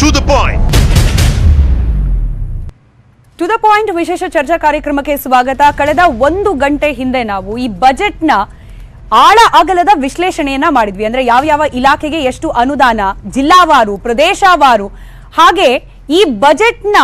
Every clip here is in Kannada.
To the point. To the point ವಿಶೇಷ ಚರ್ಚಾ ಕಾರ್ಯಕ್ರಮಕ್ಕೆ ಸ್ವಾಗತ. ಕಳೆದ 1 ಗಂಟೆ ಹಿಂದೆ ನಾವು ಈ ಬಜೆಟ್ನ ಆಳ ಅಗಲದ ವಿಶ್ಲೇಷಣೆಯನ್ನ ಮಾಡಿದ್ವಿ. ಅಂದ್ರೆ ಯಾವ ಇಲಾಖೆಗೆ ಎಷ್ಟು ಅನುದಾನ, ಜಿಲ್ಲಾವಾರು, ಪ್ರದೇಶವಾರು, ಹಾಗೆ ಈ ಬಜೆಟ್ನ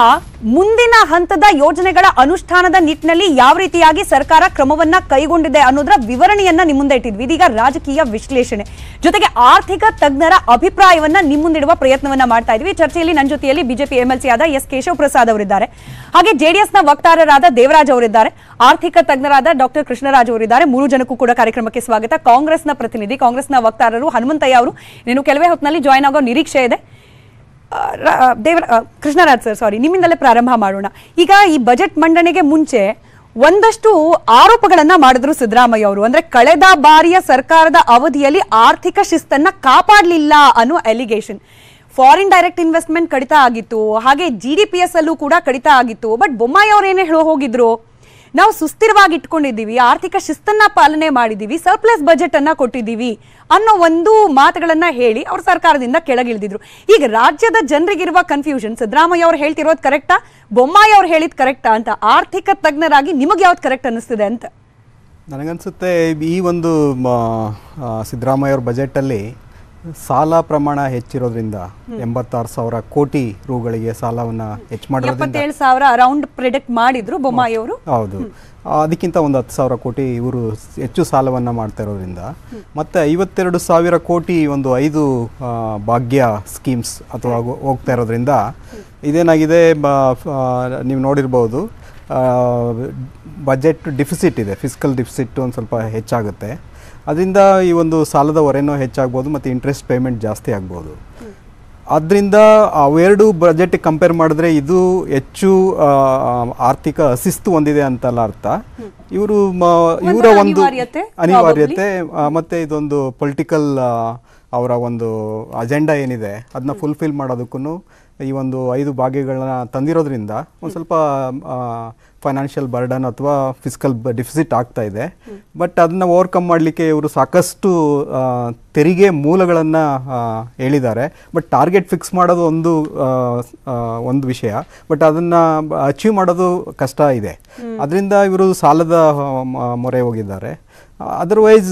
ಮುಂದಿನ ಹಂತದ ಯೋಜನೆಗಳ ಅನುಷ್ಠಾನದ ನಿಟ್ಟಿನಲ್ಲಿ ಯಾವ ರೀತಿಯಾಗಿ ಸರ್ಕಾರ ಕ್ರಮವನ್ನ ಕೈಗೊಂಡಿದೆ ಅನ್ನೋದರ ವಿವರಣೆಯನ್ನ ನಿಮ್ಮ ಮುಂದೆ ಇಟ್ಟಿದ್ವಿ. ಇದೀಗ ರಾಜಕೀಯ ವಿಶ್ಲೇಷಣೆ ಜೊತೆಗೆ ಆರ್ಥಿಕ ತಜ್ಞರ ಅಭಿಪ್ರಾಯವನ್ನ ನಿಮ್ಮ ಮುಂದಿಡುವ ಪ್ರಯತ್ನವನ್ನ ಮಾಡ್ತಾ ಇದ್ವಿ. ಚರ್ಚೆಯಲ್ಲಿ ನನ್ನ ಜೊತೆಯಲ್ಲಿ ಬಿಜೆಪಿ ಎಂಎಲ್ಸಿ ಆದ ಎಸ್ ಕೇಶವ ಪ್ರಸಾದ್ ಅವರಿದ್ದಾರೆ, ಹಾಗೆ ಜೆಡಿಎಸ್ನ ವಕ್ತಾರರಾದ ದೇವರಾಜ್ ಅವರಿದ್ದಾರೆ, ಆರ್ಥಿಕ ತಜ್ಞರಾದ ಡಾಕ್ಟರ್ ಕೃಷ್ಣರಾಜ್ ಅವರಿದ್ದಾರೆ. 3 ಜನಕ್ಕೂ ಕೂಡ ಕಾರ್ಯಕ್ರಮಕ್ಕೆ ಸ್ವಾಗತ. ಕಾಂಗ್ರೆಸ್ನ ಪ್ರತಿನಿಧಿ, ಕಾಂಗ್ರೆಸ್ನ ವಕ್ತಾರರು ಹನುಮಂತಯ್ಯ ಅವರು ಇನ್ನು ಕೆಲವೇ ಹೊತ್ತಿನಲ್ಲಿ ಜಾಯ್ನ್ ಆಗೋ ನಿರೀಕ್ಷೆ ಇದೆ. ಕೃಷ್ಣರಾಜ್ ಸರ್, ಸಾರಿ, ನಿಮ್ಮಿಂದಲೇ ಪ್ರಾರಂಭ ಮಾಡೋಣ. ಈಗ ಈ ಬಜೆಟ್ ಮಂಡನೆಗೆ ಮುಂಚೆ ಒಂದಷ್ಟು ಆರೋಪಗಳನ್ನ ಮಾಡಿದ್ರು ಸಿದ್ದರಾಮಯ್ಯ ಅವರು. ಅಂದ್ರೆ ಕಳೆದ ಬಾರಿಯ ಸರ್ಕಾರದ ಅವಧಿಯಲ್ಲಿ ಆರ್ಥಿಕ ಶಿಸ್ತನ್ನ ಕಾಪಾಡಲಿಲ್ಲ ಅನ್ನೋ ಅಲಿಗೇಷನ್. ಫಾರಿನ್ ಡೈರೆಕ್ಟ್ ಇನ್ವೆಸ್ಟ್ಮೆಂಟ್ ಕಡಿತ ಆಗಿತ್ತು, ಹಾಗೆ GDPS ಅಲ್ಲೂ ಕೂಡ ಕಡಿತ ಆಗಿತ್ತು. ಬಟ್ ಬೊಮ್ಮಾಯಿ ಅವ್ರು ಏನೇ ಹೋಗಿದ್ರು, ನಾವು ಸುಸ್ಥಿರವಾಗಿ ಇಟ್ಕೊಂಡಿದ್ದೀವಿ, ಆರ್ಥಿಕ ಶಿಸ್ತನ್ನ ಪಾಲನೆ ಮಾಡಿದೀವಿ, ಸರ್ಪ್ಲಸ್ ಬಜೆಟ್ ಅನ್ನ ಕೊಟ್ಟಿದ್ದೀವಿ ಅನ್ನೋ ಒಂದು ಮಾತುಗಳನ್ನ ಹೇಳಿ ಅವ್ರ ಸರ್ಕಾರದಿಂದ ಕೆಳಗಿಳಿದಿದ್ರು. ಈಗ ರಾಜ್ಯದ ಜನರಿಗಿರುವ ಕನ್ಫ್ಯೂಷನ್, ಸಿದ್ದರಾಮಯ್ಯ ಅವ್ರು ಹೇಳ್ತಿರೋದು ಕರೆಕ್ಟಾ, ಬೊಮ್ಮಾಯಿ ಅವ್ರು ಹೇಳಿದ್ ಕರೆಕ್ಟಾ ಅಂತ ಆರ್ಥಿಕ ತಜ್ಞರಾಗಿ ನಿಮಗೆ ಯಾವ್ದು ಕರೆಕ್ಟ್ ಅನ್ನಿಸ್ತಿದೆ ಅಂತ? ನನಗನ್ಸುತ್ತೆ ಈ ಒಂದು ಸಿದ್ದರಾಮಯ್ಯ ಅವ್ರ ಬಜೆಟಲ್ಲಿ ಸಾಲ ಪ್ರಮಾಣ ಹೆಚ್ಚಿರೋದ್ರಿಂದ 86,000 ಕೋಟಿ ರೂಗಳಿಗೆ ಸಾಲವನ್ನು ಹೆಚ್ಚು ಮಾಡಿರೋದ್ರಿಂದ 77,000 ಅರೌಂಡ್ ಪ್ರಿಡಿಕ್ಟ್ ಮಾಡಿದ್ರು ಬೊಮ್ಮಾಯಿ ಅವರು. ಹೌದು, ಅದಕ್ಕಿಂತ ಒಂದು 10,000 ಕೋಟಿ ಇವರು ಹೆಚ್ಚು ಸಾಲವನ್ನು ಮಾಡ್ತಾ ಇರೋದ್ರಿಂದ, ಮತ್ತು 52,000 ಕೋಟಿ ಒಂದು 5 ಭಾಗ್ಯ ಸ್ಕೀಮ್ಸ್ ಅಥವಾ ಹೋಗ್ತಾ ಇರೋದ್ರಿಂದ ಇದೇನಾಗಿದೆ, ನೀವು ನೋಡಿರ್ಬೋದು ಬಜೆಟ್ ಡಿಫಿಸಿಟ್ ಇದೆ, ಫಿಸ್ಕಲ್ ಡಿಫಿಸಿಟ್ ಒಂದು ಸ್ವಲ್ಪ ಹೆಚ್ಚಾಗುತ್ತೆ. ಅದರಿಂದ ಈ ಒಂದು ಸಾಲದ ಹೊರೆನೂ ಹೆಚ್ಚಾಗ್ಬೋದು ಮತ್ತು ಇಂಟ್ರೆಸ್ಟ್ ಪೇಮೆಂಟ್ ಜಾಸ್ತಿ ಆಗ್ಬೋದು. ಆದ್ದರಿಂದ ಅವೆರಡು ಬಜೆಟ್ ಕಂಪೇರ್ ಮಾಡಿದ್ರೆ ಇದು ಹೆಚ್ಚು ಆರ್ಥಿಕ ಶಿಸ್ತು ಹೊಂದಿದೆ ಅಂತಲ್ಲ ಅರ್ಥ. ಇವರ ಒಂದು ಅನಿವಾರ್ಯತೆ ಮತ್ತು ಇದೊಂದು ಪೊಲಿಟಿಕಲ್ ಅವರ ಒಂದು ಅಜೆಂಡಾ ಏನಿದೆ ಅದನ್ನ ಫುಲ್ಫಿಲ್ ಮಾಡೋದಕ್ಕೂ ಈ ಒಂದು 5 ಭಾಗ್ಯಗಳನ್ನ ತಂದಿರೋದ್ರಿಂದ ಒಂದು ಸ್ವಲ್ಪ ಫೈನಾನ್ಷಿಯಲ್ ಬರ್ಡನ್ ಅಥವಾ ಫಿಸ್ಕಲ್ ಡಿಫಿಸಿಟ್ ಆಗ್ತಾ ಇದೆ. ಬಟ್ ಅದನ್ನು ಓವರ್ಕಮ್ ಮಾಡಲಿಕ್ಕೆ ಇವರು ಸಾಕಷ್ಟು ತೆರಿಗೆ ಮೂಲಗಳನ್ನು ಹೇಳಿದ್ದಾರೆ. ಬಟ್ ಟಾರ್ಗೆಟ್ ಫಿಕ್ಸ್ ಮಾಡೋದು ಒಂದು ವಿಷಯ, ಬಟ್ ಅದನ್ನು ಅಚೀವ್ ಮಾಡೋದು ಕಷ್ಟ ಇದೆ. ಅದರಿಂದ ಇವರು ಸಾಲದ ಮೊರೆ ಹೋಗಿದ್ದಾರೆ. ಅದರ್ವೈಸ್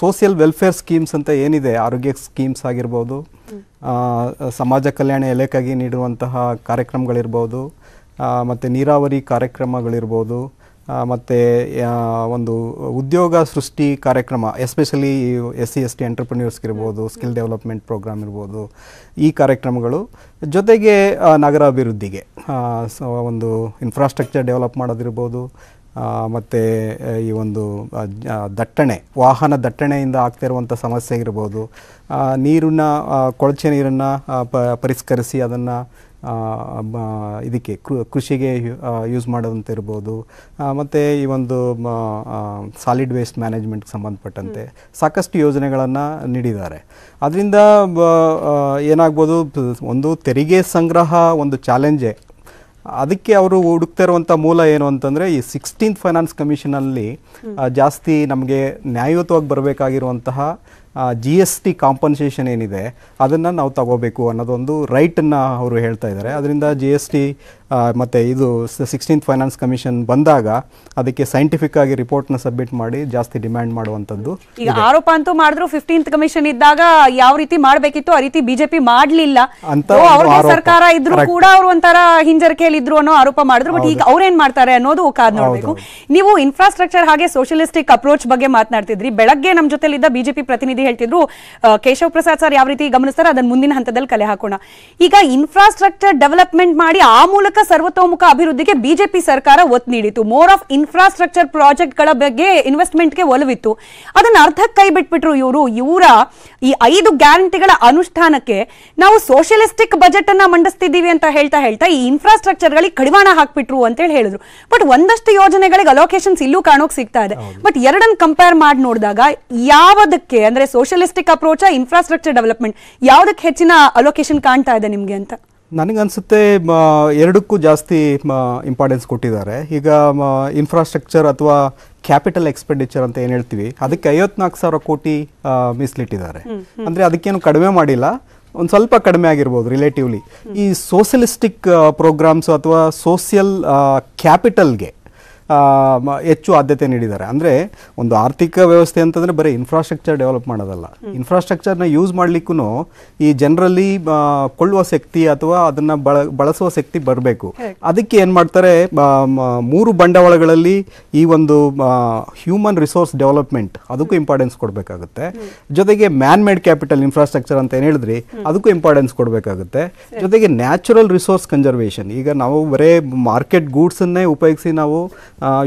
ಸೋಷಿಯಲ್ ವೆಲ್ಫೇರ್ ಸ್ಕೀಮ್ಸ್ ಅಂತ ಏನಿದೆ, ಆರೋಗ್ಯ ಸ್ಕೀಮ್ಸ್ ಆಗಿರ್ಬೋದು, ಸಮಾಜ ಕಲ್ಯಾಣ ಇಲಾಖೆಗೆ ನೀಡುವಂತಹ ಕಾರ್ಯಕ್ರಮಗಳಿರ್ಬೋದು, ಮತ್ತು ನೀರಾವರಿ ಕಾರ್ಯಕ್ರಮಗಳಿರ್ಬೋದು, ಮತ್ತು ಒಂದು ಉದ್ಯೋಗ ಸೃಷ್ಟಿ ಕಾರ್ಯಕ್ರಮ, ಎಸ್ಪೆಷಲಿ SC/ST ಎಂಟರ್ಪ್ರಿನ್ಯೂರ್ಸ್ಗಿರ್ಬೋದು, ಸ್ಕಿಲ್ ಡೆವಲಪ್ಮೆಂಟ್ ಪ್ರೋಗ್ರಾಮ್ ಇರ್ಬೋದು, ಈ ಕಾರ್ಯಕ್ರಮಗಳು ಜೊತೆಗೆ ನಗರ ಅಭಿವೃದ್ಧಿಗೆ ಒಂದು ಇನ್ಫ್ರಾಸ್ಟ್ರಕ್ಚರ್ ಡೆವಲಪ್ ಮಾಡೋದಿರ್ಬೋದು, ಮತ್ತು ಈ ಒಂದು ವಾಹನ ದಟ್ಟಣೆಯಿಂದ ಆಗ್ತಿರುವಂಥ ಸಮಸ್ಯೆ ಇರ್ಬೋದು, ಕೊಳಚೆ ನೀರನ್ನು ಪರಿಷ್ಕರಿಸಿ ಅದನ್ನು ಇದಕ್ಕೆ ಕೃಷಿಗೆ ಯೂಸ್ ಮಾಡೋದಂತ ಇರ್ಬೋದು, ಮತ್ತು ಈ ಒಂದು ಸಾಲಿಡ್ ವೇಸ್ಟ್ ಮ್ಯಾನೇಜ್ಮೆಂಟ್ಗೆ ಸಂಬಂಧಪಟ್ಟಂತೆ ಸಾಕಷ್ಟು ಯೋಜನೆಗಳನ್ನು ನೀಡಿದ್ದಾರೆ. ಅದರಿಂದ ಏನಾಗ್ಬೋದು, ಒಂದು ತೆರಿಗೆ ಸಂಗ್ರಹ ಒಂದು ಚಾಲೆಂಜೇ. ಅದಕ್ಕೆ ಅವರು ಹುಡುಕ್ತಾ ಇರುವಂಥ ಮೂಲ ಏನು ಅಂತಂದರೆ, ಈ 16th ಫೈನಾನ್ಸ್ ಕಮಿಷನಲ್ಲಿ ಜಾಸ್ತಿ ನಮಗೆ ನ್ಯಾಯಯುತವಾಗಿ ಬರಬೇಕಾಗಿರುವಂತಹ GST ಕಾಂಪನ್ಸೇಷನ್ ಏನಿದೆ ಅದನ್ನು ನಾವು ತಗೋಬೇಕು ಅನ್ನೋದೊಂದು ರೈಟನ್ನು ಅವರು ಹೇಳ್ತಾ ಇದ್ದಾರೆ. ಅದರಿಂದ GST ಮತ್ತು ಇದು 16th ಫೈನಾನ್ಸ್ ಕಮಿಷನ್ ಬಂದಾಗ ಅದಕ್ಕೆ ಸೈಂಟಿಫಿಕ್ ಆಗಿ ರಿಪೋರ್ಟ್ನ ಸಬ್ಮಿಟ್ ಮಾಡಿ ಜಾಸ್ತಿ ಡಿಮ್ಯಾಂಡ್ ಮಾಡುವಂಥದ್ದು. ಈಗ ಆರೋಪ ಅಂತೂ ಮಾಡಿದ್ರು 15th ಕಮಿಷನ್ ಇದ್ದಾಗ ಯಾವ ರೀತಿ ಮಾಡಬೇಕಿತ್ತು ಆ ರೀತಿ ಬಿಜೆಪಿ ಮಾಡಲಿಲ್ಲ ಅಂತ ಸರ್ಕಾರ ಇದ್ರು ಕೂಡ ಅವರು ಒಂಥರ ಹಿಂಜರಿಕೆಯಲ್ಲಿ ಇದ್ರು ಅನ್ನೋ ಆರೋಪ ಮಾಡಿದ್ರು. ಬಟ್ ಈಗ ಅವ್ರೇನ್ ಮಾಡ್ತಾರೆ ಅನ್ನೋದು ಕಾದ್ ನೋಡಬೇಕು. ನೀವು ಇನ್ಫ್ರಾಸ್ಟ್ರಕ್ಚರ್ ಹಾಗೆ ಸೋಷಿಯಲಿಸ್ಟಿಕ್ ಅಪ್ರೋಚ್ ಬಗ್ಗೆ ಮಾತನಾಡ್ತಿದ್ರಿ. ಬೆಳಗ್ಗೆ ನಮ್ಮ ಜೊತೆಲಿದ್ದ ಬಿಜೆಪಿ ಪ್ರತಿನಿಧಿ ಹೇಳ್ತಿದ್ರು ಕೇಶವ್ ಪ್ರಸಾದ್ ಸರ್ ಯಾವ ರೀತಿ ಗಮನಿಸ್ತಾರೆ ಅದನ್ನ ಮುಂದಿನ ಹಂತದಲ್ಲಿ ಕಲೆ ಹಾಕೋಣ. ಈಗ ಇನ್ಫ್ರಾಸ್ಟ್ರಕ್ಚರ್ ಡೆವಲಪ್ಮೆಂಟ್ ಮಾಡಿ ಆ ಮೂಲಕ ಸರ್ವತೋಮುಖ ಅಭಿವೃದ್ಧಿಗೆ ಬಿಜೆಪಿ ಸರ್ಕಾರ ಒತ್ತು ನೀಡಿತು. ಮೋರ್ ಆಫ್ ಇನ್ಫ್ರಾಸ್ಟ್ರಕ್ಚರ್ ಪ್ರಾಜೆಕ್ಟ್ ಗಳ ಬಗ್ಗೆ ಇನ್ವೆಸ್ಟ್ಮೆಂಟ್ಗೆ ಒಲವಿತ್ತು. ಅದನ್ನ ಅರ್ಧಕ್ಕೆ ಕೈ ಬಿಟ್ಬಿಟ್ರು ಇವರ ಈ 5 ಗ್ಯಾರಂಟಿಗಳ ಅನುಷ್ಠಾನಕ್ಕೆ ನಾವು ಸೋಷಿಯಲಿಸ್ಟಿಕ್ ಬಜೆಟ್ ಅನ್ನ ಮಂಡಿಸ್ತಿದ್ದೀವಿ ಅಂತ ಹೇಳ್ತಾ ಈ ಇನ್ಫ್ರಾಸ್ಟ್ರಕ್ಚರ್ ಗಳಿಗೆ ಕಡಿವಾಣ ಹಾಕ್ಬಿಟ್ರು ಅಂತ ಹೇಳಿದ್ರು. ಬಟ್ ಒಂದಷ್ಟು ಯೋಜನೆಗಳಿಗೆ ಅಲೋಕೇಶನ್ಸ್ ಇಲ್ಲೂ ಕಾಣೋಕ್ ಸಿಗ್ತಾ ಇದೆ. ಬಟ್ ಎರಡನ್ನ ಕಂಪೇರ್ ಮಾಡಿ ನೋಡಿದಾಗ ಯಾವದಕ್ಕೆ ಅಂದ್ರೆ ಸೋಷಿಯಲಿಸ್ಟಿಕ್ ಅಪ್ರೋಚ್, ಇನ್ಫ್ರಾಸ್ಟ್ರಕ್ಚರ್ ಡೆವಲಪ್ಮೆಂಟ್ ಯಾವ್ದಕ್ಕೆ ಹೆಚ್ಚಿನ ಅಲೋಕೇಶನ್ ಕಾಣ್ತಾ ಇದೆ ನಿಮ್ಗೆ ಅಂತ? ನನಗನ್ಸುತ್ತೆ ಎರಡಕ್ಕೂ ಜಾಸ್ತಿ ಇಂಪಾರ್ಟೆನ್ಸ್ ಕೊಟ್ಟಿದ್ದಾರೆ. ಈಗ ಇನ್ಫ್ರಾಸ್ಟ್ರಕ್ಚರ್ ಅಥವಾ ಕ್ಯಾಪಿಟಲ್ ಎಕ್ಸ್ಪೆಂಡಿಚರ್ ಅಂತ ಏನು ಹೇಳ್ತೀವಿ, ಅದಕ್ಕೆ 54,000 ಕೋಟಿ ಮೀಸಲಿಟ್ಟಿದ್ದಾರೆ. ಅಂದರೆ ಅದಕ್ಕೇನು ಕಡಿಮೆ ಮಾಡಿಲ್ಲ, ಒಂದು ಸ್ವಲ್ಪ ಕಡಿಮೆ ಆಗಿರ್ಬೋದು ರಿಲೇಟಿವ್ಲಿ. ಈ ಸೋಷಲಿಸ್ಟಿಕ್ ಪ್ರೋಗ್ರಾಮ್ಸ್ ಅಥವಾ ಸೋಷಿಯಲ್ ಕ್ಯಾಪಿಟಲ್ಗೆ ಹೆಚ್ಚು ಆದ್ಯತೆ ನೀಡಿದ್ದಾರೆ. ಅಂದರೆ ಒಂದು ಆರ್ಥಿಕ ವ್ಯವಸ್ಥೆ ಅಂತಂದರೆ ಬರೀ ಇನ್ಫ್ರಾಸ್ಟ್ರಕ್ಚರ್ ಡೆವಲಪ್ ಮಾಡೋದಲ್ಲ, ಇನ್ಫ್ರಾಸ್ಟ್ರಕ್ಚರ್ನ ಯೂಸ್ ಮಾಡಲಿಕ್ಕೂ ಈ ಜನರಲ್ಲಿ ಕೊಳ್ಳುವ ಶಕ್ತಿ ಅಥವಾ ಅದನ್ನು ಬಳಸುವ ಶಕ್ತಿ ಬರಬೇಕು. ಅದಕ್ಕೆ ಏನು ಮಾಡ್ತಾರೆ, 3 ಬಂಡವಾಳಗಳಲ್ಲಿ ಈ ಒಂದು ಹ್ಯೂಮನ್ ರಿಸೋರ್ಸ್ ಡೆವಲಪ್ಮೆಂಟ್ ಅದಕ್ಕೂ ಇಂಪಾರ್ಟೆನ್ಸ್ ಕೊಡಬೇಕಾಗುತ್ತೆ. ಜೊತೆಗೆ ಮ್ಯಾನ್ ಮೇಡ್ ಕ್ಯಾಪಿಟಲ್ ಇನ್ಫ್ರಾಸ್ಟ್ರಕ್ಚರ್ ಅಂತ ಏನು ಹೇಳಿದ್ರಿ ಅದಕ್ಕೂ ಇಂಪಾರ್ಟೆನ್ಸ್ ಕೊಡಬೇಕಾಗುತ್ತೆ. ಜೊತೆಗೆ ನ್ಯಾಚುರಲ್ ರಿಸೋರ್ಸ್ ಕನ್ಸರ್ವೇಷನ್. ಈಗ ನಾವು ಬರೇ ಮಾರ್ಕೆಟ್ ಗೂಡ್ಸನ್ನೇ ಉಪಯೋಗಿಸಿ ನಾವು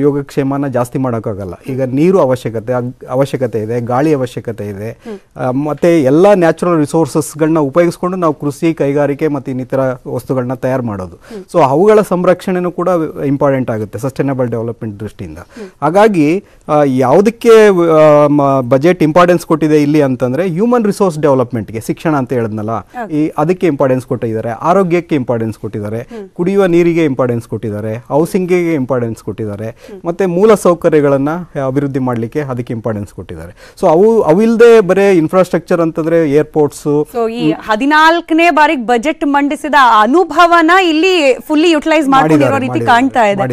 ಯೋಗಕ್ಷೇಮನ ಜಾಸ್ತಿ ಮಾಡೋಕ್ಕಾಗಲ್ಲ. ಈಗ ನೀರು ಅವಶ್ಯಕತೆ ಇದೆ, ಗಾಳಿ ಅವಶ್ಯಕತೆ ಇದೆ, ಮತ್ತೆ ಎಲ್ಲ ನ್ಯಾಚುರಲ್ ರಿಸೋರ್ಸಸ್ಗಳನ್ನ ಉಪಯೋಗಿಸ್ಕೊಂಡು ನಾವು ಕೃಷಿ, ಕೈಗಾರಿಕೆ ಮತ್ತು ಇನ್ನಿತರ ವಸ್ತುಗಳನ್ನ ತಯಾರು ಮಾಡೋದು. ಸೊ ಅವುಗಳ ಸಂರಕ್ಷಣೆನೂ ಕೂಡ ಇಂಪಾರ್ಟೆಂಟ್ ಆಗುತ್ತೆ ಸಸ್ಟೈನಬಲ್ ಡೆವಲಪ್ಮೆಂಟ್ ದೃಷ್ಟಿಯಿಂದ. ಹಾಗಾಗಿ ಯಾವುದಕ್ಕೆ ಬಜೆಟ್ ಇಂಪಾರ್ಟೆನ್ಸ್ ಕೊಟ್ಟಿದೆ ಇಲ್ಲಿ ಅಂತಂದ್ರೆ ಹ್ಯೂಮನ್ ರಿಸೋರ್ಸ್ ಡೆವಲಪ್ಮೆಂಟ್ಗೆ, ಶಿಕ್ಷಣ ಅಂತ ಹೇಳಿದ್ನಲ್ಲ, ಅದಕ್ಕೆ ಇಂಪಾರ್ಟೆನ್ಸ್ ಕೊಟ್ಟಿದ್ದಾರೆ, ಆರೋಗ್ಯಕ್ಕೆ ಇಂಪಾರ್ಟೆನ್ಸ್ ಕೊಟ್ಟಿದ್ದಾರೆ, ಕುಡಿಯುವ ನೀರಿಗೆ ಇಂಪಾರ್ಟೆನ್ಸ್ ಕೊಟ್ಟಿದ್ದಾರೆ, ಹೌಸಿಂಗ್ಗೆ ಇಂಪಾರ್ಟೆನ್ಸ್ ಕೊಟ್ಟಿದ್ದಾರೆ, ಮತ್ತೆ ಮೂಲ ಸೌಕರ್ಯಗಳನ್ನ ಅಭಿವೃದ್ಧಿ ಮಾಡಲಿಕ್ಕೆ ಅದಕ್ಕೆ ಇಂಪಾರ್ಟೆನ್ಸ್ ಕೊಟ್ಟಿದ್ದಾರೆ. ಸೊ ಅವಿಲ್ಲದೆ ಬರೇ ಇನ್ಫ್ರಾಸ್ಟ್ರಕ್ಚರ್ ಅಂತಂದ್ರೆ ಏರ್ಪೋರ್ಟ್ಸ್. ಸೊ ಈ 14ನೇ ಬಾರಿಗೆ ಬಜೆಟ್ ಮಂಡಿಸಿದ ಅನುಭವನ ಇಲ್ಲಿ ಫುಲ್ಲಿ ಯುಟಿಲೈಸ್ ಮಾಡ್ಕೊಂಡಿರೋ ರೀತಿ ಕಾಣ್ತಾ ಇದೆ.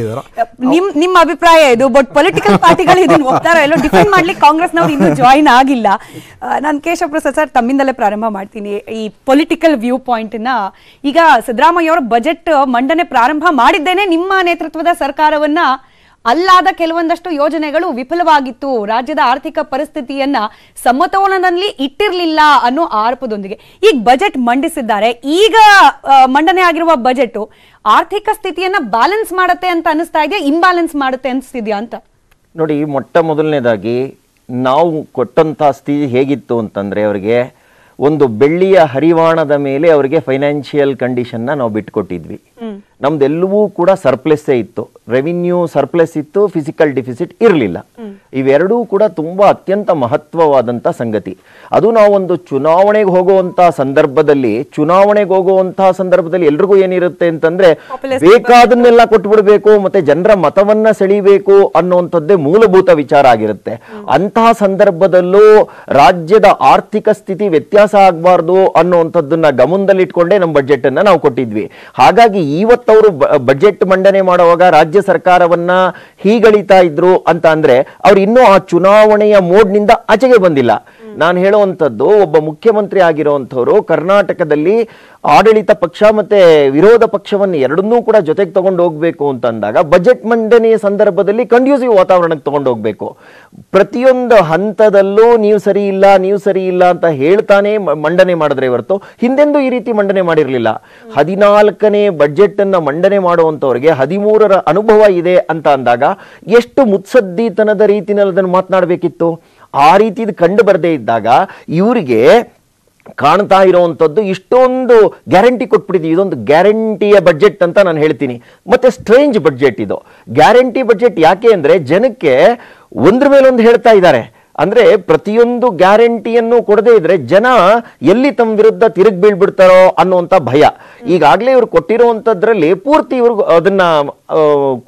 ನಿಮ್ಮ ಅಭಿಪ್ರಾಯ ಇದು? ಬಟ್ ಪೊಲಿಟಿಕಲ್ ಪಾರ್ಟಿಗಳು ಇದನ್ನ ಒಪ್ತಾರೋ ಎಲ್ಲೋ ಡಿಫೆಂಡ್ ಮಾಡ್ಲಿಕ್ಕೆ ಕಾಂಗ್ರೆಸ್ನವ್ರು ಇನ್ನೂ ಜಾಯಿನ್ ಆಗಿಲ್ಲ. ನಾನು ಕೇಶವ ಪ್ರಸಾದ್ ಸರ್ ತಮ್ಮಿಂದಲೇ ಪ್ರಾರಂಭ ಮಾಡ್ತೀನಿ. ಈ ಪೊಲಿಟಿಕಲ್ ವ್ಯೂ ಪಾಯಿಂಟ್ ನ ಈಗ ಸಿದ್ದರಾಮಯ್ಯ ಅವರ ಬಜೆಟ್ ಮಂಡನೆ ಪ್ರಾರಂಭ ಮಾಡಿದ್ದೇನೆ ನಿಮ್ಮ ನೇತೃತ್ವದ ಸರ್ಕಾರವನ್ನ ಅಲ್ಲಾದ ಕೆಲವೊಂದಷ್ಟು ಯೋಜನೆಗಳು ವಿಫಲವಾಗಿತ್ತು, ರಾಜ್ಯದ ಆರ್ಥಿಕ ಪರಿಸ್ಥಿತಿಯನ್ನ ಸಮತೋಲನದಲ್ಲಿ ಇಟ್ಟಿರಲಿಲ್ಲ ಅನ್ನೋ ಆರೋಪದೊಂದಿಗೆ ಈಗ ಬಜೆಟ್ ಮಂಡಿಸಿದ್ದಾರೆ. ಈಗ ಮಂಡನೆ ಆಗಿರುವ ಬಜೆಟ್ ಆರ್ಥಿಕ ಸ್ಥಿತಿಯನ್ನ ಬ್ಯಾಲೆನ್ಸ್ ಮಾಡುತ್ತೆ ಅಂತ ಅನಿಸ್ತಾ ಇದೆಯಾ, ಇಂಬ್ಯಾಲೆನ್ಸ್ ಮಾಡುತ್ತೆ ಅನಿಸ್ತಿದ್ಯಾ ಅಂತ? ನೋಡಿ, ಮೊಟ್ಟ ಮೊದಲನೇದಾಗಿ ನಾವು ಕೊಟ್ಟಂತ ಸ್ಥಿತಿ ಹೇಗಿತ್ತು ಅಂತಂದ್ರೆ, ಅವರಿಗೆ ಒಂದು ಬೆಳ್ಳಿಯ ಹರಿವಾಣದ ಮೇಲೆ ಅವರಿಗೆ ಫೈನಾನ್ಷಿಯಲ್ ಕಂಡೀಷನ್ನ ನಾವು ಬಿಟ್ಕೊಟ್ಟಿದ್ವಿ. ನಮ್ದೆಲ್ಲವೂ ಕೂಡ ಸರ್ಪ್ಲೆಸ್ಸೇ ಇತ್ತು, ರೆವಿನ್ಯೂ ಸರ್ಪ್ಲೆಸ್ ಇತ್ತು, ಫಿಸಿಕಲ್ ಡಿಫಿಸಿಟ್ ಇರಲಿಲ್ಲ. ಇವೆರಡೂ ಕೂಡ ತುಂಬಾ ಅತ್ಯಂತ ಮಹತ್ವವಾದಂತ ಸಂಗತಿ. ಅದು ನಾವೊಂದು ಚುನಾವಣೆಗೆ ಹೋಗುವಂತಹ ಸಂದರ್ಭದಲ್ಲಿ ಎಲ್ರಿಗೂ ಏನಿರುತ್ತೆ ಅಂತಂದ್ರೆ ಬೇಕಾದನ್ನೆಲ್ಲ ಕೊಟ್ಬಿಡ್ಬೇಕು ಮತ್ತೆ ಜನರ ಮತವನ್ನ ಸೆಳಿಬೇಕು ಅನ್ನುವಂಥದ್ದೇ ಮೂಲಭೂತ ವಿಚಾರ ಆಗಿರುತ್ತೆ. ಅಂತಹ ಸಂದರ್ಭದಲ್ಲೂ ರಾಜ್ಯದ ಆರ್ಥಿಕ ಸ್ಥಿತಿ ವ್ಯತ್ಯಾಸ ಆಗಬಾರ್ದು ಅನ್ನುವಂಥದ್ದನ್ನ ಗಮನದಲ್ಲಿಟ್ಕೊಂಡೇ ನಮ್ಮ ಬಜೆಟ್ ಅನ್ನ ನಾವು ಕೊಟ್ಟಿದ್ವಿ. ಹಾಗಾಗಿ ಇವತ್ತವರು ಬಜೆಟ್ ಮಂಡನೆ ಮಾಡುವಾಗ ರಾಜ್ಯ ಸರ್ಕಾರವನ್ನ ಹೀಗಳಿತಾ ಇದ್ರು ಅಂತ ಅಂದ್ರೆ ಅವ್ರು ಇನ್ನೂ ಆ ಚುನಾವಣೆಯ ಮೋಡ್ನಿಂದ ಆಚೆಗೆ ಬಂದಿಲ್ಲ. ನಾನು ಹೇಳುವಂಥದ್ದು, ಒಬ್ಬ ಮುಖ್ಯಮಂತ್ರಿ ಆಗಿರುವಂಥವ್ರು ಕರ್ನಾಟಕದಲ್ಲಿ ಆಡಳಿತ ಪಕ್ಷ ಮತ್ತೆ ವಿರೋಧ ಪಕ್ಷವನ್ನು ಎರಡನ್ನೂ ಕೂಡ ಜೊತೆಗೆ ತಗೊಂಡು ಹೋಗ್ಬೇಕು ಅಂತ ಅಂದಾಗ ಬಜೆಟ್ ಮಂಡನೆಯ ಸಂದರ್ಭದಲ್ಲಿ ಕಂಡ್ಯೂಸಿವ್ ವಾತಾವರಣಕ್ಕೆ ತಗೊಂಡು ಹೋಗ್ಬೇಕು. ಪ್ರತಿಯೊಂದು ಹಂತದಲ್ಲೂ ನೀವು ಸರಿ ಇಲ್ಲ ಅಂತ ಹೇಳ್ತಾನೆ ಮಂಡನೆ ಮಾಡಿದ್ರೆ ಹೊರತು ಹಿಂದೆಂದೂ ಈ ರೀತಿ ಮಂಡನೆ ಮಾಡಿರಲಿಲ್ಲ. 14ನೇ ಬಜೆಟ್ ಅನ್ನ ಮಂಡನೆ ಮಾಡುವಂತವ್ರಿಗೆ 13ರ ಅನುಭವ ಇದೆ ಅಂತ ಅಂದಾಗ ಎಷ್ಟು ಮುತ್ಸದ್ದಿತನದ ರೀತಿಯಲ್ಲಿ ಅದನ್ನು ಮಾತನಾಡಬೇಕಿತ್ತು. ಆ ರೀತಿ ಕಂಡು ಬರದೇ ಇದ್ದಾಗ ಇವರಿಗೆ ಕಾಣ್ತಾ ಇರುವಂತದ್ದು ಇಷ್ಟೊಂದು ಗ್ಯಾರಂಟಿ ಕೊಟ್ಬಿಟ್ಟಿದ್ವಿ. ಇದೊಂದು ಗ್ಯಾರಂಟಿಯ ಬಜೆಟ್ ಅಂತ ನಾನು ಹೇಳ್ತೀನಿ. ಮತ್ತೆ ಸ್ಟ್ರೇಂಜ್ ಬಜೆಟ್ ಇದು. ಗ್ಯಾರಂಟಿ ಬಜೆಟ್ ಯಾಕೆ ಅಂದ್ರೆ ಜನಕ್ಕೆ ಒಂದ್ರ ಮೇಲೊಂದು ಹೇಳ್ತಾ ಇದ್ದಾರೆ. ಅಂದ್ರೆ ಪ್ರತಿಯೊಂದು ಗ್ಯಾರಂಟಿಯನ್ನು ಕೊಡದೇ ಇದ್ರೆ ಜನ ಎಲ್ಲಿ ತಮ್ಮ ವಿರುದ್ಧ ತಿರುಗಿ ಬೀಳ್ಬಿಡ್ತಾರೋ ಅನ್ನುವಂತ ಭಯ. ಈಗಾಗಲೇ ಇವ್ರು ಕೊಟ್ಟಿರುವಂತದ್ರಲ್ಲಿ ಪೂರ್ತಿ ಇವ್ರಿಗೆ ಅದನ್ನ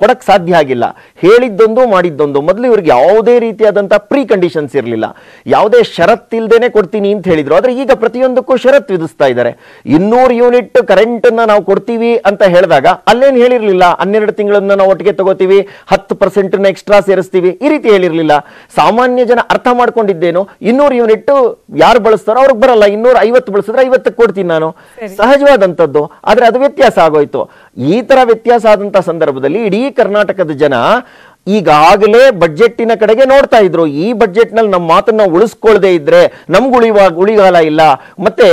ಕೊಡಕ್ ಸಾಧ್ಯ ಆಗಿಲ್ಲ. ಹೇಳಿದ್ದೊಂದು ಮಾಡಿದ್ದೊಂದು. ಮೊದಲು ಇವ್ರಿಗೆ ಯಾವುದೇ ರೀತಿಯಾದಂತ ಪ್ರೀ ಕಂಡೀಷನ್ಸ್ ಇರಲಿಲ್ಲ, ಯಾವುದೇ ಷರತ್ತಿಲ್ದೇನೆ ಕೊಡ್ತೀನಿ ಅಂತ ಹೇಳಿದ್ರು. ಆದ್ರೆ ಈಗ ಪ್ರತಿಯೊಂದಕ್ಕೂ ಷರತ್ತು ವಿಧಿಸ್ತಾ ಇದ್ದಾರೆ. 200 ಯೂನಿಟ್ ಕರೆಂಟ್ ಅನ್ನ ನಾವು ಕೊಡ್ತೀವಿ ಅಂತ ಹೇಳಿದಾಗ ಅಲ್ಲೇನು ಹೇಳಿರ್ಲಿಲ್ಲ 12 ತಿಂಗಳನ್ನ ನಾವು ಒಟ್ಟಿಗೆ ತಗೋತೀವಿ, 10% ಎಕ್ಸ್ಟ್ರಾ ಸೇರಿಸ್ತೀವಿ, ಈ ರೀತಿ ಹೇಳಿರ್ಲಿಲ್ಲ. ಸಾಮಾನ್ಯ ಜನ ಅರ್ಥ ಮಾಡ್ಕೊಂಡಿದ್ದೇನು, 200 ಯೂನಿಟ್ ಯಾರು ಬಳಸ್ತಾರೋ ಅವ್ರಿಗೆ ಬರಲ್ಲ, 250 ಬಳಸಿದ್ರೆ 50 ಕೊಡ್ತೀನಿ ನಾನು, ಸಹಜವಾದಂಥದ್ದು. ಆದ್ರೆ ಅದು ವ್ಯತ್ಯಾಸ ಆಗೋಯ್ತು. ಈ ತರ ವ್ಯತ್ಯಾಸ ಆದಂತ ಸಂದರ್ಭದಲ್ಲಿ ಇಡೀ ಕರ್ನಾಟಕದ ಜನ ಈಗಾಗಲೇ ಬಜೆಟ್ಟಿನ ಕಡೆಗೆ ನೋಡ್ತಾ ಇದ್ರು. ಈ ಬಜೆಟ್ ನಲ್ಲಿ ನಮ್ಮ ಮಾತನ್ನ ಉಳಿಸ್ಕೊಳ್ಳದೆ ಇದ್ರೆ ನಮ್ಗೆ ಉಳಿಗಾಲ ಇಲ್ಲ. ಮತ್ತೆ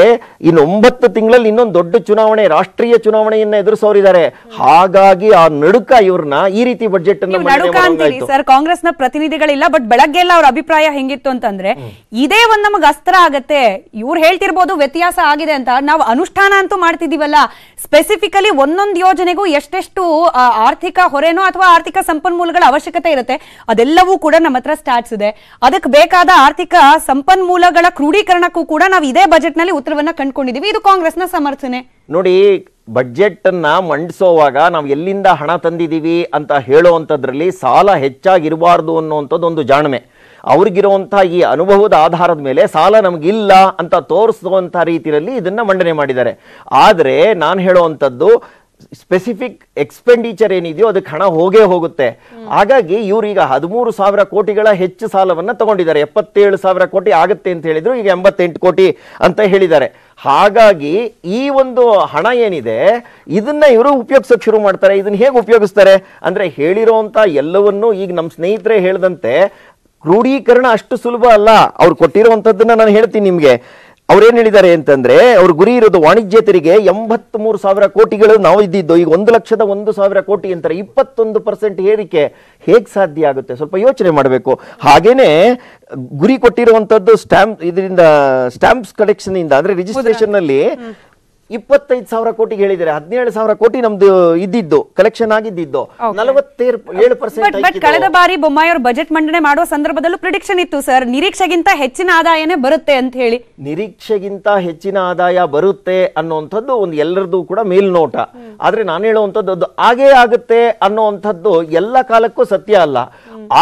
ಇನ್ನು 9 ತಿಂಗಳಲ್ಲಿ ಇನ್ನೊಂದು ದೊಡ್ಡ ಚುನಾವಣೆ, ರಾಷ್ಟ್ರೀಯ ಚುನಾವಣೆಯನ್ನ ಎದುರಿಸೋರಿದ್ದಾರೆ. ಹಾಗಾಗಿ ಆ ನಡುಕ ಇವ್ರನ್ನ ಈ ರೀತಿ ಬಜೆಟ್ ಸರ್ ಕಾಂಗ್ರೆಸ್ನ ಪ್ರತಿನಿಧಿಗಳಿಲ್ಲ, ಬಟ್ ಬೆಳಗ್ಗೆ ಎಲ್ಲ ಅವ್ರ ಅಭಿಪ್ರಾಯ ಹೆಂಗಿತ್ತು ಅಂತಂದ್ರೆ ಇದೇ ಒಂದ್ ನಮಗ್ ಅಸ್ತ್ರ ಆಗತ್ತೆ. ಇವ್ರು ಹೇಳ್ತಿರ್ಬೋದು ವ್ಯತ್ಯಾಸ ಆಗಿದೆ ಅಂತ, ನಾವು ಅನುಷ್ಠಾನ ಅಂತೂ ಮಾಡ್ತಿದೀವಲ್ಲ, ಸ್ಪೆಸಿಫಿಕಲಿ ಒಂದೊಂದು ಯೋಜನೆಗೂ ಎಷ್ಟೆಷ್ಟು ಆರ್ಥಿಕ ಹೊರೆನೋ ಅಥವಾ ಆರ್ಥಿಕ ಸಂಪನ್ಮೂಲಗಳ ಅವಶ್ಯಕತೆ ಇರುತ್ತೆ ಅದೆಲ್ಲವೂ ಕೂಡ ನಮ್ಮ ಹತ್ರ ಸ್ಟಾಟ್ಸ್ ಇದೆ. ಅದಕ್ಕೆ ಬೇಕಾದ ಆರ್ಥಿಕ ಸಂಪನ್ಮೂಲಗಳ ಕ್ರೋಢೀಕರಣಕ್ಕೂ ಕೂಡ ನಾವು ಇದೇ ಬಜೆಟ್ ನಲ್ಲಿ ಉತ್ತರವನ್ನ ಕಂಡುಕೊಂಡಿದೀವಿ. ಇದು ಕಾಂಗ್ರೆಸ್ನ ಸಮರ್ಥನೆ. ನೋಡಿ, ಬಜೆಟ್ ಅನ್ನ ಮಂಡಿಸೋವಾಗ ನಾವು ಎಲ್ಲಿಂದ ಹಣ ತಂದಿದೀವಿ ಅಂತ ಹೇಳುವಂತದ್ರಲ್ಲಿ ಸಾಲ ಹೆಚ್ಚಾಗಿರಬಾರ್ದು ಅನ್ನುವಂಥದ್ದು ಒಂದು ಜಾಣ್ಮೆ. ಅವ್ರಿಗಿರುವಂತಹ ಈ ಅನುಭವದ ಆಧಾರದ ಮೇಲೆ ಸಾಲ ನಮಗಿಲ್ಲ ಅಂತ ತೋರಿಸುವಂತಹ ರೀತಿಯಲ್ಲಿ ಇದನ್ನ ಮಂಡನೆ ಮಾಡಿದ್ದಾರೆ. ಆದ್ರೆ ನಾನು ಹೇಳುವಂಥದ್ದು ಸ್ಪೆಸಿಫಿಕ್ ಎಕ್ಸ್ಪೆಂಡಿಚರ್ ಏನಿದೆಯೋ ಅದಕ್ಕೆ ಹಣ ಹೋಗೇ ಹೋಗುತ್ತೆ. ಹಾಗಾಗಿ ಇವ್ರೀಗ 13,000 ಕೋಟಿಗಳ ಹೆಚ್ಚು ಸಾಲವನ್ನ ತಗೊಂಡಿದ್ದಾರೆ. 77,000 ಕೋಟಿ ಆಗುತ್ತೆ ಅಂತ ಹೇಳಿದ್ರು, ಈಗ 88 ಕೋಟಿ ಅಂತ ಹೇಳಿದ್ದಾರೆ. ಹಾಗಾಗಿ ಈ ಒಂದು ಹಣ ಏನಿದೆ ಇದನ್ನ ಇವರು ಉಪಯೋಗಿಸೋಕೆ ಶುರು ಮಾಡ್ತಾರೆ. ಇದನ್ನ ಹೇಗೆ ಉಪಯೋಗಿಸ್ತಾರೆ ಅಂದ್ರೆ, ಹೇಳಿರೋಂತ ಎಲ್ಲವನ್ನೂ ಈಗ ನಮ್ಮ ಸ್ನೇಹಿತರೆ ಹೇಳಿದಂತೆ ಕ್ರೋಢೀಕರಣ ಅಷ್ಟು ಸುಲಭ ಅಲ್ಲ. ಅವ್ರು ಕೊಟ್ಟಿರುವಂತದ್ದನ್ನ ನಾನು ಹೇಳ್ತೀನಿ ನಿಮ್ಗೆ. ಅವ್ರೇನ್ ಹೇಳಿದ್ದಾರೆ ಅಂತಂದ್ರೆ, ಅವ್ರ ಗುರಿ ಇರೋದು ವಾಣಿಜ್ಯ ತೆರಿಗೆ 83,000 ಕೋಟಿಗಳು ನಾವು ಇದ್ದಿದ್ದು, ಈಗ 1,01,000 ಕೋಟಿ ಅಂತಾರೆ. 21% ಏರಿಕೆ ಹೇಗ್ ಸಾಧ್ಯ ಆಗುತ್ತೆ? ಸ್ವಲ್ಪ ಯೋಚನೆ ಮಾಡಬೇಕು. ಹಾಗೇನೆ ಗುರಿ ಕೊಟ್ಟಿರುವಂತದ್ದು ಸ್ಟಾಂಪ್ಸ್ ಕಲೆಕ್ಷನ್ ಇಂದ ಅಂದ್ರೆ ರಿಜಿಸ್ಟ್ರೇಷನ್ ನಲ್ಲಿ 25,000 ಕೋಟಿಗೆ ಹೇಳಿದ್ದಾರೆ. 17,000 ಕೋಟಿ ನಮ್ದು ಇದ್ದಿದ್ದು ಕಲೆಕ್ಷನ್ ಆಗಿದ್ದು 47%. ಕಳೆದ ಬಾರಿ ಬೊಮ್ಮಾಯಿ ಅವರು ಬಜೆಟ್ ಮಂಡನೆ ಮಾಡುವ ಸಂದರ್ಭದಲ್ಲೂ ಪ್ರಿಡಿಕ್ಷನ್ ಇತ್ತು ಸರ್, ನಿರೀಕ್ಷೆಗಿಂತ ಹೆಚ್ಚಿನ ಆದಾಯನೇ ಬರುತ್ತೆ ಅಂತ ಹೇಳಿ. ನಿರೀಕ್ಷೆಗಿಂತ ಹೆಚ್ಚಿನ ಆದಾಯ ಬರುತ್ತೆ ಅನ್ನುವಂಥದ್ದು ಒಂದು ಎಲ್ಲರದ್ದು ಕೂಡ ಮೇಲ್ನೋಟ. ಆದ್ರೆ ನಾನು ಹೇಳುವಂಥದ್ದು ಅದು ಹಾಗೇ ಆಗುತ್ತೆ ಅನ್ನುವಂಥದ್ದು ಎಲ್ಲ ಕಾಲಕ್ಕೂ ಸತ್ಯ ಅಲ್ಲ.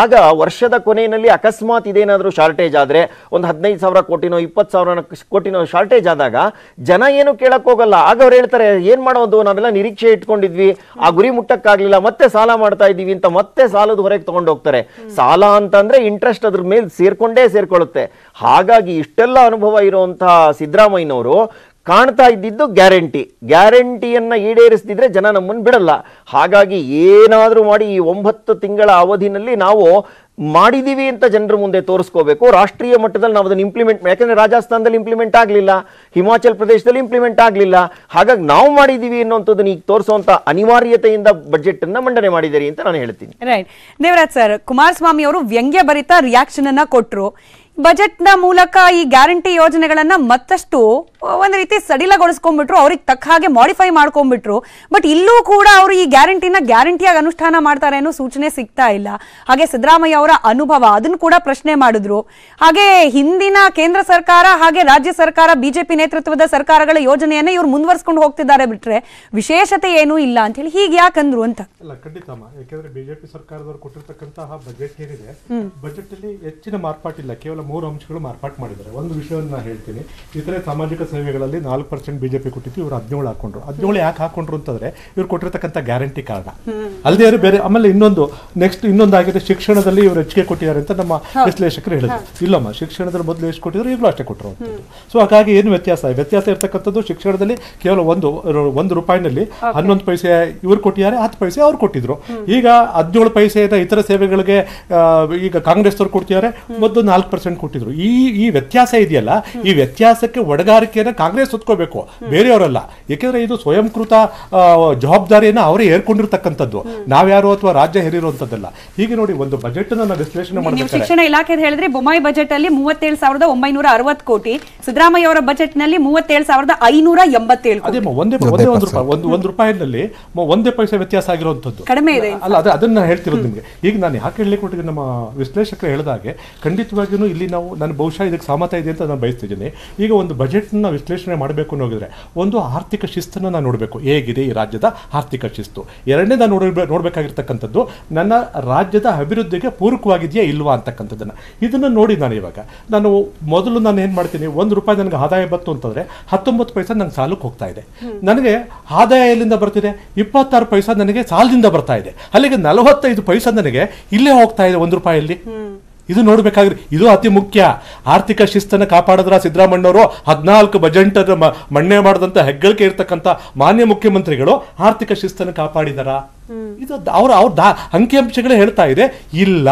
ಆಗ ವರ್ಷದ ಕೊನೆಯಲ್ಲಿ ಅಕಸ್ಮಾತ್ ಇದೇನಾದ್ರೂ ಶಾರ್ಟೇಜ್ ಆದ್ರೆ, ಒಂದು 15,000 ಕೋಟಿನೋ 20,000 ಕೋಟಿನೋ ಶಾರ್ಟೇಜ್ ಆದಾಗ ಜನ ಏನು ಕೇಳಕ್ ಹೋಗಲ್ಲ. ಆಗ ಅವ್ರು ಹೇಳ್ತಾರೆ, ಏನ್ ಮಾಡೋದು, ನಾವೆಲ್ಲ ನಿರೀಕ್ಷೆ ಇಟ್ಕೊಂಡಿದ್ವಿ, ಆ ಗುರಿ ಮುಟ್ಟಕ್ಕಾಗ್ಲಿಲ್ಲ, ಮತ್ತೆ ಸಾಲ ಮಾಡ್ತಾ ಇದೀವಿ ಅಂತ ಮತ್ತೆ ಸಾಲದ ಹೊರಗೆ ತಗೊಂಡು ಹೋಗ್ತಾರೆ. ಸಾಲ ಅಂತಂದ್ರೆ ಇಂಟ್ರೆಸ್ಟ್ ಅದ್ರ ಮೇಲೆ ಸೇರ್ಕೊಳ್ಳುತ್ತೆ. ಹಾಗಾಗಿ ಇಷ್ಟೆಲ್ಲ ಅನುಭವ ಇರುವಂತಹ ಸಿದ್ದರಾಮಯ್ಯನವರು ಕಾಣ್ತಾ ಇದ್ದಿದ್ದು ಗ್ಯಾರಂಟಿಯನ್ನ ಈಡೇರಿಸದಿದ್ರೆ ಜನ ನಮ್ಮನ್ನು ಬಿಡಲ್ಲ. ಹಾಗಾಗಿ ಏನಾದ್ರೂ ಮಾಡಿ ಈ 9 ತಿಂಗಳ ಅವಧಿನಲ್ಲಿ ನಾವು ಮಾಡಿದೀವಿ ಅಂತ ಜನರ ಮುಂದೆ ತೋರಿಸ್ಕೋಬೇಕು. ರಾಷ್ಟ್ರೀಯ ಮಟ್ಟದಲ್ಲಿ ನಾವು ಅದನ್ನು ಇಂಪ್ಲಿಮೆಂಟ್, ಯಾಕಂದ್ರೆ ರಾಜಸ್ಥಾನದಲ್ಲಿ ಇಂಪ್ಲಿಮೆಂಟ್ ಆಗಲಿಲ್ಲ, ಹಿಮಾಚಲ್ ಪ್ರದೇಶದಲ್ಲಿ ಇಂಪ್ಲಿಮೆಂಟ್ ಆಗಲಿಲ್ಲ. ಹಾಗಾಗಿ ನಾವು ಮಾಡಿದೀವಿ ಅನ್ನೋಂಥದ್ದನ್ನ ಈಗ ತೋರಿಸುವಂತ ಅನಿವಾರ್ಯತೆಯಿಂದ ಬಜೆಟ್ ಅನ್ನ ಮಂಡನೆ ಮಾಡಿದ್ದೀರಿ ಅಂತ ನಾನು ಹೇಳ್ತೀನಿ. ರೈಟ್. ದೇವರಾಜ್ ಸರ್, ಕುಮಾರಸ್ವಾಮಿ ಅವರು ವ್ಯಂಗ್ಯ ಭರಿತ ರಿಯಾಕ್ಷನ್ ಅನ್ನ ಕೊಟ್ರು. ಬಜೆಟ್ ನ ಮೂಲಕ ಈ ಗ್ಯಾರಂಟಿ ಯೋಜನೆಗಳನ್ನ ಮತ್ತಷ್ಟು ಒಂದ್ ರೀತಿ ಸಡಿಲಗೊಳಿಸ್ಕೊಂಡ್ಬಿಟ್ರು, ಅವ್ರಿಗೆ ತಕ್ಕ ಹಾಗೆ ಮಾಡಿಫೈ ಮಾಡ್ಕೊಂಡ್ಬಿಟ್ರು. ಬಟ್ ಇಲ್ಲೂ ಕೂಡ ಅವರು ಈ ಗ್ಯಾರಂಟಿಯಾಗಿ ಅನುಷ್ಠಾನ ಮಾಡ್ತಾರೆ ಅನ್ನೋ ಸೂಚನೆ ಸಿಗ್ತಾ ಇಲ್ಲ. ಹಾಗೆ ಸಿದ್ದರಾಮಯ್ಯ ಅವರ ಅನುಭವ ಅದನ್ನು ಕೂಡ ಪ್ರಶ್ನೆ ಮಾಡಿದ್ರು. ಹಾಗೆ ಹಿಂದಿನ ಕೇಂದ್ರ ಸರ್ಕಾರ ಹಾಗೆ ರಾಜ್ಯ ಸರ್ಕಾರ ಬಿಜೆಪಿ ನೇತೃತ್ವದ ಸರ್ಕಾರಗಳ ಯೋಜನೆಯನ್ನ ಇವ್ರು ಮುಂದುವರ್ಸ್ಕೊಂಡು ಹೋಗ್ತಿದ್ದಾರೆ, ಬಿಟ್ರೆ ವಿಶೇಷತೆ ಏನೂ ಇಲ್ಲ ಅಂತ ಹೇಳಿ ಹೀಗೆ ಯಾಕಂದ್ರು ಅಂತ. ಅಲ್ಲ, ಖಂಡಿತಮ್ಮ. ಯಾಕಂದ್ರೆ ಬಿಜೆಪಿ ಸರ್ಕಾರದವರು ಕೊಟ್ಟಿರ್ತಕ್ಕಂತಹ ಬಜೆಟ್ ಏನಿದೆ, ಬಜೆಟ್ ಅಲ್ಲಿ ಹೆಚ್ಚಿನ ಮಾರ್ಪಾಟಿಲ್ಲ, ಕೇವಲ 3 ಅಂಶಗಳು ಮಾರ್ಪಾಟ್ ಮಾಡಿದ್ದಾರೆ. ಒಂದು ವಿಷಯವನ್ನು ನಾನು ಹೇಳ್ತೀನಿ. ಇತರೆ ಸಾಮಾಜಿಕ ಸೇವೆಗಳಲ್ಲಿ 4% ಬಿಜೆಪಿ ಕೊಟ್ಟಿತ್ತು, ಇವರು 17 ಹಾಕೊಂಡ್ರು. 17 ಯಾಕೆ ಹಾಕೊಂಡ್ರು ಅಂತಂದ್ರೆ ಇವ್ರು ಕೊಟ್ಟಿರ್ತಕ್ಕಂಥ ಗ್ಯಾರಂಟಿ ಕಾರಣ ಅಲ್ಲದೆ ಬೇರೆ. ಆಮೇಲೆ ಇನ್ನೊಂದಾಗಿದೆ, ಶಿಕ್ಷಣದಲ್ಲಿ ಇವರು ಹೆಚ್ಚಿಗೆ ಕೊಟ್ಟಿದ್ದಾರೆ ಅಂತ ನಮ್ಮ ವಿಶ್ಲೇಷಕರು ಹೇಳಿದ್ರು. ಇಲ್ಲಮ್ಮ, ಶಿಕ್ಷಣದಲ್ಲಿ ಮೊದಲು ಎಷ್ಟು ಕೊಟ್ಟಿದ್ರು, ಈಗಲೂ ಅಷ್ಟೇ ಕೊಟ್ಟರು. ಸೊ ಹಾಗಾಗಿ ಏನು ವ್ಯತ್ಯಾಸ ಇರ್ತಕ್ಕಂಥದ್ದು, ಶಿಕ್ಷಣದಲ್ಲಿ ಕೇವಲ ಒಂದು ರೂಪಾಯಿನಲ್ಲಿ 11 ಪೈಸೆ ಇವ್ರು ಕೊಟ್ಟಿದ್ದಾರೆ, 10 ಪೈಸೆ ಅವ್ರು ಕೊಟ್ಟಿದ್ರು. ಈಗ 17 ಪೈಸೆಯಿಂದ ಇತರ ಸೇವೆಗಳಿಗೆ ಈಗ ಕಾಂಗ್ರೆಸ್ ಅವ್ರು ಕೊಡ್ತಿದ್ದಾರೆ, ಮೊದಲು 4% ಕೊಟ್ಟಿದ್ರು. ಈ ವ್ಯತ್ಯಾಸ ಇದೆಯಲ್ಲ, ಈ ವ್ಯತ್ಯಾಸಕ್ಕೆ ಹೊಣೆಗಾರಿಕೆಯನ್ನು ಕಾಂಗ್ರೆಸ್ ಹೊತ್ಕೋಬೇಕು, ಬೇರೆಯವರಲ್ಲ. ಯಾಕೆಂದ್ರೆ ಇದು ಸ್ವಯಂಕೃತ ಜವಾಬ್ದಾರಿಯನ್ನು ಅವರೇ ಏರ್ಕೊಂಡಿರ್ತಕ್ಕಂಥದ್ದು, ನಾವ್ಯಾರು ಅಥವಾ ರಾಜ್ಯ ಹೇರಿರುವಂತದ್ದಲ್ಲ. ಹೀಗೆ ನೋಡಿ, ಒಂದು ಬಜೆಟ್ ನಾವು ವಿಶ್ಲೇಷಣೆ ಮಾಡಬೇಕು. ಶಿಕ್ಷಣ ಇಲಾಖೆ ಹೇಳಿದ್ರೆ ಬೊಮ್ಮಾಯಿ ಬಜೆಟ್ ಅಲ್ಲಿ 37,960 ಕೋಟಿ, ಸಿದ್ದರಾಮಯ್ಯ ಅವರ ಬಜೆಟ್ ನಲ್ಲಿ 37,587 ಕೋಟಿ. ಅದೇ ಒಂದು ರೂಪಾಯಿನಲ್ಲಿ 1 ಪೈಸೆ ವ್ಯತ್ಯಾಸ ಆಗಿರುವಂತದ್ದು ಕಡಿಮೆ ಇದೆ ಅಲ್ಲ. ಅದನ್ನ ಹೇಳ್ತಿರೋದು ನಿಮಗೆ. ಈಗ ನಾನು ಯಾಕೆ ಹೇಳಲಿಕ್ಕೆ ಕೊಟ್ಟಿದ್ದೀನಿ, ನಮ್ಮ ವಿಶ್ಲೇಷಕರು ಹೇಳಿದಾಗೆ ಖಂಡಿತವಾಗಿಯೂ ಇಲ್ಲಿ ನಾನು ಬಹುಶಃ ಇದಕ್ಕೆ ಸಹಮತ ಇದೆ ಅಂತ ನಾನು ಬಯಸ್ತಿದ್ದೀನಿ. ಈಗ ಒಂದು ಬಜೆಟ್ನ ವಿಶ್ಲೇಷಣೆ ಮಾಡಬೇಕು ಅನ್ನೋಗಿದ್ರೆ ಒಂದು ಆರ್ಥಿಕ ಶಿಸ್ತನ್ನು ನಾನು ನೋಡಬೇಕು, ಹೇಗಿದೆ ಈ ರಾಜ್ಯದ ಆರ್ಥಿಕ ಶಿಸ್ತು. ಎರಡನೇ ನಾನು ನೋಡಬೇಕಾಗಿರ್ತಕ್ಕಂಥದ್ದು, ನನ್ನ ರಾಜ್ಯದ ಅಭಿವೃದ್ಧಿಗೆ ಪೂರಕವಾಗಿದೆಯಾ ಇಲ್ವಾ ಅಂತಕ್ಕಂಥದ್ದನ್ನು. ಇದನ್ನು ನೋಡಿ ನಾನು ಮೊದಲು ಏನು ಮಾಡ್ತೀನಿ, 1 ರೂಪಾಯಿ ನನಗೆ ಆದಾಯ ಬಂತು ಅಂತಂದ್ರೆ 19 ಪೈಸೆ ನಂಗೆ ಸಾಲಕ್ಕೆ ಹೋಗ್ತಾ ಇದೆ. ನನಗೆ ಆದಾಯ ಎಲ್ಲಿಂದ ಬರ್ತಿದೆ, 26 ಪೈಸೆ ನನಗೆ ಸಾಲದಿಂದ ಬರ್ತಾ ಇದೆ. ಅಲ್ಲಿಗೆ 45 ಪೈಸೆ ನನಗೆ ಇಲ್ಲೇ ಹೋಗ್ತಾ ಇದೆ 1 ರೂಪಾಯಲ್ಲಿ. ಇದು ನೋಡ್ಬೇಕಾದ್ರೆ ಇದು ಅತಿ ಮುಖ್ಯ. ಆರ್ಥಿಕ ಶಿಸ್ತನ್ನು ಕಾಪಾಡಿದ್ರ ಸಿದ್ದರಾಮಯ್ಯನವರು 14 ಬಜೆಟ್ ಮಂಡನೆ ಮಾಡಿದಂತ ಹೆಗ್ಗಳಿಕೆ ಇರ್ತಕ್ಕಂಥ ಮಾನ್ಯ ಮುಖ್ಯಮಂತ್ರಿಗಳು ಆರ್ಥಿಕ ಶಿಸ್ತನ್ನು ಕಾಪಾಡಿದಾರ? ಇದು ಅವ್ರ ಅಂಕಿಅಂಶಗಳೇ ಹೇಳ್ತಾ ಇದೆ ಇಲ್ಲ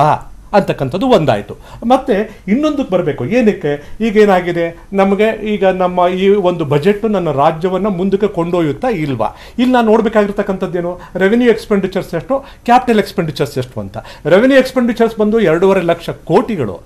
ಅಂತಕ್ಕಂಥದ್ದು ಒಂದಾಯಿತು. ಮತ್ತೆ ಇನ್ನೊಂದಕ್ಕೆ ಬರಬೇಕು. ಏನಕ್ಕೆ ಈಗೇನಾಗಿದೆ, ನಮಗೆ ಈಗ ನಮ್ಮ ಈ ಒಂದು ಬಜೆಟ್ ನನ್ನ ರಾಜ್ಯವನ್ನು ಮುಂದಕ್ಕೆ ಕೊಂಡೊಯ್ಯುತ್ತಾ ಇಲ್ವಾ? ಇಲ್ಲಿ ನಾನು ನೋಡ್ಬೇಕಾಗಿರ್ತಕ್ಕಂಥದ್ದೇನು, ರೆವೆನ್ಯೂ ಎಕ್ಸ್ಪೆಂಡಿಚರ್ಸ್ ಎಷ್ಟು, ಕ್ಯಾಪಿಟಲ್ ಎಕ್ಸ್ಪೆಂಡಿಚರ್ಸ್ ಎಷ್ಟು ಅಂತ. ರೆವೆನ್ಯೂ ಎಕ್ಸ್ಪೆಂಡಿಚರ್ಸ್ ಬಂದು 2.5 ಲಕ್ಷ ಕೋಟಿಗಳು.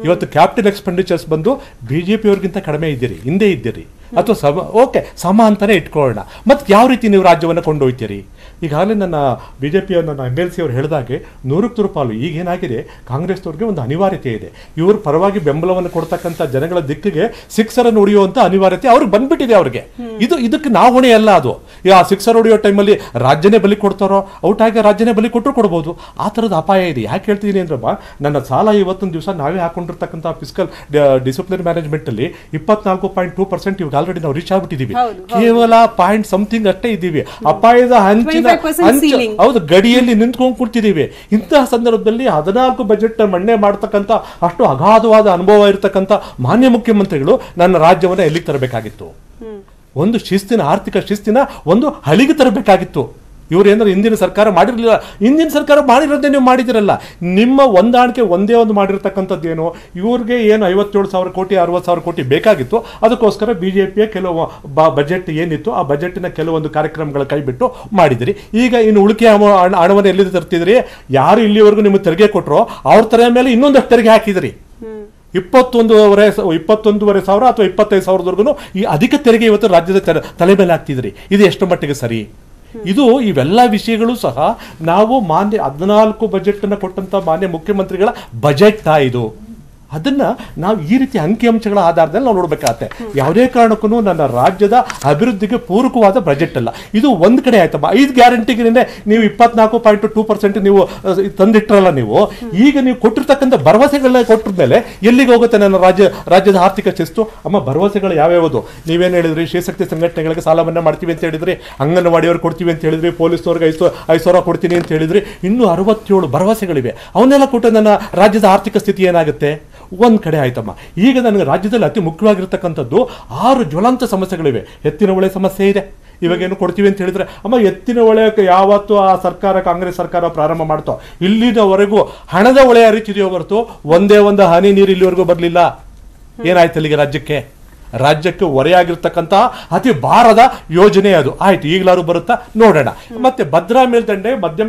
ಇವತ್ತು ಕ್ಯಾಪಿಟಲ್ ಎಕ್ಸ್ಪೆಂಡಿಚರ್ಸ್ ಬಂದು ಬಿಜೆಪಿ ಅವ್ರಿಗಿಂತ ಕಡಿಮೆ ಇದ್ದೀರಿ, ಹಿಂದೆ ಇದ್ದೀರಿ. ಅಥವಾ ಓಕೆ ಸಮ ಅಂತಾನೆ ಇಟ್ಕೊಳ್ಳೋಣ. ಮತ್ತೆ ಯಾವ ರೀತಿ ನೀವು ರಾಜ್ಯವನ್ನು ಕೊಂಡೊಯ್ತೀರಿ? ಈಗಾಗಲೇ ನನ್ನ ಬಿಜೆಪಿಯ ನನ್ನ MLC ಅವರು ಹೇಳಿದಾಗೆ 100ಕ್ಕೆ 100 ಪಾಲು ಈಗೇನಾಗಿದೆ, ಕಾಂಗ್ರೆಸ್ನವ್ರಿಗೆ ಒಂದು ಅನಿವಾರ್ಯತೆ ಇದೆ. ಇವ್ರ ಪರವಾಗಿ ಬೆಂಬಲವನ್ನು ಕೊಡ್ತಕ್ಕಂಥ ಜನಗಳ ದಿಕ್ಕಿಗೆ ಸಿಕ್ಸರ್ ಅನ್ನು ಹೊಡೆಯುವಂತ ಅನಿವಾರ್ಯತೆ ಅವ್ರಿಗೆ ಬಂದ್ಬಿಟ್ಟಿದೆ. ಅವ್ರಿಗೆ ಇದಕ್ಕೆ ನಾವು ಹೊಣೆ ಅಲ್ಲ. ಅದು ಆ ಸಿಕ್ಸರ್ ಹೊಡೆಯೋ ಟೈಮಲ್ಲಿ ರಾಜ್ಯನೇ ಬಲಿ ಕೊಡ್ತಾರೋ, ಔಟ್ ಆಗಿ ರಾಜ್ಯನೇ ಬಲಿ ಕೊಟ್ಟರು ಕೊಡ್ಬೋದು. ಆ ಥರದ ಅಪಾಯ ಇದೆ. ಯಾಕೆ ಹೇಳ್ತಿದ್ದೀನಿ ಅಂದ್ರಪ್ಪ, ನನ್ನ ಸಾಲ ಇವತ್ತೊಂದು ದಿವಸ ನಾವೇ ಹಾಕೊಂಡಿರ್ತಕ್ಕಂಥ ಫಿಸ್ಕಲ್ ಡಿಸಿಪ್ಲಿನ್ ಮ್ಯಾನೇಜ್ಮೆಂಟ್ ಅಲ್ಲಿ 24.2% ಇವಾಗ ಆಲ್ರೆಡಿ ನಾವು ರೀಚ್ ಆಗ್ಬಿಟ್ಟಿದೀವಿ. ಕೇವಲ ಪಾಯಿಂಟ್ ಸಮಥಿಂಗ್ ಅಷ್ಟೇ ಇದ್ದೀವಿ. ಅಪಾಯದ ಹಂಚಿನ ಹೌದು ಗಡಿಯಲ್ಲಿ ನಿಂತ್ಕೊಂಡು ಕೂರ್ತಿದ್ದೀವಿ. ಇಂತಹ ಸಂದರ್ಭದಲ್ಲಿ 14 ಬಜೆಟ್ ಮಣ್ಣೆ ಮಾಡತಕ್ಕಂಥ ಅಷ್ಟು ಅಗಾಧವಾದ ಅನುಭವ ಇರತಕ್ಕಂಥ ಮಾನ್ಯ ಮುಖ್ಯಮಂತ್ರಿಗಳು ನನ್ನ ರಾಜ್ಯವನ್ನು ಎಲ್ಲಿಗೆ ತರಬೇಕಾಗಿತ್ತು? ಒಂದು ಶಿಸ್ತಿನ, ಆರ್ಥಿಕ ಶಿಸ್ತಿನ ಒಂದು ಹಳಿಗೆ ತರಬೇಕಾಗಿತ್ತು. ಇವ್ರು ಏನಾದ್ರು ಹಿಂದಿನ ಸರ್ಕಾರ ಮಾಡಿರಲಿಲ್ಲ. ಹಿಂದಿನ ಸರ್ಕಾರ ಮಾಡಿರೋದೇ ನೀವು ಮಾಡಿದಿರಲ್ಲ. ನಿಮ್ಮ ಹೊಂದಾಣಿಕೆ ಒಂದೇ ಒಂದು ಮಾಡಿರ್ತಕ್ಕಂಥದ್ದು ಏನು, ಇವ್ರಿಗೆ ಏನು 57,000 ಕೋಟಿ 60,000 ಕೋಟಿ ಬೇಕಾಗಿತ್ತು. ಅದಕ್ಕೋಸ್ಕರ ಬಿಜೆಪಿಯ ಕೆಲವು ಬಜೆಟ್ ಏನಿತ್ತು ಆ ಬಜೆಟ್ನ ಕೆಲವೊಂದು ಕಾರ್ಯಕ್ರಮಗಳ ಕೈಬಿಟ್ಟು ಮಾಡಿದಿರಿ. ಈಗ ಇನ್ನು ಉಳಿಕೆ ಹಣವನ್ನು ಎಲ್ಲಿಂದ ತರ್ತಿದ್ರಿ? ಯಾರು ಇಲ್ಲಿವರೆಗೂ ನಿಮಗೆ ತೆರಿಗೆ ಕೊಟ್ಟರೋ ಅವ್ರ ತರ ಮೇಲೆ ಇನ್ನೊಂದಷ್ಟು ತೆರಿಗೆ ಹಾಕಿದ್ರಿ. 21,500 ಅಥವಾ 25,000 ಈ ಅಧಿಕ ತೆರಿಗೆ ಇವತ್ತು ರಾಜ್ಯದ ತಲೆ ಮೇಲೆ ಹಾಕ್ತಿದ್ರಿ. ಇದು ಎಷ್ಟು ಮಟ್ಟಿಗೆ ಸರಿ? ಇದು ಇವೆಲ್ಲ ವಿಷಯಗಳು ಸಹ ನಾವು ಮಾನ್ಯ 14 ಬಜೆಟ್ ಅನ್ನು ಕೊಟ್ಟಂತ ಮಾನ್ಯ ಮುಖ್ಯಮಂತ್ರಿಗಳ ಬಜೆಟ್ ಇದು. ಅದನ್ನ ನಾವು ಈ ರೀತಿ ಅಂಕಿಅಂಶಗಳ ಆಧಾರದಲ್ಲಿ ನಾವು ನೋಡ್ಬೇಕಾಗತ್ತೆ. ಯಾವುದೇ ಕಾರಣಕ್ಕೂ ನನ್ನ ರಾಜ್ಯದ ಅಭಿವೃದ್ಧಿಗೆ ಪೂರಕವಾದ ಬಜೆಟ್ ಅಲ್ಲ ಇದು. ಒಂದ್ ಕಡೆ ಆಯ್ತಮ್ಮ, 5 ಗ್ಯಾರಂಟಿಗೆ ನೀವು 24.2% ನೀವು ತಂದಿಟ್ರಲ್ಲ. ನೀವು ಈಗ ನೀವು ಕೊಟ್ಟಿರ್ತಕ್ಕಂಥ ಭರವಸೆಗಳನ್ನ ಕೊಟ್ಟ ಮೇಲೆ ಎಲ್ಲಿಗೆ ಹೋಗುತ್ತೆ ನನ್ನ ರಾಜ್ಯದ ಆರ್ಥಿಕ ಶಿಸ್ತು? ಅಮ್ಮ, ಭರವಸೆಗಳು ಯಾವ್ಯಾವುದು? ನೀವೇನು ಹೇಳಿದ್ರಿ? ಶ್ರೀಶಕ್ತಿ ಸಂಘಟನೆಗಳಿಗೆ ಸಾಲ ಮನ್ನಾ ಮಾಡ್ತೀವಿ ಅಂತ ಹೇಳಿದ್ರಿ, ಅಂಗನವಾಡಿಯವ್ರು ಕೊಡ್ತೀವಿ ಅಂತ ಹೇಳಿದ್ರಿ, ಪೊಲೀಸ್ನವ್ರಿಗೆ 5,000 ಕೊಡ್ತೀನಿ ಅಂತ ಹೇಳಿದ್ರಿ. ಇನ್ನೂ 67 ಭರವಸೆಗಳಿವೆ. ಅವನ್ನೆಲ್ಲ ಕೊಟ್ಟು ನನ್ನ ರಾಜ್ಯದ ಆರ್ಥಿಕ ಸ್ಥಿತಿ ಏನಾಗುತ್ತೆ? ಒಂದ್ ಕಡೆ ಆಯ್ತಮ್ಮ. ಈಗ ನನಗೆ ರಾಜ್ಯದಲ್ಲಿ ಅತಿ ಮುಖ್ಯವಾಗಿರ್ತಕ್ಕಂಥದ್ದು 6 ಜ್ವಲಂತ ಸಮಸ್ಯೆಗಳಿವೆ. ಎತ್ತಿನ ಹೊಳೆ ಸಮಸ್ಯೆ ಇದೆ. ಇವಾಗ ಏನು ಕೊಡ್ತೀವಿ ಅಂತ ಹೇಳಿದ್ರೆ, ಅಮ್ಮ ಎತ್ತಿನ ಹೊಳೆಗೆ ಯಾವತ್ತು ಆ ಸರ್ಕಾರ, ಕಾಂಗ್ರೆಸ್ ಸರ್ಕಾರ ಪ್ರಾರಂಭ ಮಾಡ್ತೋ ಇಲ್ಲಿನವರೆಗೂ ಹಣದ ಹೊಳೆ ಹರಿತಿದೆಯೋ ಹೊರತು ಒಂದೇ ಒಂದು ಹನಿ ನೀರು ಇಲ್ಲಿವರೆಗೂ ಬರಲಿಲ್ಲ. ಏನಾಯ್ತು ಅಲ್ಲಿಗೆ? ರಾಜ್ಯಕ್ಕೆ ಹೊರೆಯಾಗಿರ್ತಕ್ಕಂಥ ಅತಿ ಭಾರದ ಯೋಜನೆ ಅದು. ಆಯ್ತು, ಈಗಲಾರು ಬರುತ್ತಾ ನೋಡೋಣ. ಮತ್ತೆ ಭದ್ರಾ ಮೇಲ್ದಂಡೆ ಮಧ್ಯ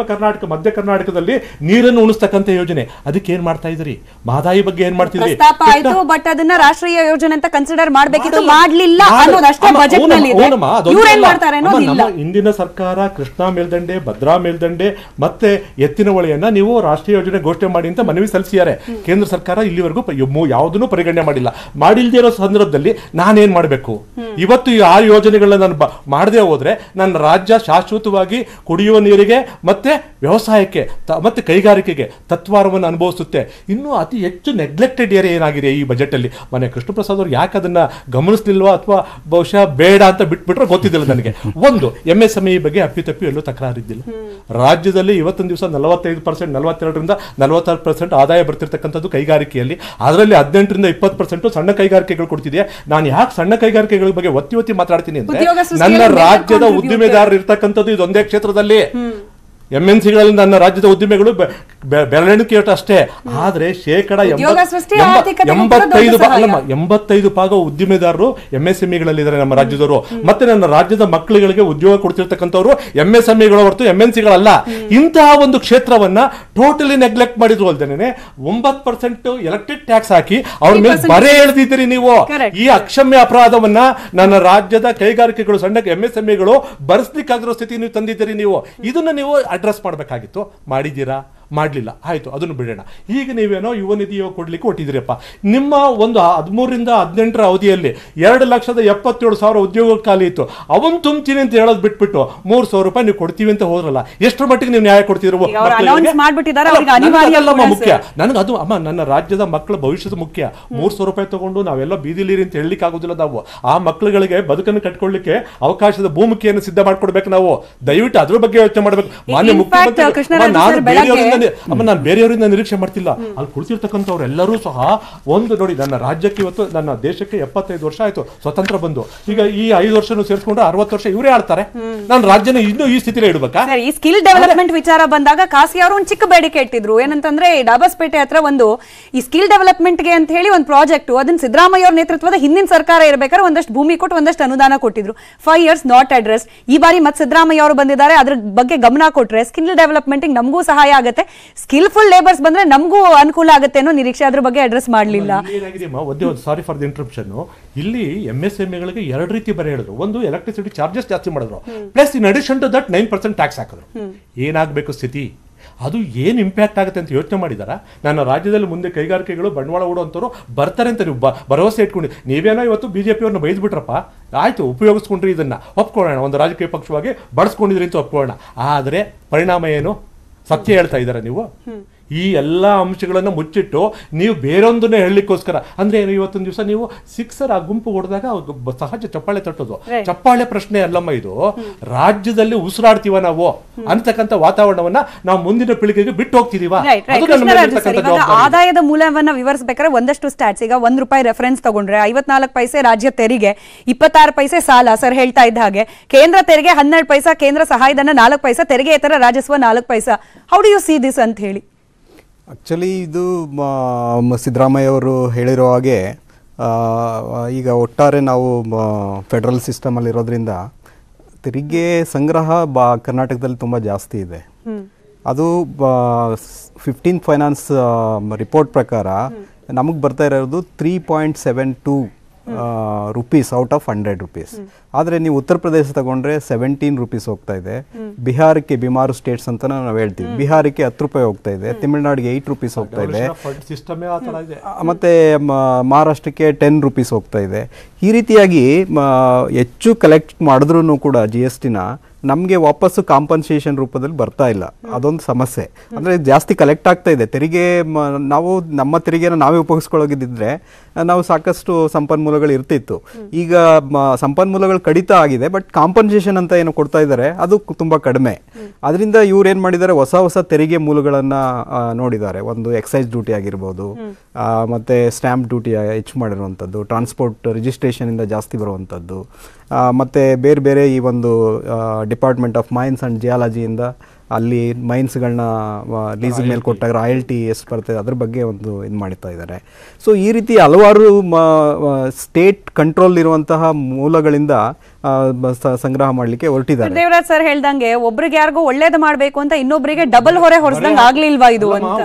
ಕರ್ನಾಟಕದಲ್ಲಿ ನೀರನ್ನು ಉಣಿಸ್ತಕ್ಕಂಥ ಯೋಜನೆ, ಅದಕ್ಕೆ ಏನ್ ಮಾಡ್ತಾ ಇದ್ರಿ? ಮಹದಾಯಿ ಬಗ್ಗೆ ಏನ್ ಮಾಡ್ತಿದ್ರಿ? ಬಟ್ ಅದನ್ನ ರಾಷ್ಟ್ರೀಯ ಯೋಜನೆ ಅಂತ ಕನ್ಸಿಡರ್ ಮಾಡಬೇಕಿತ್ತು, ಮಾಡಲಿಲ್ಲ ಅನ್ನೋದಷ್ಟೇ ಬಜೆಟ್ ನಲ್ಲಿ ಇದೆ. ನಮ್ಮ ಇಂದಿನ ಸರ್ಕಾರ ಕೃಷ್ಣಾ ಮೇಲ್ದಂಡೆ, ಭದ್ರಾ ಮೇಲ್ದಂಡೆ ಮತ್ತೆ ಎತ್ತಿನ ಹೊಳೆಯನ್ನ ನೀವು ರಾಷ್ಟ್ರೀಯ ಯೋಜನೆ ಘೋಷಣೆ ಮಾಡಿ ಅಂತ ಮನವಿ ಸಲ್ಲಿಸಿದ್ದಾರೆ. ಕೇಂದ್ರ ಸರ್ಕಾರ ಇಲ್ಲಿವರೆಗೂ ಯಾವುದನ್ನು ಪರಿಗಣನೆ ಮಾಡಿಲ್ಲ. ಮಾಡಿಲ್ದೇ ಇರೋ ಸಂದರ್ಭದಲ್ಲಿ ನಾನೇನ್ ಮಾಡಬೇಕು? ಇವತ್ತು ಈ 6 ಯೋಜನೆಗಳನ್ನ ನಾನು ಮಾಡದೆ ಹೋದ್ರೆ ನನ್ನ ರಾಜ್ಯ ಶಾಶ್ವತವಾಗಿ ಕುಡಿಯುವ ನೀರಿಗೆ ಮತ್ತೆ ವ್ಯವಸಾಯಕ್ಕೆ ಮತ್ತೆ ಕೈಗಾರಿಕೆಗೆ ತತ್ವಾರವನ್ನು ಅನುಭವಿಸುತ್ತೆ. ಇನ್ನು ಅತಿ ಹೆಚ್ಚು ನೆಗ್ಲೆಕ್ಟೆಡ್ ಏರಿಯಾ ಏನಾಗಿದೆ ಈ ಬಜೆಟ್ ಅಲ್ಲಿ? ಮನೆ ಕೃಷ್ಣ ಪ್ರಸಾದ್ ಅವರು ಯಾಕೆ ಅದನ್ನ ಗಮನಿಸ್ಲಿಲ್ವಾ ಅಥವಾ ಬಹುಶಃ ಬೇಡ ಅಂತ ಬಿಟ್ಬಿಟ್ರೆ ಗೊತ್ತಿದ್ದಿಲ್ಲ ನನಗೆ. ಒಂದು MSME ಬಗ್ಗೆ ಅಪ್ಪಿತಪ್ಪಿ ಎಲ್ಲೂ ತಕರಾರಿದ್ದಿಲ್ಲ. ರಾಜ್ಯದಲ್ಲಿ ಇವತ್ತೊಂದು ದಿವಸ 45%, 42ರಿಂದ 46% ಆದಾಯ ಬರ್ತಿರ್ತಕ್ಕಂಥದ್ದು ಕೈಗಾರಿಕೆಯಲ್ಲಿ. ಅದರಲ್ಲಿ 18ರಿಂದ 20% ಸಣ್ಣ ಕೈಗಾರಿಕೆಗಳು ಕೊಡ್ತಿದೆಯಾ? ನಾನು ಯಾಕೆ ಸಣ್ಣ ಕೈಗಾರಿಕೆಗಳ ಬಗ್ಗೆ ಒತ್ತಿ ಮಾತಾಡ್ತೀನಿ ಅಂದ್ರೆ, ನನ್ನ ರಾಜ್ಯದ ಉದ್ದಿಮೆದಾರರು ಇರ್ತಕ್ಕಂಥದ್ದು ಇದೊಂದೇ ಕ್ಷೇತ್ರದಲ್ಲಿ. MNCಗಳಲ್ಲಿ ನನ್ನ ರಾಜ್ಯದ ಉದ್ದಿಮೆಗಳು ಬೆರಳೆಣಿಕೆ ಅಷ್ಟೇ. ಆದ್ರೆ 85% ಉದ್ದಿಮೆದಾರರು MSMEಗಳಲ್ಲಿ ಇದ್ದಾರೆ ನಮ್ಮ ರಾಜ್ಯದವರು. ಮತ್ತೆ ನನ್ನ ರಾಜ್ಯದ ಮಕ್ಕಳುಗಳಿಗೆ ಉದ್ಯೋಗ ಕೊಡ್ತಿರ್ತಕ್ಕಂಥವ್ರು MSMEಗಳು ಹೊರತು MNCಗಳಲ್ಲ. ಇಂತಹ ಒಂದು ಕ್ಷೇತ್ರವನ್ನ ಟೋಟಲಿ ನೆಗ್ಲೆಕ್ಟ್ ಮಾಡಿದ್ರು ಅಲ್ದೇನೆ 9% ಎಲೆಕ್ಟ್ರಿಕ್ ಟ್ಯಾಕ್ಸ್ ಹಾಕಿ ಅವ್ರ ಮೇಲೆ ಬರೆ ಎಳೆದಿದ್ದೀರಿ ನೀವು. ಈ ಅಕ್ಷಮ್ಯ ಅಪರಾಧವನ್ನ ನನ್ನ ರಾಜ್ಯದ ಕೈಗಾರಿಕೆಗಳು, ಸಣ್ಣ MSMEಗಳು ಭರಿಸಲಿಕ್ಕಾಗಿರೋ ಸ್ಥಿತಿ ನೀವು ತಂದಿದ್ದೀರಿ. ನೀವು ಇದನ್ನ ನೀವು ಅಡ್ರೆಸ್ ಮಾಡಬೇಕಾಗಿತ್ತು. ಮಾಡಿದ್ದೀರಾ? ಮಾಡಲಿಲ್ಲ. ಆಯ್ತು, ಅದನ್ನು ಬಿಡೋಣ. ಈಗ ನೀವೇನೋ ಯುವ ನಿಧಿ ಕೊಡ್ಲಿಕ್ಕೆ ಹೊಟ್ಟಿದ್ರಪ್ಪ. ನಿಮ್ಮ ಒಂದು 13ರಿಂದ 18ರ ಅವಧಿಯಲ್ಲಿ 2,77,000 ಉದ್ಯೋಗ ಖಾಲಿ ಇತ್ತು. ಅವನ್ ತುಂಬ್ತೀನಿ ಅಂತ ಹೇಳೋದು ಬಿಟ್ಬಿಟ್ಟು 3,000 ರೂಪಾಯಿ ನೀವು ಕೊಡ್ತೀವಿ ಅಂತ ಹೋದ್ರಲ್ಲ, ಎಷ್ಟರ ಮಟ್ಟಿಗೆ ನೀವು ನ್ಯಾಯ ಕೊಡ್ತಿರೋ? ಮುಖ್ಯ ನನಗೆ ಅದು. ಅಮ್ಮ, ನನ್ನ ರಾಜ್ಯದ ಮಕ್ಕಳ ಭವಿಷ್ಯದ ಮುಖ್ಯ. 3,000 ರೂಪಾಯಿ ತಗೊಂಡು ನಾವೆಲ್ಲ ಬೀದಿಲೀರಿ ಅಂತ ಹೇಳಲಿಕ್ಕೆ ಆಗೋದಿಲ್ಲ. ನಾವು ಆ ಮಕ್ಕಳುಗಳಿಗೆ ಬದುಕನ್ನು ಕಟ್ಕೊಳ್ಳಿಕ್ಕೆ ಅವಕಾಶದ ಭೂಮಿಕೆಯನ್ನು ಸಿದ್ಧ ಮಾಡ್ಕೊಡ್ಬೇಕು. ನಾವು ದಯವಿಟ್ಟು ಅದ್ರ ಬಗ್ಗೆ ಯೋಚನೆ ಮಾಡ್ಬೇಕು. ಮಾನ್ಯ ಮುಖ್ಯಮಂತ್ರಿ, ನಾನು ಬೇರೆಯವರಿಂದ ನಿರೀಕ್ಷೆ ಮಾಡ್ತಿಲ್ಲ. ಅಲ್ಲಿ ಕುಳಿತಿರ್ತಕ್ಕಂಥವ್ರು ಎಲ್ಲರೂ ಸಹ ಒಂದು ನೋಡಿ, ನನ್ನ ರಾಜ್ಯಕ್ಕೆ ಇವತ್ತು ನನ್ನ ದೇಶಕ್ಕೆ 75 ವರ್ಷ ಆಯ್ತು ಸ್ವತಂತ್ರ ಬಂದು. ಈಗ ಈ 5 ವರ್ಷ ಸೇರಿಸ್ಕೊಂಡ್ರೆ 60 ವರ್ಷ ಇವರೇ ಆಳ್ತಾರೆ. ನಾನು ರಾಜ್ಯನ ಇನ್ನೂ ಈ ಸ್ಥಿತಿಲೇ ಇಡಬೇಕಾ? ಈ ಸ್ಕಿಲ್ ಡೆವಲಪ್ಮೆಂಟ್ ವಿಚಾರ ಬಂದಾಗ ಖಾಸಿ ಅವರು ಒಂದು ಚಿಕ್ಕ ಬೇಡಿಕೆ ಇಟ್ಟಿದ್ರು. ಏನಂತಂದ್ರೆ ಡಾಬಸ್ಪೇಟೆ ಹತ್ರ ಒಂದು ಈ ಸ್ಕಿಲ್ ಡೆವಲಪ್ಮೆಂಟ್ ಗೆ ಅಂತ ಹೇಳಿ ಒಂದು ಪ್ರಾಜೆಕ್ಟ್, ಅದನ್ನ ಸಿದ್ದರಾಮಯ್ಯ ಅವ್ರ ನೇತೃತ್ವದ ಹಿಂದಿನ ಸರ್ಕಾರ ಇರಬೇಕಾದ್ರೆ ಒಂದಷ್ಟು ಭೂಮಿ ಕೊಟ್ಟು ಒಂದಷ್ಟು ಅನುದಾನ ಕೊಟ್ಟಿದ್ರು. 5 years ನಾಟ್ ಅಡ್ರೆಸ್. ಈ ಬಾರಿ ಮತ್ತೆ ಸಿದ್ದರಾಮಯ್ಯ ಅವರು ಬಂದಿದ್ದಾರೆ, ಅದ್ರ ಬಗ್ಗೆ ಗಮನ ಕೊಟ್ರೆ ಸ್ಕಿಲ್ ಡೆವಲಪ್ಮೆಂಟ್ ನಮಗೂ ಸಹಾಯ ಆಗುತ್ತೆ, ಸ್ಕಿಲ್ಫುಲ್ ಲೇಬರ್ಸ್ ಬಂದ್ರೆ ನಮಗೂ ಅನುಕೂಲ ಆಗುತ್ತೆ ಅನ್ನೋ ನಿರೀಕ್ಷೆ, ಅದ್ರ ಬಗ್ಗೆ ಅಡ್ರೆಸ್ ಮಾಡಲಿಲ್ಲ. Sorry for the interruption. ಇಲ್ಲಿ MSMEಗಳಿಗೆ 2 ರೀತಿ ಬರೆ ಹೇಳಿದ್ರು. ಒಂದು, ಎಲೆಕ್ಟ್ರಿಸಿಟಿ ಚಾರ್ಜಸ್ ಜಾಸ್ತಿ ಮಾಡಿದ್ರು, plus in addition to that 9% tax ಹಾಕಿದ್ರು. ಏನಾಗಬೇಕು ಸ್ಥಿತಿ, ಅದು ಏನು ಇಂಪ್ಯಾಕ್ಟ್ ಆಗುತ್ತೆ ಅಂತ ಯೋಚನೆ ಮಾಡಿದಾರ? ನನ್ನ ರಾಜ್ಯದಲ್ಲಿ ಮುಂದೆ ಕೈಗಾರಿಕೆಗಳು ಬಂಡವಾಳ ಹೂಡುವಂಥವ್ರು ಬರ್ತಾರೆ ಅಂತ ನೀವು ಭರವಸೆ ಇಟ್ಕೊಂಡು ನೀವೇನೋ ಇವತ್ತು BJP-ಅವ್ರನ್ನ ಬೈದ್ಬಿಟ್ರಪ್ಪ, ಆಯ್ತು ಉಪಯೋಗಿಸ್ಕೊಂಡ್ರಿ, ಇದನ್ನ ಒಪ್ಕೊಳ್ಳೋಣ, ಒಂದು ರಾಜಕೀಯ ಪಕ್ಷವಾಗಿ ಬಳಸ್ಕೊಂಡಿದ್ರಿ ಅಂತ ಒಪ್ಕೊಳ್ಳೋಣ. ಆದರೆ ಪರಿಣಾಮ ಏನು? ಸತ್ಯ ಹೇಳ್ತಾ ಇದ್ದಾರೆ ನೀವು. ಈ ಎಲ್ಲ ಅಂಶಗಳನ್ನು ಮುಚ್ಚಿಟ್ಟು ನೀವು ಬೇರೊಂದನ್ನೇ ಹೇಳಲಿಕ್ಕೋಸ್ಕರ, ಅಂದ್ರೆ ಇವತ್ತೊಂದು ದಿವಸ ನೀವು ಸಿಕ್ಸರ್ ಆ ಗುಂಪು ಹೊಡೆದಾಗ ಸಹಜ ಚಪ್ಪಾಳೆ ತಟ್ಟೋದು, ಚಪ್ಪಾಳೆ ಪ್ರಶ್ನೆ ಅಲ್ಲಮ್ಮ ಇದು. ರಾಜ್ಯದಲ್ಲಿ ಉಸಿರಾಡ್ತೀವ ನಾವು ಅಂತಕ್ಕಂಥ ವಾತಾವರಣವನ್ನ ನಾವು ಮುಂದಿನ ಪೀಳಿಗೆಗೆ ಬಿಟ್ಟು ಹೋಗ್ತಿದೀವ. ಆದಾಯದ ಮೂಲವನ್ನ ವಿವರಿಸಬೇಕಾದ್ರೆ ಒಂದಷ್ಟು ಸ್ಟಾಟ್ಸ್. ಈಗ ₹1 ರೆಫರೆನ್ಸ್ ತಗೊಂಡ್ರೆ 54 ಪೈಸೆ ರಾಜ್ಯ ತೆರಿಗೆ, 26 ಪೈಸೆ ಸಾಲ. ಸರ್ ಹೇಳ್ತಾ ಇದ್ದ ಹಾಗೆ ಕೇಂದ್ರ ತೆರಿಗೆ 12 ಪೈಸಾ, ಕೇಂದ್ರ ಸಹಾಯಧನ 4 ಪೈಸಾ, ತೆರಿಗೆಯೇತರ ರಾಜಸ್ವ 4 paisa. How do you see this ಅಂತ ಹೇಳಿ? ಆ್ಯಕ್ಚುಲಿ ಇದು ಸಿದ್ದರಾಮಯ್ಯ ಅವರು ಹೇಳಿರೋ ಹಾಗೆ ಈಗ ಒಟ್ಟಾರೆ ನಾವು ಫೆಡರಲ್ ಸಿಸ್ಟಮಲ್ಲಿರೋದ್ರಿಂದ ತೆರಿಗೆ ಸಂಗ್ರಹ ಕರ್ನಾಟಕದಲ್ಲಿ ತುಂಬ ಜಾಸ್ತಿ ಇದೆ. ಅದು 15th ಫೈನಾನ್ಸ್ ರಿಪೋರ್ಟ್ ಪ್ರಕಾರ ನಮಗೆ ಬರ್ತಾ ಇರೋದು 3.72 rupees ಔಟ್ ಆಫ್ 100 rupees. ಆದರೆ ನೀವು ಉತ್ತರ ಪ್ರದೇಶ ತಗೊಂಡ್ರೆ 17 rupees ಹೋಗ್ತಾ ಇದೆ. ಬಿಹಾರಕ್ಕೆ, ಬಿಮಾರು ಸ್ಟೇಟ್ಸ್ ಅಂತ ನಾವು ಹೇಳ್ತೀವಿ, ಬಿಹಾರಕ್ಕೆ 10 ರೂಪಾಯಿ ಹೋಗ್ತಾ ಇದೆ. ತಮಿಳುನಾಡಿಗೆ 8 rupees ಹೋಗ್ತಾ ಇದೆ. ಮತ್ತೆ ಮಹಾರಾಷ್ಟ್ರಕ್ಕೆ 10 rupees ಹೋಗ್ತಾ ಇದೆ. ಈ ರೀತಿಯಾಗಿ ಹೆಚ್ಚು ಕಲೆಕ್ಟ್ ಮಾಡಿದ್ರೂ ಕೂಡ GSTನ ನಮಗೆ ವಾಪಸ್ಸು ಕಾಂಪನ್ಸೇಷನ್ ರೂಪದಲ್ಲಿ ಬರ್ತಾ ಇಲ್ಲ. ಅದೊಂದು ಸಮಸ್ಯೆ. ಅಂದರೆ ಜಾಸ್ತಿ ಕಲೆಕ್ಟ್ ಆಗ್ತಾ ಇದೆ ತೆರಿಗೆ. ನಾವು ನಮ್ಮ ತೆರಿಗೆನ ನಾವೇ ಉಪಯೋಗಿಸ್ಕೊಳ್ಳೋಗಿದ್ದರೆ ನಾವು ಸಾಕಷ್ಟು ಸಂಪನ್ಮೂಲಗಳು ಇರ್ತಿತ್ತು. ಈಗ ಸಂಪನ್ಮೂಲಗಳು ಕಡಿತ ಆಗಿದೆ, ಬಟ್ ಕಾಂಪನ್ಸೇಷನ್ ಅಂತ ಏನು ಕೊಡ್ತಾ ಇದ್ದಾರೆ ಅದು ತುಂಬ ಕಡಿಮೆ. ಅದರಿಂದ ಇವ್ರು ಏನು ಮಾಡಿದ್ದಾರೆ, ಹೊಸ ತೆರಿಗೆ ಮೂಲಗಳನ್ನು ನೋಡಿದ್ದಾರೆ. ಒಂದು ಎಕ್ಸೈಸ್ ಡ್ಯೂಟಿ ಆಗಿರ್ಬೋದು, ಮತ್ತು ಸ್ಟ್ಯಾಂಪ್ ಡ್ಯೂಟಿ ಹೆಚ್ಚು ಮಾಡಿರುವಂಥದ್ದು, ಟ್ರಾನ್ಸ್ಪೋರ್ಟ್ ರಿಜಿಸ್ಟ್ರೇಷನಿಂದ ಜಾಸ್ತಿ ಬರುವಂಥದ್ದು, ಮತ್ತು ಬೇರೆ ಬೇರೆ ಈ ಒಂದು ಡಿಪಾರ್ಟ್ಮೆಂಟ್ ಆಫ್ ಮೈನ್ಸ್ ಆ್ಯಂಡ್ ಜಿಯಾಲಜಿಯಿಂದ ಅಲ್ಲಿ ಮೈನ್ಸ್ಗಳನ್ನ ಲೀಸ್ ಮೇಲೆ ಕೊಟ್ಟಾಗ ರಾಯಲ್ಟಿ ಎಷ್ಟು ಬರ್ತದೆ ಅದ್ರ ಬಗ್ಗೆ ಒಂದು ಇದು ಮಾಡ್ತಾ ಇದ್ದಾರೆ. ಸೊ ಈ ರೀತಿ ಹಲವಾರು ಸ್ಟೇಟ್ ಕಂಟ್ರೋಲ್ ಇರುವಂತಹ ಮೂಲಗಳಿಂದ ಸಂಗ್ರಹ ಮಾಡಲಿಕ್ಕೆ ಹೊರಟಿದ್ದಾರೆ. ದೇವರಾಜ್ ಸರ್ ಹೇಳ್ದಂಗೆ ಒಬ್ರಿಗೆ ಯಾರಿಗೂ ಒಳ್ಳೇದು ಮಾಡಬೇಕು ಅಂತ ಇನ್ನೊಬ್ಬರಿಗೆ ಡಬಲ್ ಹೊರೆ ಹೊರಸ್ದಂಗೆ ಆಗ್ಲಿಲ್ವಾ ಇದು ಅಂತ?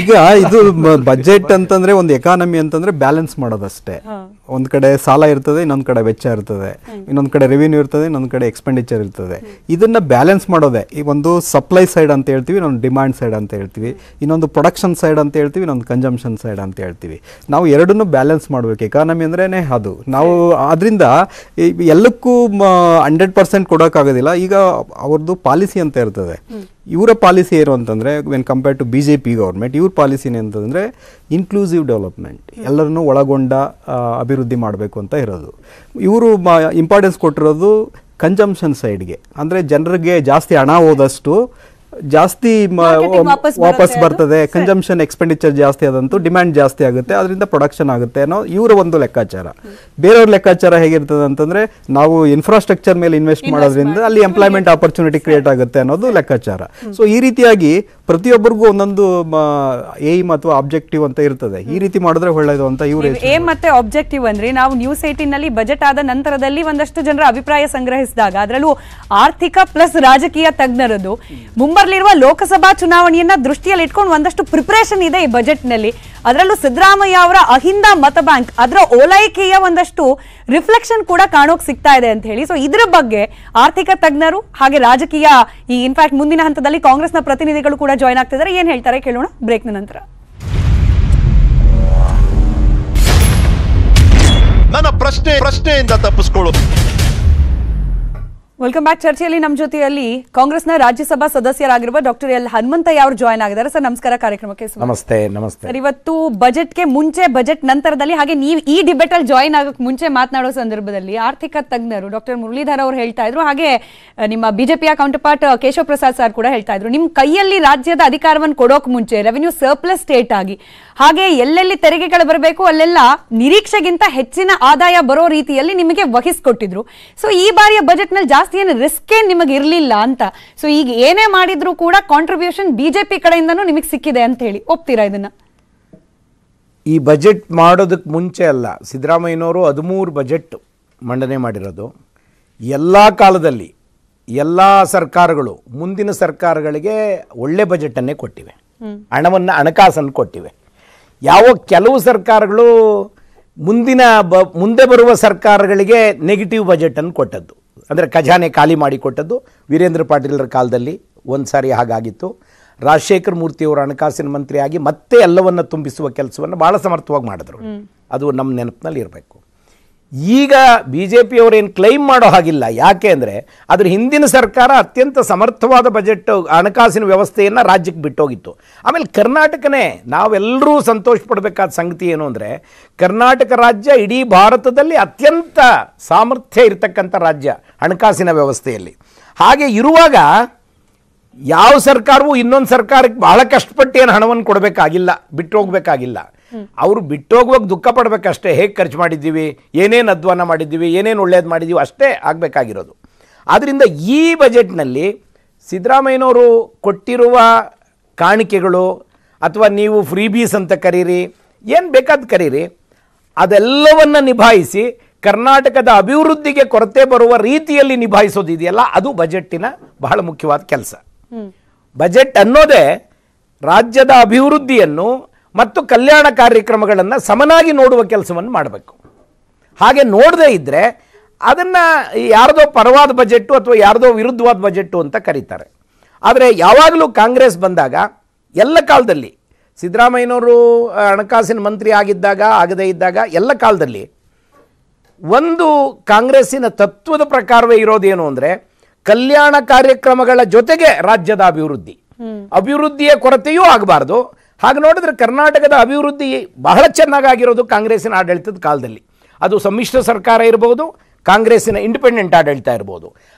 ಈಗ ಇದು ಬಜೆಟ್ ಅಂತಂದ್ರೆ ಒಂದು ಎಕಾನಮಿ ಅಂತಂದ್ರೆ ಬ್ಯಾಲೆನ್ಸ್ ಮಾಡೋದಷ್ಟೇ. ಒಂದ್ ಕಡೆ ಸಾಲ ಇರ್ತದೆ, ಇನ್ನೊಂದ್ ಕಡೆ ವೆಚ್ಚ ಇರ್ತದೆ, ಇನ್ನೊಂದ್ ಕಡೆ ರೆವಿನ್ಯೂ ಇರ್ತದೆ, ಇನ್ನೊಂದ್ ಕಡೆ ಎಕ್ಸ್ಪೆಂಡಿಚರ್ ಇರ್ತದೆ. ಇದನ್ನ ಬ್ಯಾಲೆನ್ಸ್ ಮಾಡೋದೆ ಈ ಒಂದು ಸಪ್ಲೈ ಸೈಡ್ ಅಂತ ಹೇಳ್ತೀವಿ, ಇನ್ನೊಂದು ಡಿಮಾಂಡ್ ಸೈಡ್ ಅಂತ ಹೇಳ್ತೀವಿ, ಇನ್ನೊಂದು ಪ್ರೊಡಕ್ಷನ್ ಸೈಡ್ ಅಂತ ಹೇಳ್ತೀವಿ, ಇನ್ನೊಂದು ಕನ್ಸಂಪ್ಷನ್ ಸೈಡ್ ಅಂತ ಹೇಳ್ತೀವಿ. ನಾವು ಎರಡನ್ನೂ ಬ್ಯಾಲೆನ್ಸ್ ಮಾಡಬೇಕು. ಎಕಾನಮಿ ಅಂದ್ರೇನೆ ಅದು. ನಾವು ಆದ್ರಿಂದ ಎಲ್ಲಕ್ಕೂ 100% ಕೊಡೋಕ್ಕಾಗೋದಿಲ್ಲ. ಈಗ ಅವ್ರದ್ದು ಪಾಲಿಸಿ ಅಂತ ಇರ್ತದೆ. ಇವರ ಪಾಲಿಸಿ ಏನು ಅಂತಂದರೆ, when compare to BJP government, ಇವ್ರ ಪಾಲಿಸಿ ಏನಂತಂದರೆ ಇನ್ಕ್ಲೂಸಿವ್ ಡೆವಲಪ್ಮೆಂಟ್, ಎಲ್ಲರನ್ನೂ ಒಳಗೊಂಡ ಅಭಿವೃದ್ಧಿ ಮಾಡಬೇಕು ಅಂತ ಇರೋದು. ಇವರು ಇಂಪಾರ್ಟೆನ್ಸ್ ಕೊಟ್ಟಿರೋದು ಕನ್ಸಂಪ್ಷನ್ ಸೈಡ್ಗೆ. ಅಂದರೆ ಜನರಿಗೆ ಜಾಸ್ತಿ ಹಣ ಹೋದಷ್ಟು ಜಾಸ್ತಿ ವಾಪಸ್ ಬರ್ತದೆ. ಕನ್ಸಂಪ್ಷನ್ ಎಕ್ಸ್ಪೆಂಡಿಚರ್ ಜಾಸ್ತಿ ಆದಂತೂ ಡಿಮ್ಯಾಂಡ್ ಜಾಸ್ತಿ ಆಗುತ್ತೆ, ಅದರಿಂದ ಪ್ರೊಡಕ್ಷನ್ ಆಗುತ್ತೆ ಅನ್ನೋ ಇವರ ಒಂದು ಲೆಕ್ಕಾಚಾರ. ಬೇರೆಯವ್ರ ಲೆಕ್ಕಾಚಾರ ಹೇಗಿರ್ತದೆ ಅಂತಂದ್ರೆ, ನಾವು ಇನ್ಫ್ರಾಸ್ಟ್ರಕ್ಚರ್ ಮೇಲೆ ಇನ್ವೆಸ್ಟ್ ಮಾಡೋದ್ರಿಂದ ಅಲ್ಲಿ ಎಂಪ್ಲಾಯ್ಮೆಂಟ್ ಆಪರ್ಚುನಿಟಿ ಕ್ರಿಯೇಟ್ ಆಗುತ್ತೆ ಅನ್ನೋದು ಲೆಕ್ಕಾಚಾರ. ಸೊ ಈ ರೀತಿಯಾಗಿ ಪ್ರತಿಯೊಬ್ಬರಿಗೂ ಒಂದೊಂದು ಏಮ್ ಅಥವಾ ಆಬ್ಜೆಕ್ಟಿವ್ ಅಂತ ಇರ್ತದೆ. ಈ ರೀತಿ ಮಾಡಿದ್ರೆ ಒಳ್ಳೆಯದು ಅಂತ ಇವರು ಏಮ್ ಮತ್ತೆ ಆಬ್ಜೆಕ್ಟಿವ್ ಅಂದ್ರೆ, ನಾವು ನ್ಯೂಸ್ 18 ನಲ್ಲಿ ಬಜೆಟ್ ಆದ ನಂತರದಲ್ಲಿ ಒಂದಷ್ಟು ಜನರ ಅಭಿಪ್ರಾಯ ಸಂಗ್ರಹಿಸಿದಾಗ ಅದರಲ್ಲೂ ಆರ್ಥಿಕ ಪ್ಲಸ್ ರಾಜಕೀಯ ತಜ್ಞರದು ಮುಂಬರ್ಲಿರುವ ಲೋಕಸಭಾ ಚುನಾವಣೆಯನ್ನ ದೃಷ್ಟಿಯಲ್ಲಿ ಇಟ್ಕೊಂಡು ಒಂದಷ್ಟು ಪ್ರಿಪರೇಷನ್ ಇದೆ ಈ ಬಜೆಟ್ ನಲ್ಲಿ. ಅದರಲ್ಲೂ ಸಿದ್ದರಾಮಯ್ಯ ಅವರ ಅಹಿಂದ ಮತ ಬ್ಯಾಂಕ್, ಅದರ ಓಲೈಕೆಯ ಒಂದಷ್ಟು ರಿಫ್ಲೆಕ್ಷನ್ ಕೂಡ ಕಾಣೋಕ್ ಸಿಗ್ತಾ ಇದೆ ಅಂತ ಹೇಳಿ. ಸೊ ಇದ್ರ ಬಗ್ಗೆ ಆರ್ಥಿಕ ತಜ್ಞರು ಹಾಗೆ ರಾಜಕೀಯ, ಈ ಇನ್ಫ್ಯಾಕ್ಟ್ ಮುಂದಿನ ಹಂತದಲ್ಲಿ ಕಾಂಗ್ರೆಸ್ನ ಪ್ರತಿನಿಧಿಗಳು ಕೂಡ ಜಾಯ್ನ್ ಆಗ್ತಿದ್ದಾರೆ. ಏನ್ ಹೇಳ್ತಾರೆ ಕೇಳೋಣ ಬ್ರೇಕ್ನ ನಂತರ. ನನ್ನ ಪ್ರಶ್ನೆಯಿಂದ ತಪ್ಪಿಸ್ಕೊಳ್ಳೋದು. Welcome back. ಚರ್ಚೆಯಲ್ಲಿ ನಮ್ಮ ಜೊತೆಯಲ್ಲಿ ಕಾಂಗ್ರೆಸ್ನ ರಾಜ್ಯಸಭಾ ಸದಸ್ಯರಾಗಿರುವ ಡಾಕ್ಟರ್ ಎಲ್ ಹನುಮಂತಯ್ಯ ಅವರು ಜಾಯ್ನ್ ಆಗಿದ್ದಾರೆ. ಸರ್ ನಮಸ್ಕಾರ, ಕಾರ್ಯಕ್ರಮಕ್ಕೆ ನಮಸ್ತೆ. ನಮಸ್ತೆ ಸರ್. ಇವತ್ತು ಬಜೆಟ್ಗೆ ಮುಂಚೆ, ಬಜೆಟ್ ನಂತರದಲ್ಲಿ ಹಾಗೆ ನೀವು ಈ ಡಿಬೇಟ್ ಅಲ್ಲಿ ಜಾಯ್ನ್ ಆಗಕ್ಕೆ ಮುಂಚೆ ಮಾತನಾಡೋ ಸಂದರ್ಭದಲ್ಲಿ ಆರ್ಥಿಕ ತಜ್ಞರು ಡಾಕ್ಟರ್ ಮುರಳೀಧರ್ ಅವರು ಹೇಳ್ತಾ ಇದ್ರು, ಹಾಗೆ ನಿಮ್ಮ ಬಿಜೆಪಿಯ counter part Keshav Prasad sir ಕೂಡ ಹೇಳ್ತಾ ಇದ್ರು, ನಿಮ್ ಕೈಯಲ್ಲಿ ರಾಜ್ಯದ ಅಧಿಕಾರವನ್ನು ಕೊಡೋಕ್ ಮುಂಚೆ ರೆವೆನ್ಯೂ ಸರ್ಪ್ಲಸ್ ಸ್ಟೇಟ್ ಆಗಿ, ಹಾಗೆ ಎಲ್ಲೆಲ್ಲಿ ತೆರಿಗೆಗಳು ಬರಬೇಕು ಅಲ್ಲೆಲ್ಲ ನಿರೀಕ್ಷೆಗಿಂತ ಹೆಚ್ಚಿನ ಆದಾಯ ಬರೋ ರೀತಿಯಲ್ಲಿ ನಿಮಗೆ ವಹಿಸ್ಕೊಟ್ಟಿದ್ರು. ಸೊ ಈ ಬಾರಿಯ ಬಜೆಟ್ ನಲ್ಲಿ ಜಾಸ್ತಿ ಏನು ರಿಸ್ಕ್ ಏನ್ ನಿಮಗೆ ಇರಲಿಲ್ಲ ಅಂತ. ಸೊ ಈಗ ಏನೇ ಮಾಡಿದ್ರು ಕೂಡ ಕಾಂಟ್ರಿಬ್ಯೂಷನ್ ಬಿಜೆಪಿ ಕಡೆಯಿಂದನೂ ನಿಮಗೆ ಸಿಕ್ಕಿದೆ ಅಂತ ಹೇಳಿ ಒಪ್ತೀರಾ ಇದನ್ನ? ಈ ಬಜೆಟ್ ಮಾಡೋದಕ್ಕೆ ಮುಂಚೆ ಅಲ್ಲ, ಸಿದ್ದರಾಮಯ್ಯನವರು 13 ಬಜೆಟ್ ಮಂಡನೆ ಮಾಡಿರೋದು. ಎಲ್ಲ ಕಾಲದಲ್ಲಿ ಎಲ್ಲ ಸರ್ಕಾರಗಳು ಮುಂದಿನ ಸರ್ಕಾರಗಳಿಗೆ ಒಳ್ಳೆ ಬಜೆಟನ್ನೇ ಕೊಟ್ಟಿವೆ, ಹಣವನ್ನು ಹಣಕಾಸನ್ನು ಕೊಟ್ಟಿವೆ. ಯಾವ ಕೆಲವು ಸರ್ಕಾರಗಳು ಮುಂದೆ ಬರುವ ಸರ್ಕಾರಗಳಿಗೆ ನೆಗೆಟಿವ್ ಬಜೆಟನ್ನು ಕೊಟ್ಟದ್ದು, ಅಂದರೆ ಖಜಾನೆ ಖಾಲಿ ಮಾಡಿ ಕೊಟ್ಟದ್ದು. ವೀರೇಂದ್ರ ಪಾಟೀಲರ ಕಾಲದಲ್ಲಿ ಒಂದು ಸಾರಿ ಹಾಗಾಗಿತ್ತು. ರಾಜಶೇಖರ ಮೂರ್ತಿಯವರು ಹಣಕಾಸಿನ ಮಂತ್ರಿ ಆಗಿ ಮತ್ತೆ ಎಲ್ಲವನ್ನು ತುಂಬಿಸುವ ಕೆಲಸವನ್ನು ಭಾಳ ಸಮರ್ಥವಾಗಿ ಮಾಡಿದ್ರು. ಅದು ನಮ್ಮ ನೆನಪಿನಲ್ಲಿ ಇರಬೇಕು. ಈಗ ಬಿ ಜೆ ಪಿಯವರೇನು ಕ್ಲೈಮ್ ಮಾಡೋ ಹಾಗಿಲ್ಲ. ಯಾಕೆ ಅಂದರೆ ಅದ್ರ ಹಿಂದಿನ ಸರ್ಕಾರ ಅತ್ಯಂತ ಸಮರ್ಥವಾದ ಬಜೆಟ್ ಹಣಕಾಸಿನ ವ್ಯವಸ್ಥೆಯನ್ನು ರಾಜ್ಯಕ್ಕೆ ಬಿಟ್ಟೋಗಿತ್ತು. ಆಮೇಲೆ ಕರ್ನಾಟಕನೇ ನಾವೆಲ್ಲರೂ ಸಂತೋಷ ಪಡಬೇಕಾದ ಸಂಗತಿ ಏನು ಅಂದರೆ, ಕರ್ನಾಟಕ ರಾಜ್ಯ ಇಡೀ ಭಾರತದಲ್ಲಿ ಅತ್ಯಂತ ಸಾಮರ್ಥ್ಯ ಇರತಕ್ಕಂಥ ರಾಜ್ಯ ಹಣಕಾಸಿನ ವ್ಯವಸ್ಥೆಯಲ್ಲಿ. ಹಾಗೆ ಇರುವಾಗ ಯಾವ ಸರ್ಕಾರವೂ ಇನ್ನೊಂದು ಸರ್ಕಾರಕ್ಕೆ ಬಹಳ ಕಷ್ಟಪಟ್ಟು ಏನು ಹಣವನ್ನು ಕೊಡಬೇಕಾಗಿಲ್ಲ, ಬಿಟ್ಟು ಹೋಗ್ಬೇಕಾಗಿಲ್ಲ. ಅವರು ಬಿಟ್ಟೋಗುವಾಗ ದುಃಖ ಪಡಬೇಕಷ್ಟೇ. ಹೇಗೆ ಖರ್ಚು ಮಾಡಿದ್ದೀವಿ, ಏನೇನು ಅಧ್ವಾನ ಮಾಡಿದ್ದೀವಿ, ಏನೇನು ಒಳ್ಳೇದು ಮಾಡಿದ್ದೀವಿ ಅಷ್ಟೇ ಆಗಬೇಕಾಗಿರೋದು. ಆದ್ದರಿಂದ ಈ ಬಜೆಟ್ನಲ್ಲಿ ಸಿದ್ದರಾಮಯ್ಯನವರು ಕೊಟ್ಟಿರುವ ಕಾಣಿಕೆಗಳು ಅಥವಾ ನೀವು ಫ್ರೀಬೀಸ್ ಅಂತ ಕರೀರಿ, ಏನು ಬೇಕಾದ ಕರೀರಿ, ಅದೆಲ್ಲವನ್ನು ನಿಭಾಯಿಸಿ ಕರ್ನಾಟಕದ ಅಭಿವೃದ್ಧಿಗೆ ಕೊರತೆ ಬರುವ ರೀತಿಯಲ್ಲಿ ನಿಭಾಯಿಸೋದಿದೆಯಲ್ಲ, ಅದು ಬಜೆಟ್ಟಿನ ಬಹಳ ಮುಖ್ಯವಾದ ಕೆಲಸ. ಬಜೆಟ್ ಅನ್ನೋದೇ ರಾಜ್ಯದ ಅಭಿವೃದ್ಧಿಯನ್ನು ಮತ್ತು ಕಲ್ಯಾಣ ಕಾರ್ಯಕ್ರಮಗಳನ್ನು ಸಮನಾಗಿ ನೋಡುವ ಕೆಲಸವನ್ನು ಮಾಡಬೇಕು. ಹಾಗೆ ನೋಡದೇ ಇದ್ದರೆ ಅದನ್ನು ಯಾರದೋ ಪರವಾದ ಬಜೆಟ್ಟು ಅಥವಾ ಯಾರದೋ ವಿರುದ್ಧವಾದ ಬಜೆಟ್ಟು ಅಂತ ಕರೀತಾರೆ. ಆದರೆ ಯಾವಾಗಲೂ ಕಾಂಗ್ರೆಸ್ ಬಂದಾಗ ಎಲ್ಲ ಕಾಲದಲ್ಲಿ, ಸಿದ್ದರಾಮಯ್ಯನವರು ಹಣಕಾಸಿನ ಮಂತ್ರಿ ಆಗಿದ್ದಾಗ ಆಗದೇ ಇದ್ದಾಗ ಎಲ್ಲ ಕಾಲದಲ್ಲಿ ಒಂದು ಕಾಂಗ್ರೆಸ್ಸಿನ ತತ್ವದ ಪ್ರಕಾರವೇ ಇರೋದೇನು ಅಂದರೆ, ಕಲ್ಯಾಣ ಕಾರ್ಯಕ್ರಮಗಳ ಜೊತೆಗೆ ರಾಜ್ಯದ ಅಭಿವೃದ್ಧಿಯ ಕೊರತೆಯೂ ಆಗಬಾರ್ದು. ಹಾಗೆ ನೋಡಿದ್ರೆ ಕರ್ನಾಟಕದ ಅಭಿವೃದ್ಧಿ ಬಹಳ ಚೆನ್ನಾಗಿರೋದು ಕಾಂಗ್ರೆಸ್ಸಿನ ಆಡಳಿತದ ಕಾಲದಲ್ಲಿ. ಅದು ಸಮ್ಮಿಶ್ರ ಸರ್ಕಾರ ಇರ್ಬೋದು, ಕಾಂಗ್ರೆಸ್ಸಿನ ಇಂಡಿಪೆಂಡೆಂಟ್ ಆಡಳಿತ ಇರ್ಬೋದು.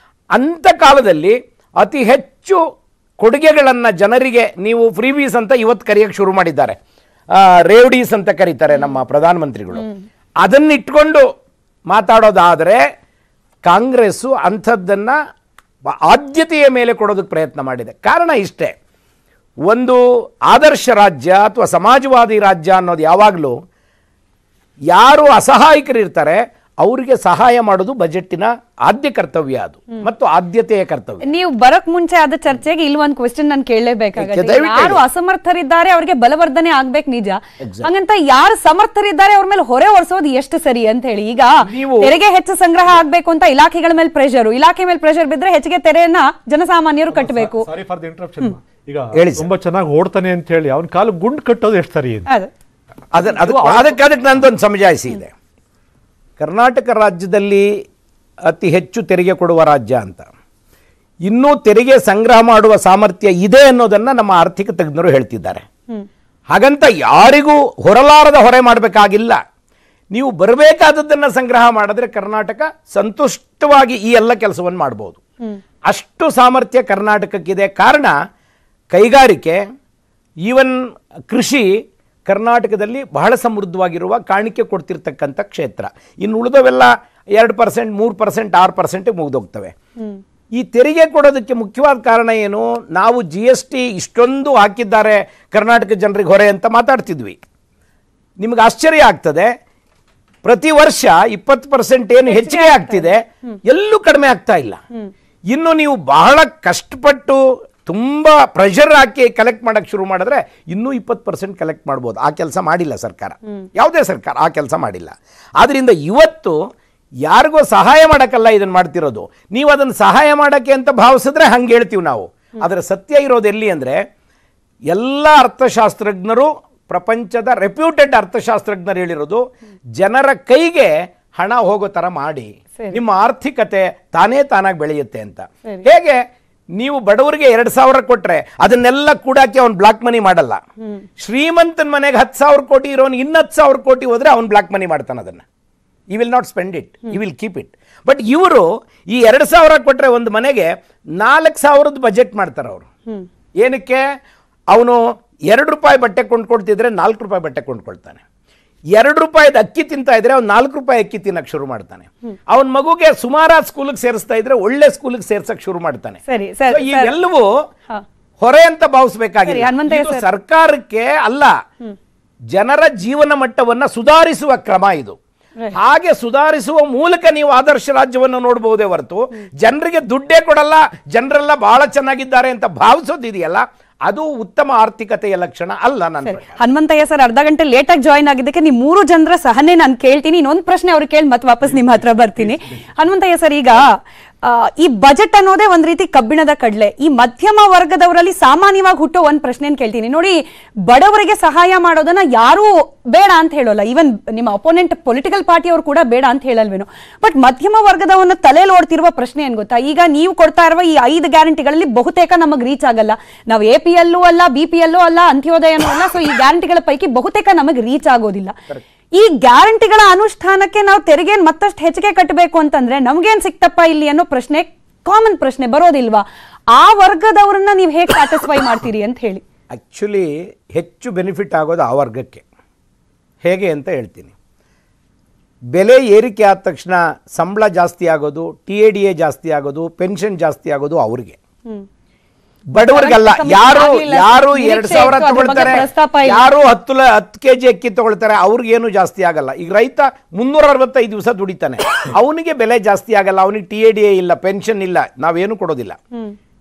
ಅಂಥ ಕಾಲದಲ್ಲಿ ಅತಿ ಹೆಚ್ಚು ಕೊಡುಗೆಗಳನ್ನು ಜನರಿಗೆ ನೀವು ಫ್ರೀಬೀಸ್ ಅಂತ ಇವತ್ತು ಕರೆಯೋಕ್ಕೆ ಶುರು ಮಾಡಿದ್ದಾರೆ. ರೇವಡೀಸ್ ಅಂತ ಕರೀತಾರೆ ನಮ್ಮ ಪ್ರಧಾನಮಂತ್ರಿಗಳು. ಅದನ್ನಿಟ್ಕೊಂಡು ಮಾತಾಡೋದಾದರೆ ಕಾಂಗ್ರೆಸ್ಸು ಅಂಥದ್ದನ್ನು ಆದ್ಯತೆಯ ಮೇಲೆ ಕೊಡೋದಕ್ಕೆ ಪ್ರಯತ್ನ ಮಾಡಿದೆ. ಕಾರಣ ಇಷ್ಟೇ, ಒಂದು ಆದರ್ಶ ರಾಜ್ಯ ಅಥವಾ ಸಮಾಜವಾದಿ ರಾಜ್ಯ ಅನ್ನೋದು ಯಾವಾಗಲೂ ಯಾರು ಅಸಹಾಯಕರಿರ್ತಾರೆ ಅವರಿಗೆ ಸಹಾಯ ಮಾಡೋದು ಬಜೆಟ್ಟಿನ ಆದ್ಯ ಕರ್ತವ್ಯ, ಅದು ಮತ್ತು ಆದ್ಯತೆಯ ಕರ್ತವ್ಯ. ನೀವು ಬರಕ್ ಮುಂಚೆ ಆದ ಚರ್ಚೆಗೆ ಇಲ್ಲಿ ಒಂದು ಕ್ವೆಶ್ಚನ್ ನಾನು ಕೇಳಲೇಬೇಕಾಗುತ್ತೆ. ಯಾರು ಅಸಮರ್ಥರಿದ್ದಾರೆ ಅವರಿಗೆ ಬಲವರ್ಧನೆ ಆಗ್ಬೇಕು ನಿಜ, ಹಂಗಂತ ಯಾರು ಸಮರ್ಥರಿದ್ದಾರೆ ಅವ್ರ ಮೇಲೆ ಹೊರೆ ಹೊರಿಸೋದು ಎಷ್ಟು ಸರಿ ಅಂತ ಹೇಳಿ. ಈಗ ತೆರಿಗೆ ಹೆಚ್ಚು ಸಂಗ್ರಹ ಆಗ್ಬೇಕು ಅಂತ ಇಲಾಖೆಗಳ ಮೇಲೆ ಪ್ರೆಷರ್, ಇಲಾಖೆ ಮೇಲೆ ಪ್ರೆಷರ್ ಬಿದ್ರೆ ಹೆಚ್ಚಿಗೆ ತೆರೆಯನ್ನ ಜನಸಾಮಾನ್ಯರು ಕಟ್ಟಬೇಕು. Sorry for the interruption. ಈಗ ತುಂಬಾ ಚೆನ್ನಾಗಿ ಓಡ್ತಾನೆ ಅಂತ ಹೇಳಿ ಅವನ ಕಾಲು ಗುಂಡು ಕಟ್ಟೋದು ಎಷ್ಟು ಸರಿ? ಅದಕ್ಕೆ ನಂದೊಂದು ಸಮಜಾಯಿಸಿ ಇದೆ. ಕರ್ನಾಟಕ ರಾಜ್ಯದಲ್ಲಿ ಅತಿ ಹೆಚ್ಚು ತೆರಿಗೆ ಕೊಡುವ ರಾಜ್ಯ ಅಂತ, ಇನ್ನೂ ತೆರಿಗೆ ಸಂಗ್ರಹ ಮಾಡುವ ಸಾಮರ್ಥ್ಯ ಇದೆ ಅನ್ನೋದನ್ನು ನಮ್ಮ ಆರ್ಥಿಕ ತಜ್ಞರು ಹೇಳ್ತಿದ್ದಾರೆ. ಹಾಗಂತ ಯಾರಿಗೂ ಹೊರಲಾರದ ಹೊರೆ ಮಾಡಬೇಕಾಗಿಲ್ಲ. ನೀವು ಬರಬೇಕಾದದ್ದನ್ನು ಸಂಗ್ರಹ ಮಾಡಿದ್ರೆ ಕರ್ನಾಟಕ ಸಂತುಷ್ಟವಾಗಿ ಈ ಎಲ್ಲ ಕೆಲಸವನ್ನು ಮಾಡ್ಬೋದು. ಅಷ್ಟು ಸಾಮರ್ಥ್ಯ ಕರ್ನಾಟಕಕ್ಕಿದೆ. ಕಾರಣ ಕೈಗಾರಿಕೆ, ಈವನ್ ಕೃಷಿ ಕರ್ನಾಟಕದಲ್ಲಿ ಬಹಳ ಸಮೃದ್ಧವಾಗಿರುವ ಕಾಣಿಕೆ ಕೊಡ್ತಿರ್ತಕ್ಕಂಥ ಕ್ಷೇತ್ರ. ಇನ್ನು ಉಳಿದವೆಲ್ಲ 2%, 3%, 6% ಮುಗಿದೋಗ್ತವೆ. ಈ ತೆರಿಗೆ ಕೊಡೋದಕ್ಕೆ ಮುಖ್ಯವಾದ ಕಾರಣ ಏನು? ನಾವು GST ಇಷ್ಟೊಂದು ಹಾಕಿದ್ದಾರೆ ಕರ್ನಾಟಕ ಜನರಿಗೆ ಹೊರೆ ಅಂತ ಮಾತಾಡ್ತಿದ್ವಿ. ನಿಮಗೆ ಆಶ್ಚರ್ಯ ಆಗ್ತದೆ, ಪ್ರತಿ ವರ್ಷ 20% ಏನು ಹೆಚ್ಚಿಗೆ ಆಗ್ತಿದೆ, ಎಲ್ಲೂ ಕಡಿಮೆ ಆಗ್ತಾ ಇಲ್ಲ. ಇನ್ನು ನೀವು ಬಹಳ ಕಷ್ಟಪಟ್ಟು ತುಂಬ ಪ್ರೆಷರ್ ಹಾಕಿ ಕಲೆಕ್ಟ್ ಮಾಡೋಕ್ಕೆ ಶುರು ಮಾಡಿದ್ರೆ ಇನ್ನೂ 20% ಕಲೆಕ್ಟ್ ಮಾಡ್ಬೋದು. ಆ ಕೆಲಸ ಮಾಡಿಲ್ಲ ಸರ್ಕಾರ, ಯಾವುದೇ ಸರ್ಕಾರ ಆ ಕೆಲಸ ಮಾಡಿಲ್ಲ. ಆದ್ದರಿಂದ ಇವತ್ತು ಯಾರಿಗೋ ಸಹಾಯ ಮಾಡೋಕ್ಕಲ್ಲ ಇದನ್ನು ಮಾಡ್ತಿರೋದು. ನೀವು ಅದನ್ನು ಸಹಾಯ ಮಾಡೋಕ್ಕೆ ಅಂತ ಭಾವಿಸಿದ್ರೆ ಹಂಗೆ ಹೇಳ್ತೀವಿ ನಾವು. ಅದರ ಸತ್ಯ ಇರೋದು ಎಲ್ಲಿ ಅಂದರೆ, ಎಲ್ಲ ಅರ್ಥಶಾಸ್ತ್ರಜ್ಞರು, ಪ್ರಪಂಚದ ರೆಪ್ಯೂಟೆಡ್ ಅರ್ಥಶಾಸ್ತ್ರಜ್ಞರು ಹೇಳಿರೋದು, ಜನರ ಕೈಗೆ ಹಣ ಹೋಗೋ ಥರ ಮಾಡಿ ನಿಮ್ಮ ಆರ್ಥಿಕತೆ ತಾನಾಗಿ ಬೆಳೆಯುತ್ತೆ ಅಂತ. ಹೇಗೆ ನೀವು ಬಡವರಿಗೆ 2,000 ಕೊಟ್ರೆ ಅದನ್ನೆಲ್ಲ ಕೂಡಾಕಿ ಅವ್ನು ಬ್ಲಾಕ್ ಮನಿ ಮಾಡಲ್ಲ. ಶ್ರೀಮಂತನ ಮನೆಗೆ 10,000 ಕೋಟಿ ಇರೋನು ಇನ್ನು 10,000 ಕೋಟಿ ಹೋದ್ರೆ ಅವ್ನು ಬ್ಲಾಕ್ ಮನಿ ಮಾಡ್ತಾನೆ. ಅದನ್ನ ಈ ವಿಲ್ ನಾಟ್ ಸ್ಪೆಂಡ್ ಇಟ್, ಈ ವಿಲ್ ಕೀಪ್ ಇಟ್. ಬಟ್ ಇವರು ಈ 2,000 ಕೊಟ್ರೆ ಒಂದು ಮನೆಗೆ 4,000 ಬಜೆಟ್ ಮಾಡ್ತಾರೆ ಅವರು. ಏನಕ್ಕೆ? ಅವನು 2 ರೂಪಾಯಿ ಬಟ್ಟೆ ಕೊಂಡ್ಕೊಳ್ತಿದ್ರೆ 4 ರೂಪಾಯಿ ಬಟ್ಟೆ ಕೊಂಡ್ಕೊಳ್ತಾನೆ. 2 ರೂಪಾಯಿದ ಅಕ್ಕಿ ತಿಂತಾ ಇದ್ರೆ ಅವ್ನು 4 ರೂಪಾಯಿ ಅಕ್ಕಿ ತಿನ್ನಕ್ಕೆ ಶುರು ಮಾಡ್ತಾನೆ. ಅವನ ಮಗುಗೆ ಸುಮಾರಾದ ಸ್ಕೂಲಿಗೆ ಸೇರಿಸ್ತಾ ಇದ್ರೆ ಒಳ್ಳೆ ಸ್ಕೂಲಿಗೆ ಸೇರ್ಸಕ್ ಶುರು ಮಾಡ್ತಾನೆ. ಇವೆಲ್ಲವೂ ಹೊರೆ ಅಂತ ಭಾವಿಸಬೇಕಾಗಿದೆ. ಸರ್ಕಾರಕ್ಕೆ ಅಲ್ಲ, ಜನರ ಜೀವನ ಮಟ್ಟವನ್ನ ಸುಧಾರಿಸುವ ಕ್ರಮ ಇದು. ಹಾಗೆ ಸುಧಾರಿಸುವ ಮೂಲಕ ನೀವು ಆದರ್ಶ ರಾಜ್ಯವನ್ನು ನೋಡಬಹುದೇ ಹೊರತು ಜನರಿಗೆ ದುಡ್ಡೇ ಕೊಡಲ್ಲ, ಜನರೆಲ್ಲ ಬಹಳ ಚೆನ್ನಾಗಿದ್ದಾರೆ ಅಂತ ಭಾವಿಸೋದಿದೆಯಲ್ಲ, ಅದು ಉತ್ತಮ ಆರ್ಥಿಕತೆಯ ಲಕ್ಷಣ ಅಲ್ಲ. ನನ್ನ ಹನುಮಂತಯ್ಯ ಸರ್, ಅರ್ಧ ಗಂಟೆ ಲೇಟ್ ಆಗಿ ಜಾಯ್ನ್ ಆಗಿದ್ದಕ್ಕೆ ನೀವು 3 ಜನರ ಸಹನೆ ನಾನು ಕೇಳ್ತೀನಿ. ಇನ್ನೊಂದು ಪ್ರಶ್ನೆ ಅವ್ರಿಗೆ ಕೇಳಿ ಮತ್ತೆ ವಾಪಸ್ ನಿಮ್ಮ ಹತ್ರ ಬರ್ತೀನಿ. ಹನುಮಂತಯ್ಯ ಸರ್, ಈಗ ಈ ಬಜೆಟ್ ಅನ್ನೋದೇ ಒಂದ್ ರೀತಿ ಕಬ್ಬಿಣದ ಕಡ್ಲೆ. ಈ ಮಧ್ಯಮ ವರ್ಗದವರಲ್ಲಿ ಸಾಮಾನ್ಯವಾಗಿ ಹುಟ್ಟೋ ಒಂದ್ ಪ್ರಶ್ನೆ ಕೇಳ್ತೀನಿ ನೋಡಿ. ಬಡವರಿಗೆ ಸಹಾಯ ಮಾಡೋದನ್ನ ಯಾರೂ ಬೇಡ ಅಂತ ಹೇಳೋಲ್ಲ, ಈವನ್ ನಿಮ್ಮ ಅಪೋನೆಂಟ್ ಪೊಲಿಟಿಕಲ್ ಪಾರ್ಟಿ ಅವರು ಕೂಡ ಬೇಡ ಅಂತ ಹೇಳಲ್ವೇನೋ. ಬಟ್ ಮಧ್ಯಮ ವರ್ಗದವನ್ನ ತಲೆಯಲ್ಲಿ ಓಡ್ತಿರುವ ಪ್ರಶ್ನೆ ಏನ್ ಗೊತ್ತಾ, ಈಗ ನೀವು ಕೊಡ್ತಾ ಇರುವ ಈ 5 ಗ್ಯಾರಂಟಿಗಳಲ್ಲಿ ಬಹುತೇಕ ನಮಗೆ ರೀಚ್ ಆಗಲ್ಲ. ನಾವು APLೂ ಅಲ್ಲ, BPLೂ ಅಲ್ಲ, ಅಂತ್ಯೋದಯನೂ ಅಲ್ಲ. ಸೊ ಈ ಗ್ಯಾರಂಟಿಗಳ ಪೈಕಿ ಬಹುತೇಕ ನಮಗೆ ರೀಚ್ ಆಗೋದಿಲ್ಲ. ಈ ಗ್ಯಾರಂಟಿಗಳ ಅನುಷ್ಠಾನಕ್ಕೆ ನಾವು ತೆರಿಗೆ ಮತ್ತಷ್ಟು ಹೆಚ್ಚಿಗೆ ಕಟ್ಟಬೇಕು ಅಂತಂದ್ರೆ ನಮ್ಗೇನ್ ಸಿಕ್ತಪ್ಪ ಇಲ್ಲಿ ಅನ್ನೋ ಪ್ರಶ್ನೆ, ಕಾಮನ್ ಪ್ರಶ್ನೆ ಬರೋದಿಲ್ವಾ? ಆ ವರ್ಗದವರನ್ನ ನೀವು ಹೇಗೆ ಸ್ಯಾಟಿಸ್ಫೈ ಮಾಡ್ತೀರಿ ಅಂತ ಹೇಳಿ. ಆಕ್ಚುಲಿ ಹೆಚ್ಚು ಬೆನಿಫಿಟ್ ಆಗೋದು ಆ ವರ್ಗಕ್ಕೆ. ಹೇಗೆ ಅಂತ ಹೇಳ್ತೀನಿ. ಬೆಲೆ ಏರಿಕೆ ಆದ ತಕ್ಷಣ ಸಂಬಳ ಜಾಸ್ತಿ ಆಗೋದು, TADA ಜಾಸ್ತಿ ಆಗೋದು, ಪೆನ್ಷನ್ ಜಾಸ್ತಿ ಆಗೋದು ಅವ್ರಿಗೆ, ಬಡವರಿಗಲ್ಲ. ಯಾರು 2000 ತಗೊಳ್ತಾರೆ, ಯಾರು 10 kg ಅಕ್ಕಿ ತಗೊಳ್ತಾರೆ, ಅವ್ರಿಗೇನು ಜಾಸ್ತಿ ಆಗಲ್ಲ. ಈಗ ರೈತ 365 ದಿವಸ ದುಡಿತಾನೆ, ಅವನಿಗೆ ಬೆಲೆ ಜಾಸ್ತಿ ಆಗಲ್ಲ, ಅವನಿಗೆ TADA ಇಲ್ಲ, ಪೆನ್ಷನ್ ಇಲ್ಲ, ನಾವೇನು ಕೊಡೋದಿಲ್ಲ.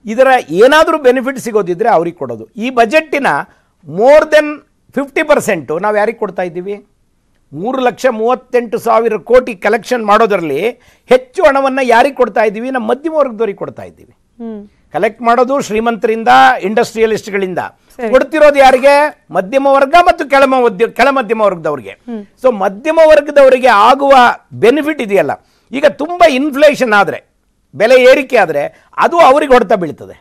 ಇದರ ಏನಾದರೂ ಬೆನಿಫಿಟ್ ಸಿಗೋದಿದ್ರೆ ಅವ್ರಿಗೆ ಕೊಡೋದು. ಈ ಬಜೆಟ್ಟಿನ ಮೋರ್ ದೆನ್ 50% ನಾವು ಯಾರಿಗೆ ಕೊಡ್ತಾ ಇದ್ದೀವಿ? 3,38,000 ಕೋಟಿ ಕಲೆಕ್ಷನ್ ಮಾಡೋದ್ರಲ್ಲಿ ಹೆಚ್ಚು ಹಣವನ್ನು ಯಾರಿಗೆ ಕೊಡ್ತಾ ಇದ್ದೀವಿ? ನಮ್ಮ ಮಧ್ಯಮ ವರ್ಗದವ್ರಿಗೆ ಕೊಡ್ತಾ ಇದ್ದೀವಿ. ಕಲೆಕ್ಟ್ ಮಾಡೋದು ಶ್ರೀಮಂತರಿಂದ, ಇಂಡಸ್ಟ್ರಿಯಲಿಸ್ಟ್ಗಳಿಂದ. ಕೊಡ್ತಿರೋದು ಯಾರಿಗೆ? ಮಧ್ಯಮ ವರ್ಗ ಮತ್ತು ಕೆಳ ಮಧ್ಯಮ ವರ್ಗದವ್ರಿಗೆ. ಸೊ ಮಧ್ಯಮ ವರ್ಗದವರಿಗೆ ಆಗುವ ಬೆನಿಫಿಟ್ ಇದೆಯಲ್ಲ, ಈಗ ತುಂಬ ಇನ್ಫ್ಲೇಷನ್ ಆದರೆ, ಬೆಲೆ ಏರಿಕೆ ಆದರೆ ಅದು ಅವ್ರಿಗೆ ಹೊಡೆತ ಬೀಳ್ತದೆ,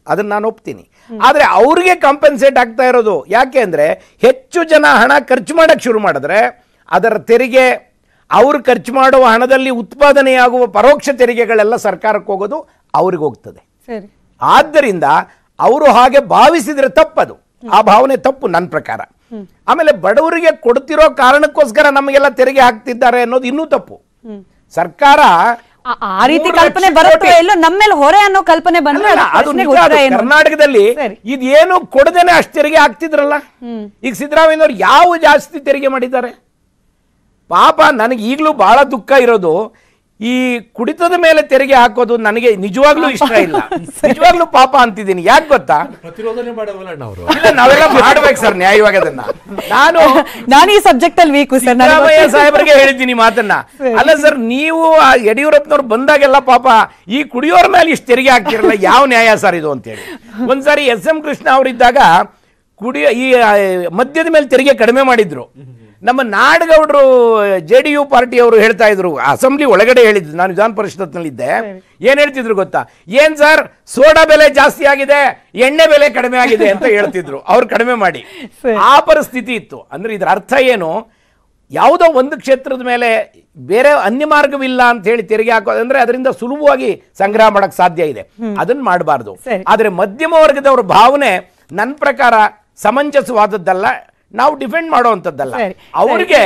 ಅದನ್ನು ನಾನು ಒಪ್ತೀನಿ. ಆದರೆ ಅವ್ರಿಗೆ ಕಾಂಪೆನ್ಸೇಟ್ ಆಗ್ತಾ ಇರೋದು ಯಾಕೆ ಅಂದರೆ, ಹೆಚ್ಚು ಜನ ಹಣ ಖರ್ಚು ಮಾಡೋಕ್ಕೆ ಶುರು ಮಾಡಿದ್ರೆ ಅದರ ತೆರಿಗೆ, ಅವರು ಖರ್ಚು ಮಾಡುವ ಹಣದಲ್ಲಿ ಉತ್ಪಾದನೆಯಾಗುವ ಪರೋಕ್ಷ ತೆರಿಗೆಗಳೆಲ್ಲ ಸರ್ಕಾರಕ್ಕೆ ಹೋಗೋದು, ಅವ್ರಿಗೆ ಹೋಗ್ತದೆ. ಆದ್ದರಿಂದ ಅವರು ಹಾಗೆ ಭಾವಿಸಿದ್ರೆ ತಪ್ಪದು, ಆ ಭಾವನೆ ತಪ್ಪು ನನ್ನ ಪ್ರಕಾರ. ಆಮೇಲೆ ಬಡವರಿಗೆ ಕೊಡ್ತಿರೋ ಕಾರಣಕ್ಕೋಸ್ಕರ ನಮಗೆಲ್ಲ ತೆರಿಗೆ ಹಾಕ್ತಿದ್ದಾರೆ ಅನ್ನೋದು ಇನ್ನೂ ತಪ್ಪು. ಸರ್ಕಾರ ಆ ರೀತಿ ಕಲ್ಪನೆ ಬರುತ್ತೆ ಇಲ್ಲ, ನಮ್ಮೇಲೆ ಹೊರೆ ಅನ್ನೋ ಕಲ್ಪನೆ ಬಂದ್ರೆ ಕರ್ನಾಟಕದಲ್ಲಿ ಇದೇನು ಕೊಡದೇನೆ ಅಷ್ಟು ತೆರಿಗೆ ಹಾಕ್ತಿದ್ರಲ್ಲ. ಈಗ ಸಿದ್ದರಾಮಯ್ಯನವರು ಯಾವ ಜಾಸ್ತಿ ತೆರಿಗೆ ಮಾಡಿದ್ದಾರೆ? ಪಾಪ ನನಗೆ ಈಗಲೂ ಬಹಳ ದುಃಖ ಇರೋದು, ಈ ಕುಡಿತದ ಮೇಲೆ ತೆರಿಗೆ ಹಾಕೋದು ನನಗೆ ನಿಜವಾಗ್ಲೂ ಇಷ್ಟ ಇಲ್ಲ. ನಿಜವಾಗ್ಲೂ ಪಾಪ ಅಂತಿದ್ದೀನಿ. ಯಾಕೆ ಗೊತ್ತಾ? ಪ್ರತಿರೋಧನೆ ಮಾಡವಲ್ಲ ನಾವು. ಇಲ್ಲ, ನಾವೆಲ್ಲ ಮಾಡ್ಬೇಕು ಸರ್ ನ್ಯಾಯವಾಗಿ ಅದನ್ನ. ನಾನು ಈ ಸಬ್ಜೆಕ್ಟ್ ಅಲ್ಲಿ ವೀಕು ಸರ್. ಸಿದ್ದರಾಮಯ್ಯ ಸಾಹೇಬರಿಗೆ ಹೇಳಿದ್ದೀನಿ ಮಾತನ್ನ. ಅಲ್ಲ ಸರ್, ನೀವು ಯಡಿಯೂರಪ್ಪನವ್ರು ಬಂದಾಗೆಲ್ಲ ಪಾಪ ಈ ಕುಡಿಯೋರ ಮೇಲೆ ಇಷ್ಟು ತೆರಿಗೆ ಹಾಕ್ತಿರಲ್ಲ, ಯಾವ ನ್ಯಾಯ ಸರ್ ಇದು ಅಂತೇಳಿ. ಒಂದ್ಸಾರಿ SM ಕೃಷ್ಣ ಅವರಿದ್ದಾಗ ಈ ಮದ್ಯದ ಮೇಲೆ ತೆರಿಗೆ ಕಡಿಮೆ ಮಾಡಿದ್ರು. ನಮ್ಮ ನಾಡಗೌಡರು JDU ಪಾರ್ಟಿಯವರು ಹೇಳ್ತಾ ಇದ್ರು, ಅಸೆಂಬ್ಲಿ ಒಳಗಡೆ ಹೇಳಿದ್ರು, ನಾನು ವಿಧಾನ ಪರಿಷತ್ನಲ್ಲಿದ್ದೆ. ಏನ್ ಹೇಳ್ತಿದ್ರು ಗೊತ್ತಾ? ಏನ್ ಸರ್, ಸೋಡಾ ಬೆಲೆ ಜಾಸ್ತಿ ಆಗಿದೆ, ಎಣ್ಣೆ ಬೆಲೆ ಕಡಿಮೆ ಆಗಿದೆ ಅಂತ ಹೇಳ್ತಿದ್ರು, ಅವ್ರು ಕಡಿಮೆ ಮಾಡಿ. ಆ ಪರಿಸ್ಥಿತಿ ಇತ್ತು. ಅಂದ್ರೆ ಇದರ ಅರ್ಥ ಏನು? ಯಾವುದೋ ಒಂದು ಕ್ಷೇತ್ರದ ಮೇಲೆ ಬೇರೆ ಅನ್ಯ ಮಾರ್ಗವಿಲ್ಲ ಅಂತ ಹೇಳಿ ತೆರಿಗೆ ಹಾಕೋದಂದ್ರೆ ಅದರಿಂದ ಸುಲಭವಾಗಿ ಸಂಗ್ರಹ ಮಾಡಕ್ ಸಾಧ್ಯ ಇದೆ, ಅದನ್ನ ಮಾಡಬಾರ್ದು. ಆದ್ರೆ ಮಧ್ಯಮ ವರ್ಗದವರ ಭಾವನೆ ನನ್ನ ಪ್ರಕಾರ ಸಮಂಜಸವಾದದ್ದಲ್ಲ, ನಾವು ಡಿಫೆಂಡ್ ಮಾಡುವಂತದ್ದಲ್ಲ. ಅವ್ರಿಗೆ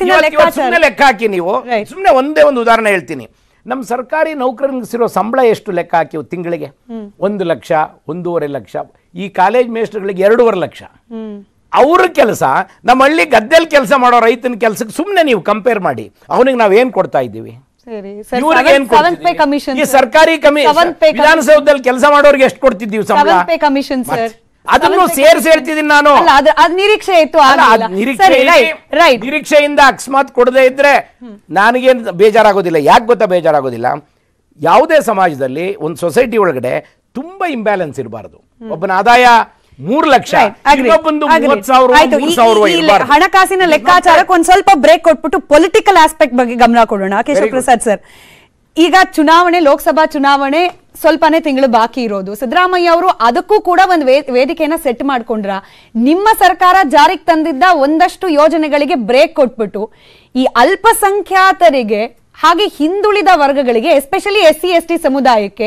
ಸುಮ್ಮನೆ ಲೆಕ್ಕ ಹಾಕಿ, ನೀವು ಸುಮ್ಮನೆ ಒಂದೇ ಒಂದು ಉದಾಹರಣೆ ಹೇಳ್ತೀನಿ. ನಮ್ಮ ಸರ್ಕಾರಿ ನೌಕರರಿಗಿರೋ ಸಂಬಳ ಎಷ್ಟು ಲೆಕ್ಕ ಹಾಕಿ ತಿಂಗಳಿಗೆ? 1 ಲಕ್ಷ, 1.5 ಲಕ್ಷ. ಈ ಕಾಲೇಜ್ ಮೇಸ್ಟರ್ಗಳಿಗೆ 2.5 ಲಕ್ಷ. ಅವ್ರ ಕೆಲಸ ನಮ್ಮ ಹಳ್ಳಿ ಗದ್ದೆಲ್ ಕೆಲಸ ಮಾಡೋ ರೈತನ ಕೆಲಸಕ್ಕೆ ಸುಮ್ಮನೆ ನೀವು ಕಂಪೇರ್ ಮಾಡಿ, ಅವನಿಗೆ ನಾವೇನ್ ಕೊಡ್ತಾ ಇದ್ದೀವಿ? ಈ ಸರ್ಕಾರಿ ವಿಧಾನಸೌಧದಲ್ಲಿ ಕೆಲಸ ಮಾಡೋರಿಗೆ ಎಷ್ಟು ಕೊಡ್ತಿದ್ದೀವಿ ಸಂಬಳ? ಅದನ್ನು ಸೇರಿಸಿ ಹೇಳ್ತಿದ್ದೀನಿ ನಾನು. ನಿರೀಕ್ಷೆ ಇತ್ತು, ನಿರೀಕ್ಷೆಯಿಂದ ಅಕಸ್ಮಾತ್ ಕೊಡದೇ ಇದ್ರೆ ನನಗೇನು ಬೇಜಾರಾಗೋದಿಲ್ಲ. ಯಾಕೆ ಗೊತ್ತಾ ಬೇಜಾರಾಗೋದಿಲ್ಲ? ಯಾವುದೇ ಸಮಾಜದಲ್ಲಿ ಒಂದು ಸೊಸೈಟಿ ಒಳಗಡೆ ತುಂಬಾ ಇಂಬ್ಯಾಲೆನ್ಸ್ ಇರಬಾರದು. ಒಬ್ಬನ ಆದಾಯ 3 ಲಕ್ಷ, ಹಣಕಾಸಿನ ಲೆಕ್ಕಾಚಾರಕ್ಕೆ ಒಂದ್ ಸ್ವಲ್ಪ ಬ್ರೇಕ್ ಕೊಟ್ಬಿಟ್ಟು ಪೊಲಿಟಿಕಲ್ ಆಸ್ಪೆಕ್ಟ್ ಬಗ್ಗೆ ಗಮನ ಕೊಡೋಣ. ಕೇಶವ ಪ್ರಸಾದ್ ಸರ್, ಈಗ ಚುನಾವಣೆ, ಲೋಕಸಭಾ ಚುನಾವಣೆ ಸ್ವಲ್ಪನೇ ತಿಂಗಳು ಬಾಕಿ ಇರೋದು. ಸಿದ್ದರಾಮಯ್ಯ ಅವರು ಅದಕ್ಕೂ ಕೂಡ ಒಂದು ವೇದಿಕೆಯನ್ನ ಸೆಟ್ ಮಾಡ್ಕೊಂಡ್ರ. ನಿಮ್ಮ ಸರ್ಕಾರ ಜಾರಿಗೆ ತಂದಿದ್ದ ಒಂದಷ್ಟು ಯೋಜನೆಗಳಿಗೆ ಬ್ರೇಕ್ ಕೊಟ್ಬಿಟ್ಟು ಈ ಅಲ್ಪಸಂಖ್ಯಾತರಿಗೆ ಹಾಗೆ ಹಿಂದುಳಿದ ವರ್ಗಗಳಿಗೆ, ಎಸ್ಪೆಷಲಿ SC/ST ಸಮುದಾಯಕ್ಕೆ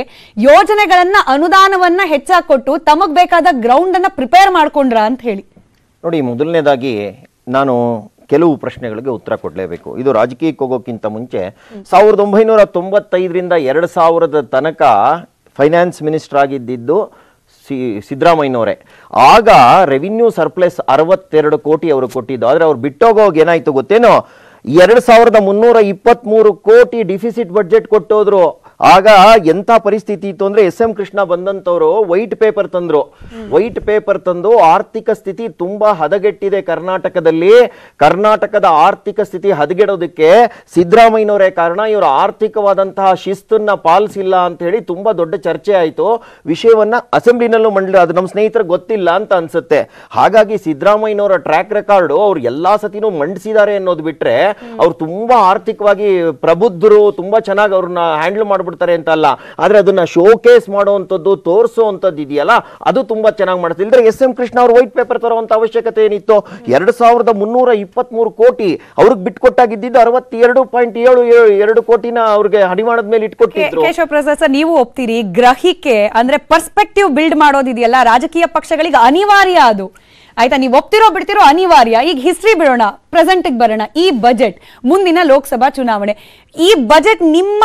ಯೋಜನೆಗಳನ್ನ, ಅನುದಾನವನ್ನ ಹೆಚ್ಚಾಗಿ ಕೊಟ್ಟು ತಮಗ್ ಬೇಕಾದ ಗ್ರೌಂಡ್ ಅನ್ನ ಪ್ರಿಪೇರ್ ಮಾಡ್ಕೊಂಡ್ರ ಅಂತ ಹೇಳಿ. ನೋಡಿ, ಮೊದಲನೇದಾಗಿ ನಾನು ಕೆಲವು ಪ್ರಶ್ನೆಗಳಿಗೆ ಉತ್ತರ ಕೊಡಲೇಬೇಕು. ಇದು ರಾಜಕೀಯಕ್ಕೆ ಹೋಗೋಕ್ಕಿಂತ ಮುಂಚೆ 1995ರಿಂದ 2000 ತನಕ ಫೈನಾನ್ಸ್ ಮಿನಿಸ್ಟರ್ ಆಗಿದ್ದು ಸಿದ್ದರಾಮಯ್ಯನವರೇ. ಆಗ ರೆವಿನ್ಯೂ ಸರ್ಪ್ಲಸ್ 62 ಕೋಟಿ ಅವರು ಕೊಟ್ಟಿದ್ದು. ಆದರೆ ಅವ್ರು ಬಿಟ್ಟೋಗೋವಾಗ ಏನಾಯ್ತು ಗೊತ್ತೇನೋ, 2323 ಕೋಟಿ ಡಿಫಿಸಿಟ್ ಬಡ್ಜೆಟ್ ಕೊಟ್ಟೋದ್ರು. ಆಗ ಎಂತ ಪರಿಸ್ಥಿತಿ ಇತ್ತು ಅಂದ್ರೆ SM ಕೃಷ್ಣ ಬಂದಂತವರು ವೈಟ್ ಪೇಪರ್ ತಂದ್ರು. ವೈಟ್ ಪೇಪರ್ ತಂದು ಆರ್ಥಿಕ ಸ್ಥಿತಿ ತುಂಬಾ ಹದಗೆಟ್ಟಿದೆ ಕರ್ನಾಟಕದಲ್ಲಿ, ಕರ್ನಾಟಕದ ಆರ್ಥಿಕ ಸ್ಥಿತಿ ಹದಗೆಡೋದಕ್ಕೆ ಸಿದ್ದರಾಮಯ್ಯನವರೇ ಕಾರಣ, ಇವರು ಆರ್ಥಿಕವಾದಂತಹ ಶಿಸ್ತನ್ನ ಪಾಲಿಸಿಲ್ಲ ಅಂತ ಹೇಳಿ ತುಂಬಾ ದೊಡ್ಡ ಚರ್ಚೆ ಆಯ್ತು. ವಿಷಯವನ್ನ ಅಸೆಂಬ್ಲಿನಲ್ಲೂ ಮಂಡಳಿ, ಅದು ನಮ್ಮ ಸ್ನೇಹಿತರಿಗೆ ಗೊತ್ತಿಲ್ಲ ಅಂತ ಅನ್ಸುತ್ತೆ. ಹಾಗಾಗಿ ಸಿದ್ದರಾಮಯ್ಯನವರ ಟ್ರ್ಯಾಕ್ ರೆಕಾರ್ಡ್ ಅವ್ರು ಎಲ್ಲಾ ಸತಿನೂ ಮಂಡಿಸಿದ್ದಾರೆ ಅನ್ನೋದು ಬಿಟ್ರೆ ಅವ್ರು ತುಂಬಾ ಆರ್ಥಿಕವಾಗಿ ಪ್ರಬುದ್ಧರು, ತುಂಬಾ ಚೆನ್ನಾಗಿ ಅವ್ರನ್ನ ಹ್ಯಾಂಡಲ್ ಮಾಡ್ಬಿಡ್ತಾರೆ ಅಂತ ಅಲ್ಲ, ಆದ್ರೆ ಅದನ್ನ ಶೋಕೇಸ್ ಮಾಡುವಂತದ್ದು, ತೋರಿಸುವಂತದ್ದು ಇದೆಯಲ್ಲ, ಅದು ತುಂಬಾ ಚೆನ್ನಾಗಿ ಮಾಡ್ತಾರೆ. ಇಲ್ದ್ರೆ SM ಕೃಷ್ಣ ಅವ್ರು ವೈಟ್ ಪೇಪರ್ ತರುವಂತ ಅವಶ್ಯಕತೆ ಏನಿತ್ತು? 2323 ಕೋಟಿ ಅವ್ರಿಗೆ ಬಿಟ್ಕೊಟ್ಟಾಗಿದ್ದು 62.72 ಕೋಟಿನ ಅವ್ರಿಗೆ ಹಡಿಮಾಣದ ಮೇಲೆ ಇಟ್ಕೊಟ್ಟಿದ್ರು. ಕೇಶವ ಪ್ರಸಾದ್ ಸರ್, ನೀವು ಒಪ್ತೀರಿ ಗ್ರಹಿಕೆ ಅಂದ್ರೆ ಪರ್ಸ್ಪೆಕ್ಟಿವ್ ಬಿಲ್ಡ್ ಮಾಡೋದಿದೆಯಲ್ಲ ರಾಜಕೀಯ ಪಕ್ಷಗಳಿಗೆ ಅನಿವಾರ್ಯ ಅದು, ಆಯ್ತಾ? ನೀವು ಒಪ್ತಿರೋ ಬಿಡ್ತಿರೋ ಅನಿವಾರ್ಯ. ಈಗ ಹಿಸ್ಟ್ರಿ ಬಿಡೋಣ, ಪ್ರೆಸೆಂಟ್ ಬರೋಣ. ಈ ಬಜೆಟ್ ಮುಂದಿನ ಲೋಕಸಭಾ ಚುನಾವಣೆ, ಈ ಬಜೆಟ್ ನಿಮ್ಮ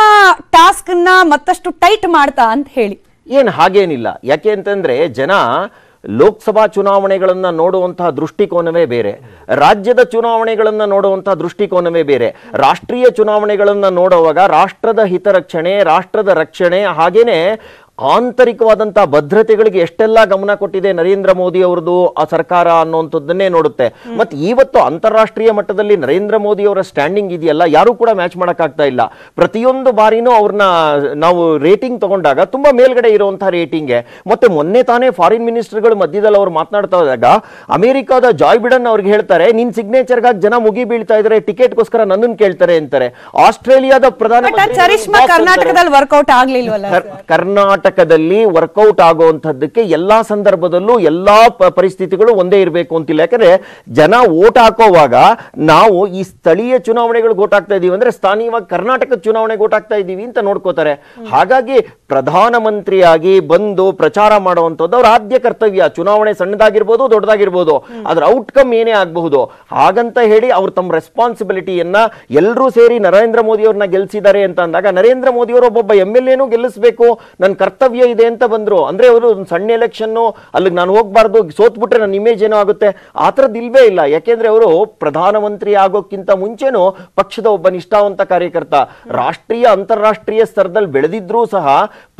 ಟಾಸ್ಕ್ ನ ಮತ್ತಷ್ಟು ಟೈಟ್ ಮಾಡ್ತಾ ಅಂತ ಹೇಳಿ? ಏನ್ ಹಾಗೇನಿಲ್ಲ. ಯಾಕೆ ಅಂತಂದ್ರೆ ಜನ ಲೋಕಸಭಾ ಚುನಾವಣೆಗಳನ್ನ ನೋಡುವಂತಹ ದೃಷ್ಟಿಕೋನವೇ ಬೇರೆ, ರಾಜ್ಯದ ಚುನಾವಣೆಗಳನ್ನ ನೋಡುವಂತಹ ದೃಷ್ಟಿಕೋನವೇ ಬೇರೆ. ರಾಷ್ಟ್ರೀಯ ಚುನಾವಣೆಗಳನ್ನ ನೋಡುವಾಗ ರಾಷ್ಟ್ರದ ಹಿತರಕ್ಷಣೆ, ರಾಷ್ಟ್ರದ ರಕ್ಷಣೆ, ಹಾಗೇನೆ ಆಂತರಿಕವಾದಂತಹ ಭದ್ರತೆಗಳಿಗೆ ಎಷ್ಟೆಲ್ಲ ಗಮನ ಕೊಟ್ಟಿದೆ ನರೇಂದ್ರ ಮೋದಿ ಅವರದು ಆ ಸರ್ಕಾರ ಅನ್ನುವಂಥದ್ದನ್ನೇ ನೋಡುತ್ತೆ. ಮತ್ತೆ ಇವತ್ತು ಅಂತಾರಾಷ್ಟ್ರೀಯ ಮಟ್ಟದಲ್ಲಿ ನರೇಂದ್ರ ಮೋದಿ ಅವರ ಸ್ಟ್ಯಾಂಡಿಂಗ್ ಇದೆಯಲ್ಲ, ಯಾರು ಕೂಡ ಮ್ಯಾಚ್ ಮಾಡಕ್ಕಾಗ್ತಾ ಇಲ್ಲ. ಪ್ರತಿಯೊಂದು ಬಾರಿನೂ ಅವ್ರನ್ನ ನಾವು ರೇಟಿಂಗ್ ತಗೊಂಡಾಗ ತುಂಬಾ ಮೇಲ್ಗಡೆ ಇರುವಂತಹ ರೇಟಿಂಗ್. ಮತ್ತೆ ಮೊನ್ನೆ ತಾನೇ ಫಾರಿನ್ ಮಿನಿಸ್ಟರ್ಗಳು ಮಧ್ಯದಲ್ಲಿ ಅವ್ರು ಮಾತನಾಡ್ತಾ ಇದ್ದಾಗ ಅಮೆರಿಕಾದ ಜಾಯ್ ಬಿಡನ್ ಅವ್ರಿಗೆ ಹೇಳ್ತಾರೆ, ನಿನ್ ಸಿಗ್ನೇಚರ್ಗಾಗಿ ಜನ ಮುಗಿ ಬೀಳ್ತಾ ಇದ್ರೆ ಟಿಕೆಟ್ಗೋಸ್ಕರ ನನ್ನನ್ನು ಕೇಳ್ತಾರೆ ಅಂತಾರೆ. ಆಸ್ಟ್ರೇಲಿಯಾದ ಚರಿಷ್ಮಾ ಕರ್ನಾಟಕದಲ್ಲಿ ವರ್ಕೌಟ್ ಆಗ್ಲಿಲ್ವಲ್ಲ? ಕರ್ನಾಟಕದಲ್ಲಿ ವರ್ಕೌಟ್ ಆಗುವಂತದ್ದಕ್ಕೆ ಎಲ್ಲಾ ಸಂದರ್ಭದಲ್ಲೂ ಎಲ್ಲಾ ಪರಿಸ್ಥಿತಿಗಳು ಒಂದೇ ಇರಬೇಕು ಅಂತಿಲ್ಲ. ಯಾಕಂದ್ರೆ ಜನ ವೋಟ್ ಹಾಕೋವಾಗ ನಾವು ಈ ಸ್ಥಳೀಯ ಚುನಾವಣೆಗಳಿಗೆ ವೋಟ್ ಹಾಕ್ತಾ ಇದೀವಿ ಅಂದ್ರೆ ಸ್ಥಾನೀಯವಾಗಿ ಕರ್ನಾಟಕದ ಚುನಾವಣೆಗೆ ವೋಟ್ ಹಾಕ್ತಾ ಇದೀವಿ ಅಂತ ನೋಡ್ಕೋತಾರೆ. ಹಾಗಾಗಿ ಪ್ರಧಾನಮಂತ್ರಿಯಾಗಿ ಬಂದು ಪ್ರಚಾರ ಮಾಡುವಂತದ್ದು ಅವ್ರ ಆದ್ಯ ಕರ್ತವ್ಯ. ಚುನಾವಣೆ ಸಣ್ಣದಾಗಿರ್ಬೋದು, ದೊಡ್ಡದಾಗಿರ್ಬೋದು, ಅದ್ರ ಔಟ್ಕಮ್ ಏನೇ ಆಗಬಹುದು. ಹಾಗಂತ ಹೇಳಿ ಅವ್ರು ತಮ್ಮ ರೆಸ್ಪಾನ್ಸಿಬಿಲಿಟಿಯನ್ನ ಎಲ್ಲರೂ ಸೇರಿ ನರೇಂದ್ರ ಮೋದಿ ಅವ್ರನ್ನ ಗೆಲ್ಸಿದ್ದಾರೆ ಅಂತ ಅಂದಾಗ ನರೇಂದ್ರ ಮೋದಿ ಅವರು ಒಬ್ಬೊಬ್ಬ MLA ಗೆಲ್ಲಿಸಬೇಕು, ನನ್ನ ಕರ್ತವ್ಯ ಇದೆ ಅಂತ ಬಂದ್ರು ಅಂದ್ರೆ ಅವರು ಸಣ್ಣ ಎಲೆಕ್ಷನ್ ಅಲ್ಲಿಗೆ ನಾನು ಹೋಗ್ಬಾರ್ದು, ಸೋತ್ಬಿಟ್ರೆ ನನ್ನ ಇಮೇಜ್ ಏನೋ ಆಗುತ್ತೆ, ಆ ಥರದ್ದು ಇಲ್ವೇ ಇಲ್ಲ. ಯಾಕೆಂದ್ರೆ ಅವರು ಪ್ರಧಾನಮಂತ್ರಿ ಆಗೋಕ್ಕಿಂತ ಮುಂಚೆನೂ ಪಕ್ಷದ ಒಬ್ಬ ನಿಷ್ಠಾವಂತ ಕಾರ್ಯಕರ್ತ, ರಾಷ್ಟ್ರೀಯ ಅಂತಾರಾಷ್ಟ್ರೀಯ ಸ್ತರದಲ್ಲಿ ಬೆಳೆದಿದ್ರೂ ಸಹ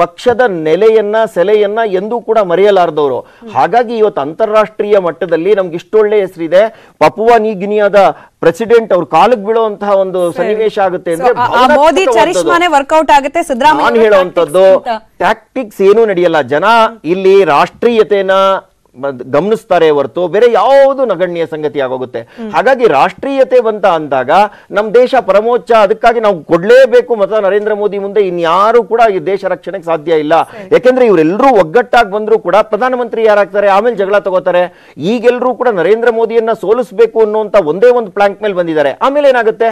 ಪಕ್ಷದ ನೆಲೆಯನ್ನ ಸೆಲೆಯನ್ನ ಎಂದೂ ಕೂಡ ಮರೆಯಲಾರದವರು. ಹಾಗಾಗಿ ಇವತ್ತು ಅಂತಾರಾಷ್ಟ್ರೀಯ ಮಟ್ಟದಲ್ಲಿ ನಮ್ಗೆ ಇಷ್ಟೊಳ್ಳೆ ಹೆಸರಿದೆ. ಪಪುವಾ ನ್ಯೂ ಗಿನಿಯಾದ ಪ್ರೆಸಿಡೆಂಟ್ ಅವ್ರ ಕಾಲಿಗೆ ಬೀಳುವಂತಹ ಒಂದು ಸನ್ನಿವೇಶ ಆಗುತ್ತೆ ಅಂದ್ರೆ ಮೋದಿ ಚರಿಷ್ಮಾನೇ ವರ್ಕೌಟ್ ಆಗುತ್ತೆ. ಸಿದ್ದರಾಮಯ್ಯ ನಾನು ಹೇಳುವಂತದ್ದು ಟ್ಯಾಕ್ಟಿಕ್ಸ್ ಏನೂ ನಡೆಯಲ್ಲ. ಜನ ಇಲ್ಲಿ ರಾಷ್ಟ್ರೀಯತೆನ ಗಮನಿಸ್ತಾರೆ ಹೊರತು ಬೇರೆ ಯಾವುದು ನಗಣ್ಯ ಸಂಗತಿ ಆಗೋಗುತ್ತೆ. ಹಾಗಾಗಿ ರಾಷ್ಟ್ರೀಯತೆ ಬಂತ ಅಂದಾಗ ನಮ್ಮ ದೇಶ ಪರಮೋಚ್ಚ, ಅದಕ್ಕಾಗಿ ನಾವು ಕೊಡ್ಲೇಬೇಕು ಮತ ನರೇಂದ್ರ ಮೋದಿ ಮುಂದೆ. ಇನ್ಯಾರು ಕೂಡ ಈ ದೇಶ ರಕ್ಷಣೆಗೆ ಸಾಧ್ಯ ಇಲ್ಲ. ಯಾಕೆಂದ್ರೆ ಇವರೆಲ್ಲರೂ ಒಗ್ಗಟ್ಟಾಗಿ ಬಂದ್ರು ಕೂಡ ಪ್ರಧಾನಮಂತ್ರಿ ಯಾರಾಗ್ತಾರೆ, ಆಮೇಲೆ ಜಗಳ ತಗೋತಾರೆ. ಈಗೆಲ್ಲರೂ ಕೂಡ ನರೇಂದ್ರ ಮೋದಿಯನ್ನ ಸೋಲಿಸಬೇಕು ಅನ್ನುವಂತ ಒಂದೇ ಒಂದು ಪ್ಲಾಂಕ್ ಮೇಲೆ ಬಂದಿದ್ದಾರೆ. ಆಮೇಲೆ ಏನಾಗುತ್ತೆ,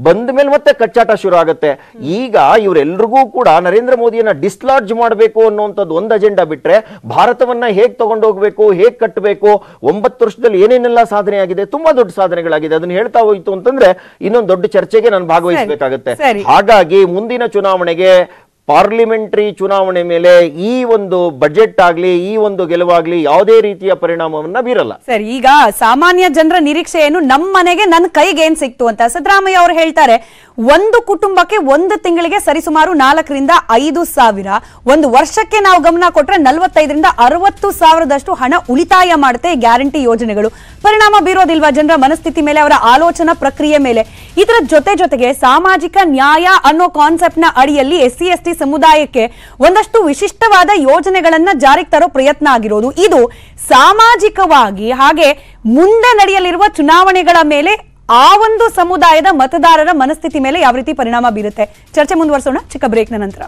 ಬಂದ ಮೇಲೆ ಮತ್ತೆ ಕಚ್ಚಾಟ ಶುರು ಆಗುತ್ತೆ. ಈಗ ಇವರೆಲ್ಲರಿಗೂ ಕೂಡ ನರೇಂದ್ರ ಮೋದಿಯನ್ನ ಡಿಸ್ಲಾಡ್ಜ್ ಮಾಡಬೇಕು ಅನ್ನುವಂಥದ್ದು ಒಂದು ಅಜೆಂಡಾ ಬಿಟ್ರೆ ಭಾರತವನ್ನ ಹೇಗ್ ತಗೊಂಡು ಹೋಗ್ಬೇಕು, ಹೇಗ್ ಕಟ್ಟಬೇಕು, 9 ವರ್ಷದಲ್ಲಿ ಏನೇನೆಲ್ಲ ಸಾಧನೆ ಆಗಿದೆ, ತುಂಬಾ ದೊಡ್ಡ ಸಾಧನೆಗಳಾಗಿದೆ. ಅದನ್ನ ಹೇಳ್ತಾ ಹೋಯ್ತು ಅಂತಂದ್ರೆ ಇನ್ನೊಂದು ದೊಡ್ಡ ಚರ್ಚೆಗೆ ನಾನು ಭಾಗವಹಿಸಬೇಕಾಗುತ್ತೆ. ಹಾಗಾಗಿ ಮುಂದಿನ ಚುನಾವಣೆಗೆ, ಪಾರ್ಲಿಮೆಂಟರಿ ಚುನಾವಣೆ ಮೇಲೆ ಈ ಒಂದು ಬಜೆಟ್ ಆಗ್ಲಿ, ಈ ಒಂದು ಗೆಲುವಾಗ್ಲಿ ಯಾವುದೇ ರೀತಿಯ ಪರಿಣಾಮವನ್ನ ಬೀರಲ್ಲ. ಸರಿ, ಈಗ ಸಾಮಾನ್ಯ ಜನರ ನಿರೀಕ್ಷೆ ಏನು, ನಮ್ಮ ಮನೆಗೆ ನನ್ನ ಕೈಗೆ ಏನ್ ಸಿಕ್ತು ಅಂತ ಸಿದ್ದರಾಮಯ್ಯ ಅವರು ಹೇಳ್ತಾರೆ. ಒಂದು ಕುಟುಂಬಕ್ಕೆ ಒಂದು ತಿಂಗಳಿಗೆ ಸರಿಸುಮಾರು 4ರಿಂದ 5 ಸಾವಿರ, ಒಂದು ವರ್ಷಕ್ಕೆ ನಾವು ಗಮನ ಕೊಟ್ರೆ 45ರಿಂದ 60 ಸಾವಿರದಷ್ಟು ಹಣ ಉಳಿತಾಯ ಮಾಡುತ್ತೆ ಗ್ಯಾರಂಟಿ ಯೋಜನೆಗಳು. ಪರಿಣಾಮ ಬೀರೋದಿಲ್ವಾ ಜನರ ಮನಸ್ಥಿತಿ ಮೇಲೆ, ಅವರ ಆಲೋಚನಾ ಪ್ರಕ್ರಿಯೆ ಮೇಲೆ? ಇದರ ಜೊತೆಗೆ ಸಾಮಾಜಿಕ ನ್ಯಾಯ ಅನ್ನೋ ಕಾನ್ಸೆಪ್ಟ್ ನ ಅಡಿಯಲ್ಲಿ SC/ST ಸಮುದಾಯಕ್ಕೆ ಒಂದಷ್ಟು ವಿಶಿಷ್ಟವಾದ ಯೋಜನೆಗಳನ್ನ ಜಾರಿಗೆ ತರೋ ಪ್ರಯತ್ನ ಆಗಿರೋದು. ಇದು ಸಾಮಾಜಿಕವಾಗಿ ಹಾಗೆ ಮುಂದೆ ನಡೆಯಲಿರುವ ಚುನಾವಣೆಗಳ ಮೇಲೆ, ಆ ಒಂದು ಸಮುದಾಯದ ಮತದಾರರ ಮನಸ್ಥಿತಿ ಮೇಲೆ ಯಾವ ರೀತಿ ಪರಿಣಾಮ ಬೀರುತ್ತೆ? ಚರ್ಚೆ ಮುಂದುವರಿಸೋಣ ಚಿಕ್ಕ ಬ್ರೇಕ್ನ ನಂತರ.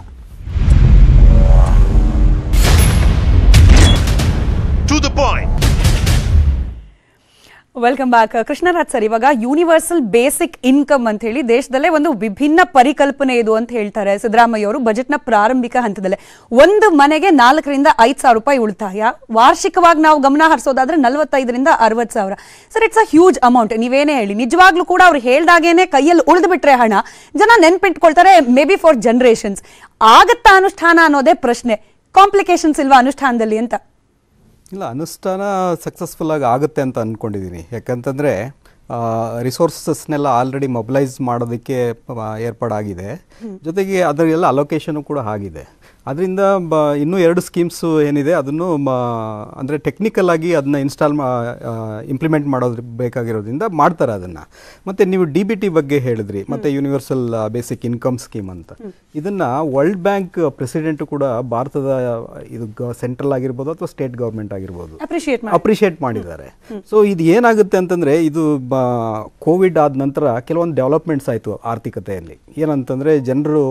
To the point. Welcome back. Krishnaraj sir, ಇವಾಗ ಯೂನಿವರ್ಸಲ್ ಬೇಸಿಕ್ ಇನ್ಕಮ್ ಅಂತ ಹೇಳಿ ದೇಶದಲ್ಲೇ ಒಂದು ವಿಭಿನ್ನ ಪರಿಕಲ್ಪನೆ ಇದು ಅಂತ ಹೇಳ್ತಾರೆ ಸಿದ್ದರಾಮಯ್ಯ ಅವರು ಬಜೆಟ್ನ ಪ್ರಾರಂಭಿಕ ಹಂತದಲ್ಲೇ. ಒಂದು ಮನೆಗೆ 4ರಿಂದ 5 ಸಾವಿರ ರೂಪಾಯಿ ಉಳಿತಾಯ, ವಾರ್ಷಿಕವಾಗಿ ನಾವು ಗಮನ ಹರಿಸೋದಾದ್ರೆ 45ರಿಂದ 60 ಸಾವಿರ. Sir, it's a huge amount. ನೀವೇನೇ ಹೇಳಿ, ನಿಜವಾಗ್ಲೂ ಕೂಡ ಅವ್ರು ಹೇಳ್ದಾಗೇನೆ ಕೈಯಲ್ಲಿ ಉಳಿದು ಬಿಟ್ರೆ ಹಣ ಜನ ನೆನ್ಪಿಟ್ಕೊಳ್ತಾರೆ, ಮೇ ಬಿ ಫಾರ್ ಜನರೇಷನ್ಸ್. ಆಗತ್ತಾ ಅನುಷ್ಠಾನ ಅನ್ನೋದೇ ಪ್ರಶ್ನೆ. ಕಾಂಪ್ಲಿಕೇಶನ್ಸ್ ಇಲ್ವಾ ಅನುಷ್ಠಾನದಲ್ಲಿ ಅಂತ? ಇಲ್ಲ, ಅನುಷ್ಠಾನ ಸಕ್ಸಸ್ಫುಲ್ ಆಗಿ ಆಗುತ್ತೆ ಅಂತ ಅಂದ್ಕೊಂಡಿದ್ದೀನಿ. ಯಾಕಂತಂದರೆ ರಿಸೋರ್ಸಸ್ನೆಲ್ಲ ಆಲ್ರೆಡಿ ಮೊಬಿಲೈಸ್ ಮಾಡೋದಕ್ಕೆ ಏರ್ಪಾಡಾಗಿದೆ. ಜೊತೆಗೆ ಅದರೆಲ್ಲ ಅಲೋಕೇಶನು ಕೂಡ ಆಗಿದೆ. ಅದರಿಂದ ಇನ್ನೂ 2 ಸ್ಕೀಮ್ಸು ಏನಿದೆ ಅದನ್ನು ಅಂದರೆ ಟೆಕ್ನಿಕಲ್ ಆಗಿ ಅದನ್ನ ಇಂಪ್ಲಿಮೆಂಟ್ ಮಾಡೋದ್ರ ಬೇಕಾಗಿರೋದ್ರಿಂದ ಮಾಡ್ತಾರೆ ಅದನ್ನು. ಮತ್ತು ನೀವು DBT ಬಗ್ಗೆ ಹೇಳಿದ್ರಿ, ಮತ್ತು ಯೂನಿವರ್ಸಲ್ ಬೇಸಿಕ್ ಇನ್ಕಮ್ ಸ್ಕೀಮ್ ಅಂತ. ಇದನ್ನು ವರ್ಲ್ಡ್ ಬ್ಯಾಂಕ್ ಪ್ರೆಸಿಡೆಂಟು ಕೂಡ ಭಾರತದ ಇದು ಸೆಂಟ್ರಲ್ ಆಗಿರ್ಬೋದು ಅಥವಾ ಸ್ಟೇಟ್ ಗೌರ್ಮೆಂಟ್ ಆಗಿರ್ಬೋದು ಅಪ್ರಿಷಿಯೇಟ್ ಮಾಡಿದ್ದಾರೆ. ಸೊ ಇದು ಏನಾಗುತ್ತೆ ಅಂತಂದರೆ, ಇದು ಕೋವಿಡ್ ಆದ ನಂತರ ಕೆಲವೊಂದು ಡೆವಲಪ್ಮೆಂಟ್ಸ್ ಆಯಿತು ಆರ್ಥಿಕತೆಯಲ್ಲಿ. ಏನಂತಂದರೆ ಜನರು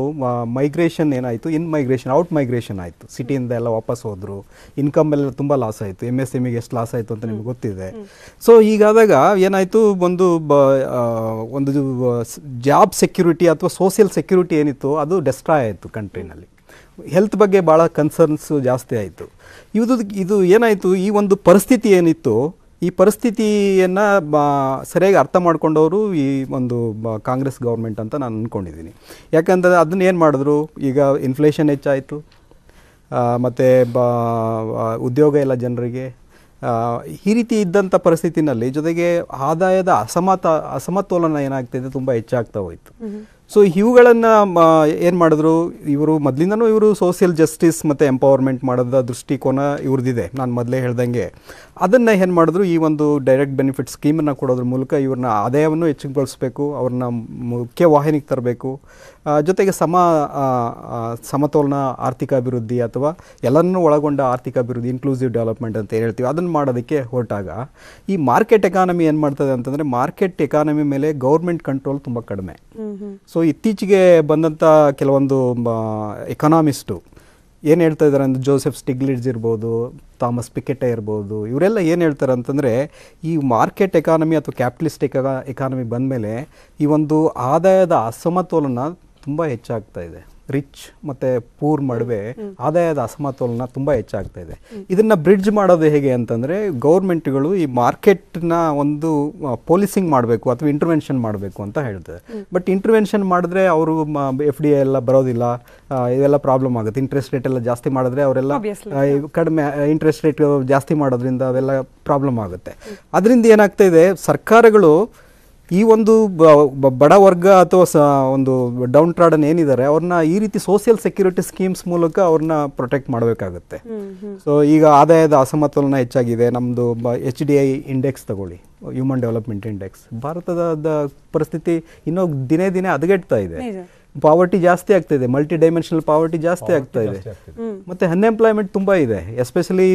ಮೈಗ್ರೇಷನ್ ಏನಾಯಿತು, ಮೈಗ್ರೇಷನ್ ಔಟ್ ಮೈಗ್ರೇಷನ್ ಆಯಿತು, ಸಿಟಿಯಿಂದ ಎಲ್ಲ ವಾಪಸ್ ಹೋದರು, ಇನ್ಕಮ್ ಎಲ್ಲ ತುಂಬ ಲಾಸ್ ಆಯಿತು. MSMEಗೆ ಎಷ್ಟು ಲಾಸ್ ಆಯಿತು ಅಂತ ನಿಮ್ಗೆ ಗೊತ್ತಿದೆ. ಸೊ ಹೀಗಾದಾಗ ಏನಾಯಿತು, ಒಂದು ಜಾಬ್ ಸೆಕ್ಯೂರಿಟಿ ಅಥವಾ ಸೋಷಿಯಲ್ ಸೆಕ್ಯೂರಿಟಿ ಏನಿತ್ತು ಅದು ಡೆಸ್ಟ್ರಾಯ್ ಆಯಿತು ಕಂಟ್ರಿನಲ್ಲಿ. ಹೆಲ್ತ್ ಬಗ್ಗೆ ಭಾಳ ಕನ್ಸರ್ನ್ಸು ಜಾಸ್ತಿ ಆಯಿತು. ಇದು ಏನಾಯಿತು, ಈ ಒಂದು ಪರಿಸ್ಥಿತಿ ಏನಿತ್ತು, ಈ ಪರಿಸ್ಥಿತಿಯನ್ನು ಸರಿಯಾಗಿ ಅರ್ಥ ಮಾಡ್ಕೊಂಡವರು ಈ ಒಂದು ಕಾಂಗ್ರೆಸ್ ಗೌರ್ಮೆಂಟ್ ಅಂತ ನಾನು ಅಂದ್ಕೊಂಡಿದ್ದೀನಿ. ಯಾಕಂದರೆ ಅದನ್ನ ಏನು ಮಾಡಿದ್ರು, ಈಗ ಇನ್ಫ್ಲೇಷನ್ ಹೆಚ್ಚಾಯಿತು, ಮತ್ತು ಉದ್ಯೋಗ ಇಲ್ಲ ಜನರಿಗೆ. ಈ ರೀತಿ ಇದ್ದಂಥ ಪರಿಸ್ಥಿತಿನಲ್ಲಿ ಜೊತೆಗೆ ಆದಾಯದ ಅಸಮತೋಲನ ಏನಾಗ್ತಿದೆ, ತುಂಬ ಹೆಚ್ಚಾಗ್ತಾ ಹೋಯಿತು. ಸೊ ಇವುಗಳನ್ನು ಏನು ಮಾಡಿದ್ರು, ಇವರು ಮೊದಲಿಂದನೂ ಇವರು ಸೋಷಿಯಲ್ ಜಸ್ಟಿಸ್ ಮತ್ತು ಎಂಪವರ್ಮೆಂಟ್ ಮಾಡೋದ ದೃಷ್ಟಿಕೋನ ಇವ್ರದ್ದಿದೆ. ನಾನು ಮೊದಲೇ ಹೇಳ್ದಂಗೆ ಅದನ್ನು ಏನು ಮಾಡಿದ್ರು, ಈ ಒಂದು ಡೈರೆಕ್ಟ್ ಬೆನಿಫಿಟ್ ಸ್ಕೀಮನ್ನು ಕೊಡೋದ್ರ ಮೂಲಕ ಇವ್ರನ್ನ ಆದಾಯವನ್ನು ಹೆಚ್ಚಿಗೊಳಿಸ್ಬೇಕು, ಅವ್ರನ್ನ ಮುಖ್ಯವಾಹಿನಿಗೆ ತರಬೇಕು. ಜೊತೆಗೆ ಸಮತೋಲನ ಆರ್ಥಿಕ ಅಭಿವೃದ್ಧಿ ಅಥವಾ ಎಲ್ಲರನ್ನೂ ಒಳಗೊಂಡ ಆರ್ಥಿಕ ಅಭಿವೃದ್ಧಿ, ಇನ್ಕ್ಲೂಸಿವ್ ಡೆವಲಪ್ಮೆಂಟ್ ಅಂತ ಹೇಳ್ತೀವಿ, ಅದನ್ನು ಮಾಡೋದಕ್ಕೆ ಹೊರಟಾಗ ಈ ಮಾರ್ಕೆಟ್ ಎಕಾನಮಿ ಏನು ಮಾಡ್ತದೆ ಅಂತಂದರೆ, ಮಾರ್ಕೆಟ್ ಎಕಾನಮಿ ಮೇಲೆ ಗೌರ್ಮೆಂಟ್ ಕಂಟ್ರೋಲ್ ತುಂಬ ಕಡಿಮೆ. ಸೊ ಇತ್ತೀಚೆಗೆ ಬಂದಂಥ ಕೆಲವೊಂದು ಎಕನಾಮಿಸ್ಟು ಏನು ಹೇಳ್ತಾ ಇದ್ದಾರೆ ಅಂದರೆ, ಜೋಸೆಫ್ ಸ್ಟಿಗ್ಲಿಟ್ಸ್ ಇರ್ಬೋದು, ಥಾಮಸ್ ಪಿಕೆಟೆ ಇರ್ಬೋದು, ಇವರೆಲ್ಲ ಏನು ಹೇಳ್ತಾರೆ ಅಂತಂದರೆ, ಈ ಮಾರ್ಕೆಟ್ ಎಕಾನಮಿ ಅಥವಾ ಕ್ಯಾಪಿಟಲಿಸ್ಟ್ ಎಕಾನಮಿ ಬಂದಮೇಲೆ ಈ ಒಂದು ಆದಾಯದ ಅಸಮತೋಲನ ತುಂಬ ಹೆಚ್ಚಾಗ್ತಾ ಇದೆ. ರಿಚ್ ಮತ್ತು ಪೂರ್ ನಡುವೆ ಆದಾಯದ ಅಸಮತೋಲನ ತುಂಬ ಹೆಚ್ಚಾಗ್ತಾ ಇದೆ. ಇದನ್ನು ಬ್ರಿಡ್ಜ್ ಮಾಡೋದು ಹೇಗೆ ಅಂತಂದರೆ, ಗೌರ್ಮೆಂಟ್ಗಳು ಈ ಮಾರ್ಕೆಟ್ನ ಒಂದು ಪೊಲೀಸಿಂಗ್ ಮಾಡಬೇಕು ಅಥವಾ ಇಂಟರ್ವೆನ್ಷನ್ ಮಾಡಬೇಕು ಅಂತ ಹೇಳ್ತಾರೆ. ಬಟ್ ಇಂಟರ್ವೆನ್ಷನ್ ಮಾಡಿದ್ರೆ ಅವರು FDI ಎಲ್ಲ ಬರೋದಿಲ್ಲ, ಇದೆಲ್ಲ ಪ್ರಾಬ್ಲಮ್ ಆಗುತ್ತೆ. ಇಂಟ್ರೆಸ್ಟ್ ರೇಟ್ ಎಲ್ಲ ಜಾಸ್ತಿ ಮಾಡಿದ್ರೆ ಅವರೆಲ್ಲ ಕಡಿಮೆ ಇಂಟ್ರೆಸ್ಟ್ ರೇಟ್ ಜಾಸ್ತಿ ಮಾಡೋದ್ರಿಂದ ಅವೆಲ್ಲ ಪ್ರಾಬ್ಲಮ್ ಆಗುತ್ತೆ. ಅದರಿಂದ ಏನಾಗ್ತಾ ಇದೆ, ಸರ್ಕಾರಗಳು ಈ ಒಂದು ಬಡ ವರ್ಗ ಅಥವಾ ಒಂದು ಡೌನ್ ಟ್ರಾಡನ್ ಏನಿದ್ದಾರೆ ಅವ್ರನ್ನ ಈ ರೀತಿ ಸೋಷಿಯಲ್ ಸೆಕ್ಯೂರಿಟಿ ಸ್ಕೀಮ್ಸ್ ಮೂಲಕ ಅವ್ರನ್ನ ಪ್ರೊಟೆಕ್ಟ್ ಮಾಡಬೇಕಾಗುತ್ತೆ. ಸೊ ಈಗ ಆದಾಯದ ಅಸಮತೋಲನ ಹೆಚ್ಚಾಗಿದೆ. ನಮ್ಮದು HDI ಇಂಡೆಕ್ಸ್ ತಗೊಳ್ಳಿ, ಹ್ಯೂಮನ್ ಡೆವಲಪ್ಮೆಂಟ್ ಇಂಡೆಕ್ಸ್, ಭಾರತದ ಪರಿಸ್ಥಿತಿ ಇನ್ನೂ ದಿನೇ ದಿನೇ ಹದಗೆಡ್ತಾ ಇದೆ. ಪಾವರ್ಟಿ ಜಾಸ್ತಿ ಆಗ್ತಾಯಿದೆ, ಮಲ್ಟಿ ಡೈಮೆನ್ಷನಲ್ ಪಾವರ್ಟಿ ಜಾಸ್ತಿ ಆಗ್ತಾ ಇದೆ, ಮತ್ತೆ ಅನ್ಎಂಪ್ಲಾಯ್ಮೆಂಟ್ ತುಂಬಾ ಇದೆ. ಎಸ್ಪೆಷಲಿ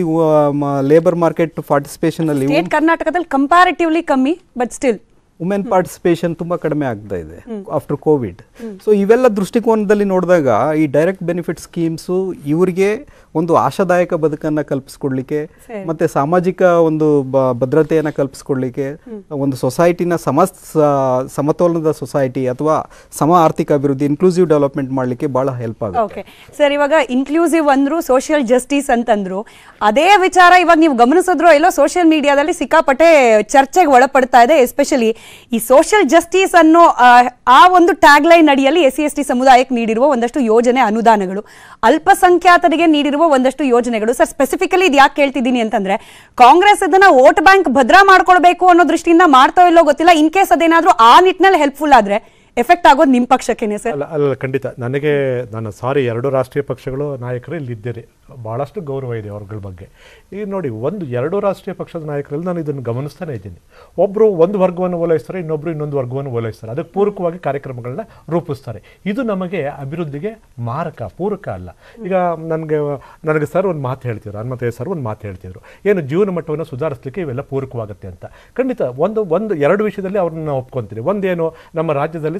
ಲೇಬರ್ ಮಾರ್ಕೆಟ್ ಪಾರ್ಟಿಸಿಪೇಷನ್ ಅಲ್ಲಿ ಕರ್ನಾಟಕದಲ್ಲಿ ಕಂಪ್ಯಾರಿಟಿವ್ಲಿ ಕಮ್ಮಿ, ಬಟ್ ಸ್ಟಿಲ್ ವುಮೆನ್ ಪಾರ್ಟಿಸಿಪೇಷನ್ ತುಂಬ ಕಡಿಮೆ ಆಗ್ತಾ ಇದೆ ಆಫ್ಟರ್ ಕೋವಿಡ್. ಸೊ ಇವೆಲ್ಲ ದೃಷ್ಟಿಕೋನದಲ್ಲಿ ನೋಡಿದಾಗ ಈ ಡೈರೆಕ್ಟ್ ಬೆನಿಫಿಟ್ ಸ್ಕೀಮ್ಸು ಇವರಿಗೆ ಒಂದು ಆಶಾದಾಯಕ ಬದುಕನ್ನು ಕಲ್ಪಿಸ್ಕೊಡ್ಲಿಕ್ಕೆ, ಮತ್ತು ಸಾಮಾಜಿಕ ಒಂದು ಭದ್ರತೆಯನ್ನು ಕಲ್ಪಿಸ್ಕೊಡ್ಲಿಕ್ಕೆ, ಒಂದು ಸೊಸೈಟಿನ ಸಮತೋಲನದ ಸೊಸೈಟಿ ಅಥವಾ ಸಮ ಆರ್ಥಿಕ ಅಭಿವೃದ್ಧಿ, ಇನ್ಕ್ಲೂಸಿವ್ ಡೆವಲಪ್ಮೆಂಟ್ ಮಾಡಲಿಕ್ಕೆ ಭಾಳ ಹೆಲ್ಪ್ ಆಗುತ್ತೆ. ಓಕೆ ಸರ್, ಇವಾಗ ಇನ್ಕ್ಲೂಸಿವ್ ಅಂದ್ರು, ಸೋಷಿಯಲ್ ಜಸ್ಟಿಸ್ ಅಂತಂದ್ರು, ಅದೇ ವಿಚಾರ ಇವಾಗ ನೀವು ಗಮನಿಸಿದ್ರು ಎಲ್ಲೋ ಸೋಷಿಯಲ್ ಮೀಡಿಯಾದಲ್ಲಿ ಸಿಕ್ಕಾಪಟ್ಟೆ ಚರ್ಚೆಗೆ ಒಳಪಡ್ತಾ ಇದೆ. ಎಸ್ಪೆಷಲಿ ಈ ಸೋಷಿಯಲ್ ಜಸ್ಟಿಸ್ ಅನ್ನೋ ಆ ಒಂದು ಟ್ಯಾಗ್ ಲೈನ್ ಅಡಿಯಲ್ಲಿ SC/ST ಸಮುದಾಯಕ್ಕೆ ನೀಡಿರುವ ಒಂದಷ್ಟು ಯೋಜನೆ ಅನುದಾನಗಳು, ಅಲ್ಪಸಂಖ್ಯಾತರಿಗೆ ನೀಡಿರುವ ಒಂದಷ್ಟು ಯೋಜನೆಗಳು. ಸರ್ ಸ್ಪೆಸಿಫಿಕಲಿ ಇದು ಯಾಕೆ ಕೇಳ್ತಿದ್ದೀನಿ ಅಂತಂದ್ರೆ, ಕಾಂಗ್ರೆಸ್ ಇದನ್ನ ವೋಟ್ ಬ್ಯಾಂಕ್ ಭದ್ರಾ ಮಾಡ್ಕೊಳ್ಬೇಕು ಅನ್ನೋ ದೃಷ್ಟಿಯಿಂದ ಮಾಡ್ತಾ ಇಲ್ಲೋ ಗೊತ್ತಿಲ್ಲ. ಇನ್ ಕೇಸ್ ಅದೇನಾದ್ರೂ ಆ ನಿಟ್ಟಿನಲ್ಲಿ ಹೆಲ್ಪ್ಫುಲ್ ಆದ್ರೆ ಎಫೆಕ್ಟ್ ಆಗೋದು ನಿಮ್ಮ ಪಕ್ಷಕ್ಕೇನೆ ಸರ್? ಅಲ್ಲ ಖಂಡಿತ. ನಾನು ಸಾರಿ, 2 ರಾಷ್ಟ್ರೀಯ ಪಕ್ಷಗಳು ನಾಯಕರು ಇಲ್ಲಿದ್ದೀರಿ, ಭಾಳಷ್ಟು ಗೌರವ ಇದೆ ಅವ್ರಗಳ ಬಗ್ಗೆ. ಈಗ ನೋಡಿ, 2 ರಾಷ್ಟ್ರೀಯ ಪಕ್ಷದ ನಾಯಕರಲ್ಲಿ ನಾನು ಇದನ್ನು ಗಮನಿಸ್ತಾನೆ ಇದ್ದೀನಿ. ಒಬ್ಬರು ಒಂದು ವರ್ಗವನ್ನು ಓಲೈಸ್ತಾರೆ, ಇನ್ನೊಬ್ಬರು ಇನ್ನೊಂದು ವರ್ಗವನ್ನು ಓಲೈಸ್ತಾರೆ, ಅದಕ್ಕೆ ಪೂರಕವಾಗಿ ಕಾರ್ಯಕ್ರಮಗಳನ್ನ ರೂಪಿಸ್ತಾರೆ. ಇದು ನಮಗೆ ಅಭಿವೃದ್ಧಿಗೆ ಮಾರಕ, ಪೂರಕ ಅಲ್ಲ. ಈಗ ನನಗೆ ಸರ್ ಒಂದು ಮಾತು ಹೇಳ್ತಿದ್ರು, ಹನುಮಂತಯ್ಯ ಸರ್ ಒಂದು ಮಾತು ಹೇಳ್ತಿದ್ರು, ಏನು ಜೀವನ ಮಟ್ಟವನ್ನು ಸುಧಾರಿಸಲಿಕ್ಕೆ ಇವೆಲ್ಲ ಪೂರಕವಾಗುತ್ತೆ ಅಂತ. ಖಂಡಿತ ಒಂದು 2 ವಿಷಯದಲ್ಲಿ ಅವ್ರನ್ನ ಒಪ್ಕೊತೀನಿ. ಒಂದೇನು, ನಮ್ಮ ರಾಜ್ಯದಲ್ಲಿ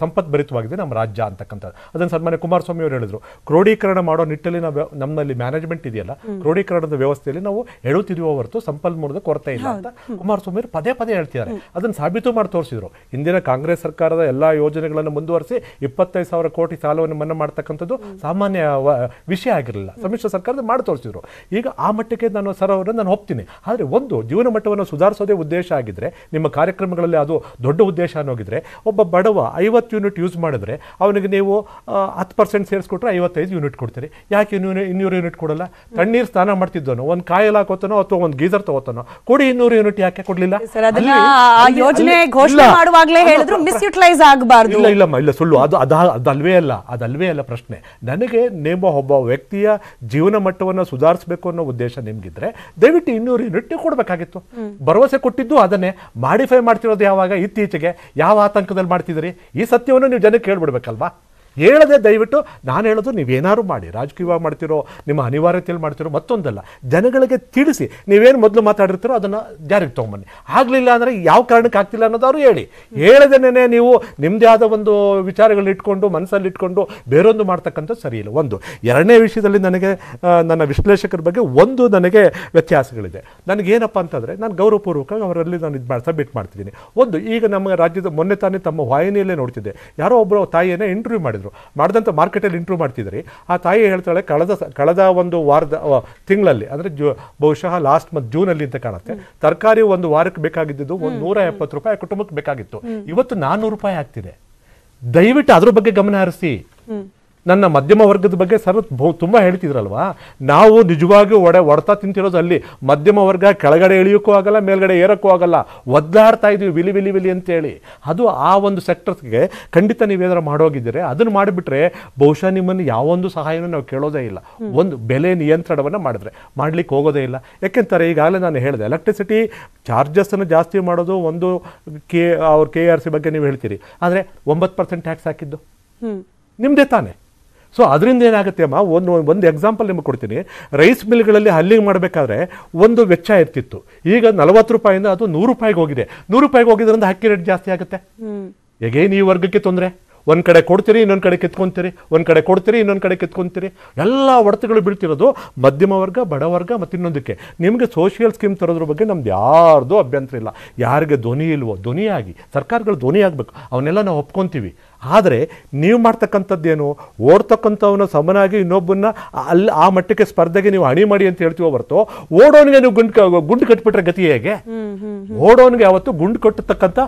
ಸಂಪತ್ಭರಿತವಾಗಿದೆ ನಮ್ಮ ರಾಜ್ಯ ಅಂತಕ್ಕಂಥದ್ದು. ಅದನ್ನು ಸನ್ಮಾನ್ಯ ಕುಮಾರಸ್ವಾಮಿ ಅವರು ಹೇಳಿದ್ರು. ಕ್ರೋಢೀಕರಣ ಮಾಡೋ ನಿಟ್ಟಲ್ಲಿ ನಮ್ಮಲ್ಲಿ ಮ್ಯಾನೇಜ್ಮೆಂಟ್ ಇದೆಯಲ್ಲ, ಕ್ರೋಢೀಕರಣದ ವ್ಯವಸ್ಥೆಯಲ್ಲಿ ನಾವು ಎಳುತ್ತಿರುವ ಹೊರತು ಸಂಪನ್ಮೂಲದ ಕೊರತೆ ಇಲ್ಲ ಅಂತ ಕುಮಾರಸ್ವಾಮಿ ಅವರು ಪದೇ ಪದೇ ಹೇಳ್ತಿದ್ದಾರೆ. ಅದನ್ನು ಸಾಬೀತು ಮಾಡಿ ತೋರಿಸಿದ್ರು. ಇಂದಿನ ಕಾಂಗ್ರೆಸ್ ಸರ್ಕಾರದ ಎಲ್ಲ ಯೋಜನೆಗಳನ್ನು ಮುಂದುವರಿಸಿ 25,000 ಕೋಟಿ ಸಾಲವನ್ನು ಮನ್ನಾ ಮಾಡ್ತಕ್ಕಂಥದ್ದು ಸಾಮಾನ್ಯ ವಿಷಯ ಆಗಿರಲಿಲ್ಲ. ಸಮ್ಮಿಶ್ರ ಸರ್ಕಾರದ ಮಾಡಿ ತೋರಿಸಿದ್ರು. ಈಗ ಆ ಮಟ್ಟಕ್ಕೆ ಸರ್ ಅವರನ್ನು ನಾನು ಒಪ್ತೀನಿ. ಆದರೆ ಒಂದು ಜೀವನ ಮಟ್ಟವನ್ನು ಸುಧಾರಿಸೋದೇ ಉದ್ದೇಶ ಆಗಿದ್ರೆ, ನಿಮ್ಮ ಕಾರ್ಯಕ್ರಮಗಳಲ್ಲಿ ಅದು ದೊಡ್ಡ ಉದ್ದೇಶ ಅನ್ನೋಗಿದ್ರೆ, ಒಬ್ಬ ಬಡವ 50 ಯೂನಿಟ್ ಯೂಸ್ ಮಾಡಿದ್ರೆ ಅವನಿಗೆ ನೀವು 10% ಸೇರಿಸ್ಕೊಟ್ರೆ 55 ಯೂನಿಟ್ ಕೊಡ್ತೀರಿ. ಯಾಕೆ 200 ಯೂನಿಟ್ ಕೊಡಲ್ಲ? ತಣ್ಣೀರು ಸ್ನಾನ ಮಾಡ್ತಿದ್ದವನು ಒಂದು ಕಾಯಲ್ ಹಾಕೋತಾನೋ ಅಥವಾ ಒಂದು ಗೀಸರ್ ತಗೋತಾನೋ, ಕೊಡಿ 200 ಯೂನಿಟ್ ಯಾಕೆ ಕೊಡ್ಲಿಲ್ಲ? ಸರ್, ಅದನ್ನ ಆ ಯೋಜನೆ ಘೋಷಣೆ ಮಾಡುವಾಗಲೇ ಹೇಳಿದ್ರು ಮಿಸ್ಯುಟಿಲೈಸ್ ಆಗಬಾರ್ದು. ಇಲ್ಲ ಸುಳ್ಳು. ಅದಲ್ವೇ ಅಲ್ಲ ಪ್ರಶ್ನೆ. ನನಗೆ ಒಬ್ಬ ವ್ಯಕ್ತಿಯ ಜೀವನ ಮಟ್ಟವನ್ನು ಸುಧಾರಿಸಬೇಕು ಅನ್ನೋ ಉದ್ದೇಶ ನಿಮ್ಗಿದ್ರೆ ದಯವಿಟ್ಟು 200 ಯೂನಿಟ್ ಕೊಡಬೇಕಾಗಿತ್ತು. ಭರವಸೆ ಕೊಟ್ಟಿದ್ದು ಅದನ್ನೇ. ಮಾಡಿಫೈ ಮಾಡ್ತಿರೋದು ಯಾವಾಗ? ಇತ್ತೀಚೆಗೆ. ಯಾವ ಆತಂಕದಲ್ಲಿ ಮಾಡ್ತಿದ್ದೀರಿ? ಈ ಸತ್ಯವನ್ನು ನೀವು ಜನಕ್ಕೆ ಹೇಳ್ಬಿಡ್ಬೇಕಲ್ವಾ? ಹೇಳದೆ ದಯವಿಟ್ಟು ನಾನು ಹೇಳೋದು, ನೀವೇನಾದ್ರು ಮಾಡಿ, ರಾಜಕೀಯವಾಗಿ ಮಾಡ್ತಿರೋ, ನಿಮ್ಮ ಅನಿವಾರ್ಯತೆಯಲ್ಲಿ ಮಾಡ್ತಿರೋ, ಮತ್ತೊಂದಲ್ಲ, ಜನಗಳಿಗೆ ತಿಳಿಸಿ. ನೀವೇನು ಮೊದಲು ಮಾತಾಡಿರ್ತೀರೋ ಅದನ್ನು ಜಾರಿಗೆ ತೊಗೊಂಬನ್ನಿ. ಆಗಲಿಲ್ಲ ಅಂದರೆ ಯಾವ ಕಾರಣಕ್ಕೆ ಆಗ್ತಿಲ್ಲ ಅನ್ನೋದವ್ರು ಹೇಳಿ. ಹೇಳದೇನೆ ನೀವು ನಿಮ್ಮದೇ ಆದ ಒಂದು ವಿಚಾರಗಳನ್ನ ಇಟ್ಕೊಂಡು ಮನಸ್ಸಲ್ಲಿ ಇಟ್ಕೊಂಡು ಬೇರೊಂದು ಮಾಡ್ತಕ್ಕಂಥ ಸರಿ ಇಲ್ಲ. ಒಂದು. ಎರಡನೇ ವಿಷಯದಲ್ಲಿ ನನಗೆ ನನ್ನ ವಿಶ್ಲೇಷಕರ ಬಗ್ಗೆ ಒಂದು ನನಗೆ ವ್ಯತ್ಯಾಸಗಳಿದೆ. ನನಗೇನಪ್ಪ ಅಂತಂದರೆ, ನಾನು ಗೌರವಪೂರ್ವಕವಾಗಿ ಅವರಲ್ಲಿ ನಾನು ಸಬ್ಮಿಟ್ ಮಾಡ್ತಿದ್ದೀನಿ. ಒಂದು, ಈಗ ನಮ್ಮ ರಾಜ್ಯದ ಮೊನ್ನೆ ತಾನೇ ತಮ್ಮ ವಾಹಿನಿಯಲ್ಲೇ ನೋಡ್ತಿದ್ದೆ, ಯಾರೋ ಒಬ್ಬರು ತಾಯಿಯನ್ನೇ ಇಂಟರ್ವ್ಯೂ ಮಾಡಿದಂಥ ಮಾರ್ಕೆಟಲ್ಲಿ ಇಂಟ್ರೂ ಮಾಡ್ತಿದ್ರಿ. ಆ ತಾಯಿ ಹೇಳ್ತಾಳೆ, ಕಳೆದ ಒಂದು ವಾರದ ತಿಂಗಳಲ್ಲಿ ಅಂದರೆ ಬಹುಶಃ ಲಾಸ್ಟ್ ಮಂತ್ ಜೂನಲ್ಲಿ ಅಂತ ಕಾಣುತ್ತೆ, ತರಕಾರಿ ಒಂದು ವಾರಕ್ಕೆ ಬೇಕಾಗಿದ್ದು ಒಂದು 170 ರೂಪಾಯಿ ಕುಟುಂಬಕ್ಕೆ ಬೇಕಾಗಿತ್ತು. ಇವತ್ತು 400 ರೂಪಾಯಿ ಆಗ್ತಿದೆ. ದಯವಿಟ್ಟು ಅದ್ರ ಬಗ್ಗೆ ಗಮನ ಹರಿಸಿ. ನನ್ನ ಮಧ್ಯಮ ವರ್ಗದ ಬಗ್ಗೆ ಸರ್ ತುಂಬ ಹೇಳ್ತಿದ್ರಲ್ವಾ, ನಾವು ನಿಜವಾಗಿಯೂ ಹೊಡೆತ ತಿಂತಿರೋದು ಅಲ್ಲಿ. ಮಧ್ಯಮ ವರ್ಗ ಕೆಳಗಡೆ ಇಳಿಯೋಕ್ಕೂ ಆಗಲ್ಲ, ಮೇಲ್ಗಡೆ ಏರೋಕ್ಕೂ ಆಗಲ್ಲ, ಒದ್ದಾಡ್ತಾ ಇದೀವಿ ವಿಲಿ ವಿಲಿ ವಿಲಿ ಅಂತೇಳಿ. ಅದು ಆ ಒಂದು ಸೆಕ್ಟರ್ಸ್ಗೆ ಖಂಡಿತ ನೀವೇನಾದ್ರು ಮಾಡೋಗಿದ್ದೀರಿ, ಅದನ್ನು ಮಾಡಿಬಿಟ್ರೆ ಬಹುಶಃ ನಿಮ್ಮನ್ನು ಯಾವೊಂದು ಸಹಾಯನೂ ನಾವು ಕೇಳೋದೇ ಇಲ್ಲ. ಒಂದು ಬೆಲೆ ನಿಯಂತ್ರಣವನ್ನು ಮಾಡಿದ್ರೆ ಮಾಡ್ಲಿಕ್ಕೆ ಹೋಗೋದೇ ಇಲ್ಲ. ಯಾಕೆಂತಾರೆ ಈಗಾಗಲೇ ನಾನು ಹೇಳಿದೆ, ಎಲೆಕ್ಟ್ರಿಸಿಟಿ ಚಾರ್ಜಸ್ಸನ್ನು ಜಾಸ್ತಿ ಮಾಡೋದು ಒಂದು. ಅವ್ರ KRC ಬಗ್ಗೆ ನೀವು ಹೇಳ್ತೀರಿ, ಆದರೆ 9% ಟ್ಯಾಕ್ಸ್ ಹಾಕಿದ್ದು ನಿಮ್ಮದೇ ತಾನೇ. ಸೊ ಅದರಿಂದ ಏನಾಗುತ್ತೆ ಅಮ್ಮ, ಒಂದು ಎಕ್ಸಾಂಪಲ್ ನಿಮಗೆ ಕೊಡ್ತೀನಿ. ರೈಸ್ ಮಿಲ್ಗಳಲ್ಲಿ ಹಲ್ಲಿಂಗ್ ಮಾಡಬೇಕಾದ್ರೆ ಒಂದು ವೆಚ್ಚ ಇರ್ತಿತ್ತು, ಈಗ 40 ರೂಪಾಯಿಂದ ಅದು 100 ರೂಪಾಯಿಗೆ ಹೋಗಿದೆ. 100 ರೂಪಾಯಿಗೆ ಹೋಗಿದ್ರಿಂದ ಅಕ್ಕಿ ರೇಟ್ ಜಾಸ್ತಿ ಆಗುತ್ತೆ. ಹೇಗೇನು ಈ ವರ್ಗಕ್ಕೆ ತೊಂದರೆ? ಒಂದು ಕಡೆ ಕೊಡ್ತೀರಿ, ಇನ್ನೊಂದು ಕಡೆ ಕಿತ್ಕೊಂತೀರಿ, ಒಂದು ಕಡೆ ಕೊಡ್ತೀರಿ, ಇನ್ನೊಂದು ಕಡೆ ಕಿತ್ಕೊಂತೀರಿ. ಎಲ್ಲ ಹೊಡೆತಗಳು ಬೀಳ್ತಿರೋದು ಮಧ್ಯಮ ವರ್ಗ, ಬಡವರ್ಗ ಮತ್ತು ಇನ್ನೊಂದಕ್ಕೆ. ನಿಮಗೆ ಸೋಷಿಯಲ್ ಸ್ಕೀಮ್ ತರೋದ್ರ ಬಗ್ಗೆ ನಮ್ದು ಯಾರ್ದು ಅಭ್ಯಂತರ ಇಲ್ಲ. ಯಾರಿಗೆ ಧ್ವನಿ ಇಲ್ವೋ ಧ್ವನಿಯಾಗಿ, ಸರ್ಕಾರಗಳು ಧ್ವನಿ ಆಗಬೇಕು, ಅವನ್ನೆಲ್ಲ ನಾವು ಒಪ್ಕೊತೀವಿ. ಆದರೆ ನೀವು ಮಾಡ್ತಕ್ಕಂಥದ್ದೇನು, ಓಡ್ತಕ್ಕಂಥವನ್ನ ಸಮನಾಗಿ ಇನ್ನೊಬ್ಬನ್ನ ಅಲ್ಲಿ ಆ ಮಟ್ಟಕ್ಕೆ ಸ್ಪರ್ಧೆಗೆ ನೀವು ಹಣಿ ಮಾಡಿ ಅಂತ ಹೇಳ್ತೀವೋ ಹೊರತು, ಓಡೋನಿಗೆ ನೀವು ಗುಂಡು ಕಟ್ಬಿಟ್ರೆ ಗತಿ ಹೇಗೆ? ಓಡೋನಿಗೆ ಯಾವತ್ತು ಗುಂಡು ಕಟ್ಟತಕ್ಕಂಥ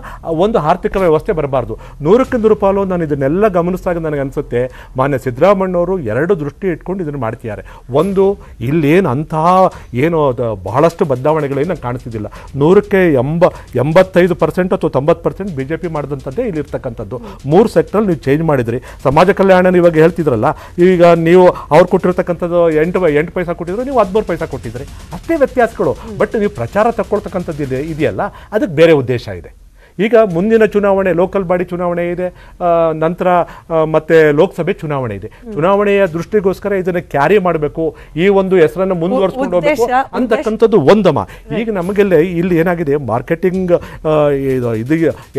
ಒಂದು ಆರ್ಥಿಕ ವ್ಯವಸ್ಥೆ ಬರಬಾರ್ದು. 100ಕ್ಕೆ 100 ಪಾಲು. ನಾನು ಇದನ್ನೆಲ್ಲ ಗಮನಿಸಿದಾಗ ನನಗೆ ಅನಿಸುತ್ತೆ, ಮಾನ್ಯ ಸಿದ್ದರಾಮಣ್ಣವರು 2 ದೃಷ್ಟಿ ಇಟ್ಕೊಂಡು ಇದನ್ನು ಮಾಡ್ತಿದ್ದಾರೆ. ಒಂದು, ಇಲ್ಲೇನು ಅಂತಹ ಏನೋ ಬಹಳಷ್ಟು ಬದಲಾವಣೆಗಳೇನು ನಂಗೆ ಕಾಣಿಸ್ತಿದ್ದಿಲ್ಲ. 100ಕ್ಕೆ 85% ಅಥವಾ 90% BJP ಮಾಡಿದಂಥದ್ದೇ ಇಲ್ಲಿರ್ತಕ್ಕಂಥದ್ದು. 3 ಸೆಕ್ಟರ್ ನೀವು ಚೇಂಜ್ ಮಾಡಿದ್ರಿ. ಸಮಾಜ ಕಲ್ಯಾಣ ಇವಾಗ ಹೇಳ್ತಿದ್ರಲ್ಲ, ಈಗ ನೀವು ಅವ್ರು ಕೊಟ್ಟಿರ್ತಕ್ಕಂಥದ್ದು 8 ಪೈಸಾ ಕೊಟ್ಟಿದ್ರು, ನೀವು 13 ಪೈಸಾ ಕೊಟ್ಟಿದ್ರಿ. ಅಷ್ಟೇ ವ್ಯತ್ಯಾಸಗಳು. ಬಟ್ ನೀವು ಪ್ರಚಾರ ತಗೊಳ್ತಕ್ಕಂಥದ್ದು ಇದೆಯಲ್ಲ, ಅದಕ್ಕೆ ಬೇರೆ ಉದ್ದೇಶ ಇದೆ. ಈಗ ಮುಂದಿನ ಚುನಾವಣೆ, ಲೋಕಲ್ ಬಾಡಿ ಚುನಾವಣೆ ಇದೆ, ನಂತರ ಮತ್ತೆ ಲೋಕಸಭೆ ಚುನಾವಣೆ ಇದೆ. ಚುನಾವಣೆಯ ದೃಷ್ಟಿಗೋಸ್ಕರ ಇದನ್ನು ಕ್ಯಾರಿ ಮಾಡಬೇಕು, ಈ ಒಂದು ಹೆಸರನ್ನು ಮುಂದುವರಿಸ್ಕೊಂಡು ಹೋಗಬೇಕು ಅಂತಕ್ಕಂಥದ್ದು ಒಂದಮ್ಮ. ಈಗ ನಮಗೆಲ್ಲ ಇಲ್ಲಿ ಏನಾಗಿದೆ, ಮಾರ್ಕೆಟಿಂಗ್ ಇದು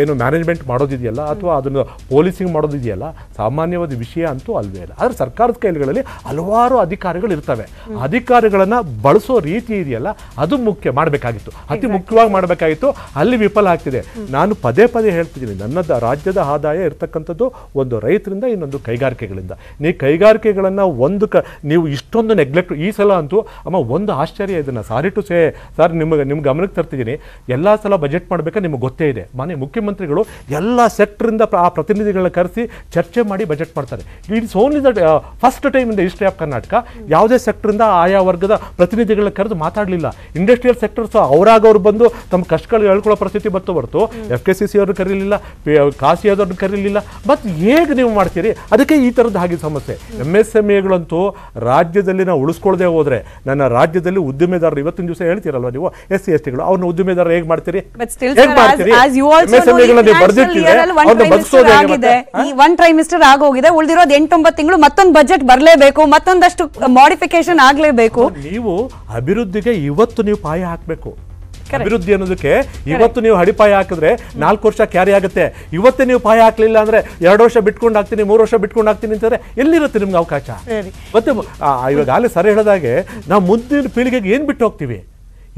ಏನು ಮ್ಯಾನೇಜ್ಮೆಂಟ್ ಮಾಡೋದಿದೆಯಲ್ಲ, ಅಥವಾ ಅದನ್ನು ಪೊಲೀಸಿಂಗ್ ಮಾಡೋದಿದೆಯಲ್ಲ, ಸಾಮಾನ್ಯವಾದ ವಿಷಯ ಅಂತೂ ಅಲ್ವೇ ಇಲ್ಲ. ಆದರೆ ಸರ್ಕಾರದ ಕೈಗಳಲ್ಲಿ ಹಲವಾರು ಅಧಿಕಾರಿಗಳು ಇರ್ತವೆ. ಅಧಿಕಾರಿಗಳನ್ನು ಬಳಸೋ ರೀತಿ ಇದೆಯಲ್ಲ, ಅದು ಮುಖ್ಯ ಮಾಡಬೇಕಾಗಿತ್ತು, ಅತಿ ಮುಖ್ಯವಾಗಿ ಮಾಡಬೇಕಾಗಿತ್ತು. ಅಲ್ಲಿ ವಿಫಲ ಆಗ್ತಿದೆ. ನಾನು ಪದೇ ಹೇಳ್ತಿದ್ದೀನಿ, ನನ್ನ ರಾಜ್ಯದ ಆದಾಯ ಇರ್ತಕ್ಕಂಥದ್ದು ಒಂದು ರೈತರಿಂದ, ಇನ್ನೊಂದು ಕೈಗಾರಿಕೆಗಳಿಂದ. ನೀವು ಕೈಗಾರಿಕೆಗಳನ್ನು ನೀವು ಇಷ್ಟೊಂದು ನೆಗ್ಲೆಕ್ಟ್. ಈ ಸಲ ಅಂತೂ ಅಮ್ಮ ಒಂದು ಆಶ್ಚರ್ಯ, ಇದನ್ನು ಸಾರಿ ಟು ಸೇ ಸರ್, ನಿಮ್ಮ ಗಮನಕ್ಕೆ ತರ್ತಿದ್ದೀನಿ. ಎಲ್ಲ ಸಲ ಬಜೆಟ್ ಮಾಡಬೇಕಾದ್ರೆ ನಿಮಗೆ ಗೊತ್ತೇ ಇದೆ, ಮಾನ್ಯ ಮುಖ್ಯಮಂತ್ರಿಗಳು ಎಲ್ಲ ಸೆಕ್ಟರಿಂದ ಆ ಪ್ರತಿನಿಧಿಗಳನ್ನ ಕರೆಸಿ ಚರ್ಚೆ ಮಾಡಿ ಬಜೆಟ್ ಮಾಡ್ತಾರೆ. It's only the first time in the history of Karnataka ಯಾವುದೇ ಸೆಕ್ಟರಿಂದ ಆಯಾ ವರ್ಗದ ಪ್ರತಿನಿಧಿಗಳನ್ನ ಕರೆದು ಮಾತಾಡಲಿಲ್ಲ. ಇಂಡಸ್ಟ್ರಿಯಲ್ ಸೆಕ್ಟರ್ಸ್ ಅವರಾಗವ್ರು ಬಂದು ತಮ್ಮ ಕಷ್ಟಗಳು ಹೇಳ್ಕೊಳ್ಳೋ ಪರಿಸ್ಥಿತಿ ಬತ್ತು ಹೊರತು FKCC ಅವ್ರನ್ನ ಕರೀಲಿಲ್ಲ, ಕಾಸಿ ಆದವ್ರನ್ನ ಕರೀಲಿಲ್ಲ. ಮತ್ತು ಹೇಗೆ ನೀವು ಮಾಡ್ತೀರಿ? ಅದಕ್ಕೆ ಈ ಥರದ್ದು ಹಾಗೆ ಸಮಸ್ಯೆ. MSMEಗಳಂತೂ ರಾಜ್ಯದಲ್ಲಿ ನಾವು ಉಳಿಸ್ಕೊಳ್ಳದೆ ಹೋದರೆ, ನನ್ನ ರಾಜ್ಯದಲ್ಲಿ ಉದ್ದಿಮೆದಾರರು ಇವತ್ತಿನ ದಿವಸ ಹೇಳ್ತೀರಲ್ವ ನೀವು, SC STಗಳು ಅವ್ರನ್ನ ಉದ್ದಿಮೆದಾರರು ಹೇಗೆ ಮಾಡ್ತೀರಿ? ಒನ್ ಟ್ರೈಮಿಸ್ಟರ್ ಆಗೋಗಿದೆ, ಉಳಿದಿರೋದು 8-9 ತಿಂಗಳು ಮತ್ತೊಂದು ಬಜೆಟ್ ಬರಲೇಬೇಕು, ಮತ್ತೊಂದಷ್ಟು ಮಾಡಿಫಿಕೇಶನ್ ಆಗಲೇಬೇಕು. ನೀವು ಅಭಿವೃದ್ಧಿಗೆ ಇವತ್ತು ನೀವು ಪಾಯ ಹಾಕಬೇಕು. ಅಭಿವೃದ್ಧಿ ಅನ್ನೋದಕ್ಕೆ ಇವತ್ತು ನೀವು ಅಡಿಪಾಯ ಹಾಕಿದ್ರೆ 4 ವರ್ಷ ಕ್ಯಾರಿ ಆಗುತ್ತೆ. ಇವತ್ತೇ ನೀವು ಪಾಯ ಹಾಕ್ಲಿಲ್ಲ ಅಂದ್ರೆ 2 ವರ್ಷ ಬಿಟ್ಕೊಂಡು ಹಾಕ್ತೀನಿ, 3 ವರ್ಷ ಬಿಟ್ಕೊಂಡು ಹಾಕ್ತೀನಿ ಅಂತಂದ್ರೆ ಎಲ್ಲಿರುತ್ತೆ ನಿಮ್ಗೆ ಅವಕಾಶ? ಮತ್ತೆ ಇವಾಗ ಅಲ್ಲಿ ಸರಿ ಹೇಳಿದಾಗೆ ನಾವು ಮುಂದಿನ ಪೀಳಿಗೆಗೆ ಏನ್ ಬಿಟ್ಟು ಹೋಗ್ತೀವಿ?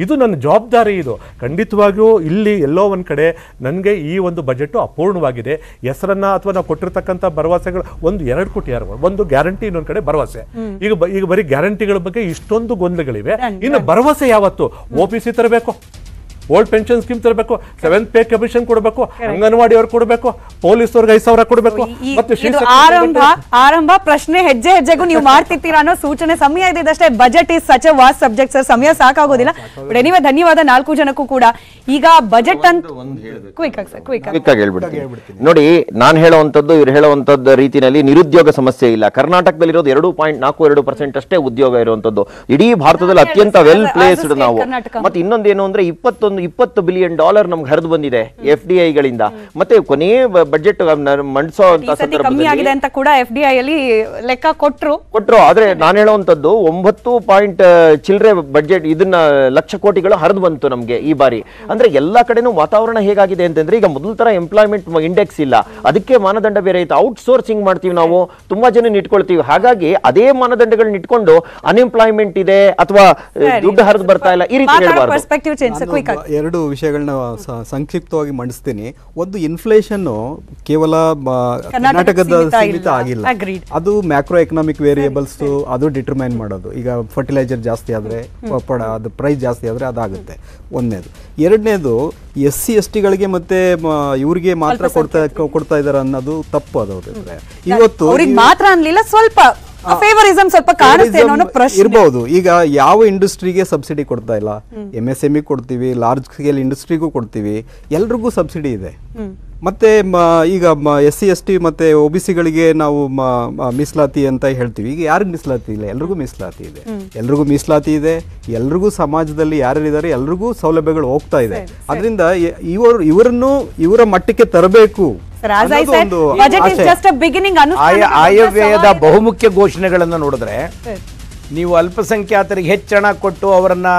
ಇದು ನನ್ನ ಜವಾಬ್ದಾರಿ. ಇದು ಖಂಡಿತವಾಗಿಯೂ ಇಲ್ಲಿ ಎಲ್ಲೋ ಒಂದು ಕಡೆ ನನಗೆ ಈ ಒಂದು ಬಜೆಟು ಅಪೂರ್ಣವಾಗಿದೆ. ಹೆಸರನ್ನ ಅಥವಾ ನಾವು ಕೊಟ್ಟಿರ್ತಕ್ಕಂಥ ಭರವಸೆಗಳು 1-2 ಕೋಟಿ, ಒಂದು ಗ್ಯಾರಂಟಿ, ಇನ್ನೊಂದು ಕಡೆ ಭರವಸೆ. ಈಗ ಬರೀ ಗ್ಯಾರಂಟಿಗಳ ಬಗ್ಗೆ ಇಷ್ಟೊಂದು ಗೊಂದಲಗಳಿವೆ. ಇನ್ನು ಭರವಸೆ ಯಾವತ್ತು? OPC ತರಬೇಕು, ಓಲ್ಡ್ ಪೆನ್ಷನ್ ಸ್ಕೀಮ್ ತರಬೇಕು, 7th ಪೇ ಕಮಿಷನ್ ಕೊಡಬೇಕು, ಅಂಗನವಾಡಿ ಅವ್ರಿಗೆ ಕೊಡಬೇಕು, ಪೊಲೀಸ್ ಅವ್ರಿಗೆ 5,000 ಕೊಡಬೇಕು. ಮತ್ತೆ ಇದು ಆರಂಭ ಪ್ರಶ್ನೆ ಹೆಜ್ಜೆ ಹೆಜ್ಜೆಗೂ ನೀವು ಮಾಡ್ತಿರ್ತೀರಾ ಅನ್ನೋ ಸೂಚನೆ. ಸಮಯ ಇದೆ, budget is such a vast subject sir, ಸಮಯ ಸಾಕಾಗೋದಿಲ್ಲ. ಬಟ್ ಎನಿವೆ ಧನ್ಯವಾದ 4 ಜನಕ್ಕೂ ಕೂಡ. ಈಗ ಬಜೆಟ್ ಅಂತ ಕ್ವಿಕ್ ಆಗಿ ಹೇಳ್ಬಿಡ್ತೀನಿ ನೋಡಿ. ನಾನು ಹೇಳುವಂತದ್ದು ಇವ್ರು ಹೇಳುವಂತದ್ದು ರೀತಿಯಲ್ಲಿ ನಿರುದ್ಯೋಗ ಸಮಸ್ಯೆ ಇಲ್ಲ. ಕರ್ನಾಟಕದಲ್ಲಿರೋದು 2.42% ಅಷ್ಟೇ ಉದ್ಯೋಗ ಇರುವಂತದ್ದು. ಇಡೀ ಭಾರತದಲ್ಲಿ ಅತ್ಯಂತ ವೆಲ್ ಪ್ಲೇಸ್ಡ್ ನಾವು. ಮತ್ತೆ ಇನ್ನೊಂದೇನು ಅಂದ್ರೆ $20 ಬಿಲಿಯನ್ ನಮ್ಗೆ ಹರಿದು ಬಂದಿದೆ FDI ಗಳಿಂದ. ಮತ್ತೆ ಕೊನೆ ಬಜೆಟ್ ಮಂಡಿಸೋ ಕಮ್ಮಿ ಆಗಿದೆ ಅಂತ ಕೂಡ FDI ಅಲ್ಲಿ ಲೆಕ್ಕ ಕೊಟ್ರು. ಆದ್ರೆ ನಾನು ಹೇಳುವಂತದ್ದು 9 ಚಿಲ್ಲರೆ ಬಜೆಟ್ ಇದನ್ನ ಲಕ್ಷ ಕೋಟಿಗಳು ಹರಿದು ಬಂತು ನಮ್ಗೆ ಈ ಬಾರಿ. ಅಂದ್ರೆ ಎಲ್ಲಾ ಕಡೆನೂ ವಾತಾವರಣ ಹೇಗಾಗಿದೆ ಅಂತಂದ್ರೆ ಈಗ ಮೊದಲ ತರ ಎಂಪ್ಲಾಯ್ಮೆಂಟ್ ಇಂಡೆಕ್ಸ್ ಇಲ್ಲ, ಅದಕ್ಕೆ ಮಾನದಂಡ ಬೇರೆ ಐತೆ. ಔಟ್ಸೋರ್ಸಿಂಗ್ ಮಾಡ್ತೀವಿ ನಾವು, ತುಂಬಾ ಜನ ಇಟ್ಕೊಳ್ತೀವಿ. ಹಾಗಾಗಿ ಅದೇ ಮಾನದಂಡಗಳನ್ನ ಇಟ್ಕೊಂಡು ಅನ್ಎಂಪ್ಲಾಯ್ಮೆಂಟ್ ಇದೆ ಅಥವಾ ದುಡ್ಡು ಹರಿದು ಬರ್ತಾ ಇಲ್ಲ ಈ ರೀತಿ ಹೇಳ್ಬಾರ್ದು. ಎರಡು ವಿಷಯಗಳನ್ನ ಸಂಕ್ಷಿಪ್ತವಾಗಿ ಮಂಡಿಸ್ತೀನಿ. ಒಂದು, ಇನ್ಫ್ಲೇಷನ್ ಕೇವಲ ಕರ್ನಾಟಕದ ಸೀಮಿತ ಆಗಿಲ್ಲ, ಅದು ಮ್ಯಾಕ್ರೋ ಎಕನಾಮಿಕ್ ವೇರಿಯೇಬಲ್ಸ್ ಅದು ಡಿಟರ್ಮೈನ್ ಮಾಡೋದು. ಈಗ ಫರ್ಟಿಲೈಸರ್ ಜಾಸ್ತಿ ಆದ್ರೆ ಅದು ಪ್ರೈಸ್ ಜಾಸ್ತಿ ಆದ್ರೆ ಅದಾಗುತ್ತೆ, ಒಂದನೇದು. ಎರಡನೇದು, SC ST ಗಳಿಗೆ ಮತ್ತೆ ಇವ್ರಿಗೆ ಮಾತ್ರ ಕೊಡ್ತಾ ಇದಾರೆ ಅನ್ನೋದು ತಪ್ಪು. ಅದು ಇವತ್ತು ಮಾತ್ರ ಅನ್ಲಿಲ್ಲ, ಸ್ವಲ್ಪ ಫೇವರಿಸಂ ಸ್ವಲ್ಪ ಕಾಣಿಸ್ತೆ ಅನ್ನೋ ಪ್ರಶ್ನೆ ಇರಬಹುದು. ಈಗ ಯಾವ ಇಂಡಸ್ಟ್ರಿಗೆ ಸಬ್ಸಿಡಿ ಕೊಡ್ತಾ ಇಲ್ಲ, MSME ಕೊಡ್ತೀವಿ, ಲಾರ್ಜ್ ಸ್ಕೇಲ್ ಇಂಡಸ್ಟ್ರಿಗೂ ಕೊಡ್ತೀವಿ, ಎಲ್ರಿಗೂ ಸಬ್ಸಿಡಿ ಇದೆ. ಮತ್ತೆ ಈಗ SC ST ಮತ್ತೆ OBC-ಗಳಿಗೆ ನಾವು ಮೀಸಲಾತಿ ಅಂತ ಹೇಳ್ತೀವಿ. ಈಗ ಯಾರಿಗೂ ಮೀಸಲಾತಿ ಇಲ್ಲ, ಎಲ್ರಿಗೂ ಮೀಸಲಾತಿ ಇದೆ. ಎಲ್ರಿಗೂ ಸಮಾಜದಲ್ಲಿ ಯಾರ್ಯಾರಿದ್ದಾರೆ ಎಲ್ರಿಗೂ ಸೌಲಭ್ಯಗಳು ಹೋಗ್ತಾ ಇದೆ. ಅದರಿಂದ ಇವರ ಮಟ್ಟಕ್ಕೆ ತರಬೇಕು. ಆಯವ್ಯಯದ ಬಹುಮುಖ್ಯ ಘೋಷಣೆಗಳನ್ನು ನೋಡಿದ್ರೆ ನೀವು ಅಲ್ಪಸಂಖ್ಯಾತರಿಗೆ ಹೆಚ್ಚಳ ಕೊಟ್ಟು ಅವರನ್ನ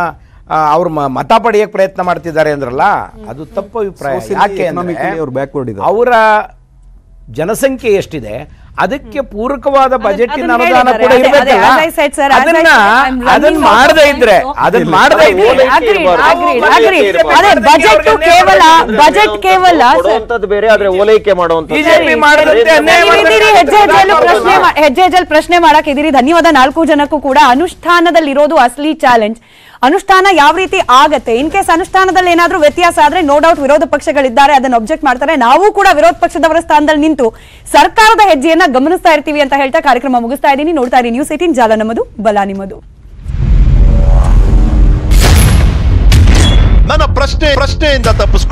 ಅವ್ರ ಮತ ಪಡೆಯಕ್ಕೆ ಪ್ರಯತ್ನ ಮಾಡ್ತಿದ್ದಾರೆ ಅಂದ್ರಲ್ಲ, ಅದು ತಪ್ಪು ಅಭಿಪ್ರಾಯ. ಯಾಕೆ ಅವರ ಜನಸಂಖ್ಯೆ ಎಷ್ಟಿದೆ ಅದಕ್ಕೆ ಪೂರಕವಾದ ಬಜೆಟಿನ ಅನುದಾನ ಕೂಡ ಇರಬೇಕಲ್ಲ. ಅದನ್ನ ಮಾಡದೇ ಇದ್ರೆ ಬಜೆಟ್ ಕೇವಲ ಬೇರೆ, ಆದ್ರೆ ಓಲೈಕೆ ಮಾಡುವಂತ ಹೆಜ್ಜೆ ಪ್ರಶ್ನೆ ಮಾಡಕ್ ಇದೀರಿ. ಧನ್ಯವಾದ 4 ಜನಕ್ಕೂ ಕೂಡ. ಅನುಷ್ಠಾನದಲ್ಲಿರೋದು ಅಸಲಿ ಚಾಲೆಂಜ್. ಅನುಷ್ಠಾನ ಯಾವ ರೀತಿ ಆಗತ್ತೆ, ಇನ್ ಕೇಸ್ ಅನುಷ್ಠಾನದಲ್ಲಿ ಏನಾದ್ರೂ ವ್ಯತ್ಯಾಸ ಆದ್ರೆ ನೋ ಡೌಟ್ ವಿರೋಧ ಪಕ್ಷಗಳಿದ್ದಾರೆ, ಅದನ್ನ ಒಬ್ಜೆಕ್ಟ್ ಮಾಡ್ತಾರೆ. ನಾವು ಕೂಡ ವಿರೋಧ ಪಕ್ಷದವರ ಸ್ಥಾನದಲ್ಲಿ ನಿಂತು ಸರ್ಕಾರದ ಹೆಜ್ಜೆಯನ್ನ ಗಮನಿಸ್ತಾ ಇರ್ತೀವಿ ಅಂತ ಹೇಳ್ತಾ ಕಾರ್ಯಕ್ರಮ ಮುಗಿಸ್ತಾ ಇದ್ದೀನಿ. ನೋಡ್ತಾ ಇರಿ ನ್ಯೂಸ್ 18, ಜಾಲ ನಮ್ಮದು, ಬಲ ನಿಮ್ಮದು. ನನ್ನ ಪ್ರಶ್ನೆಯಿಂದ ತಪ್ಪಿಸ್ಕೊಂಡು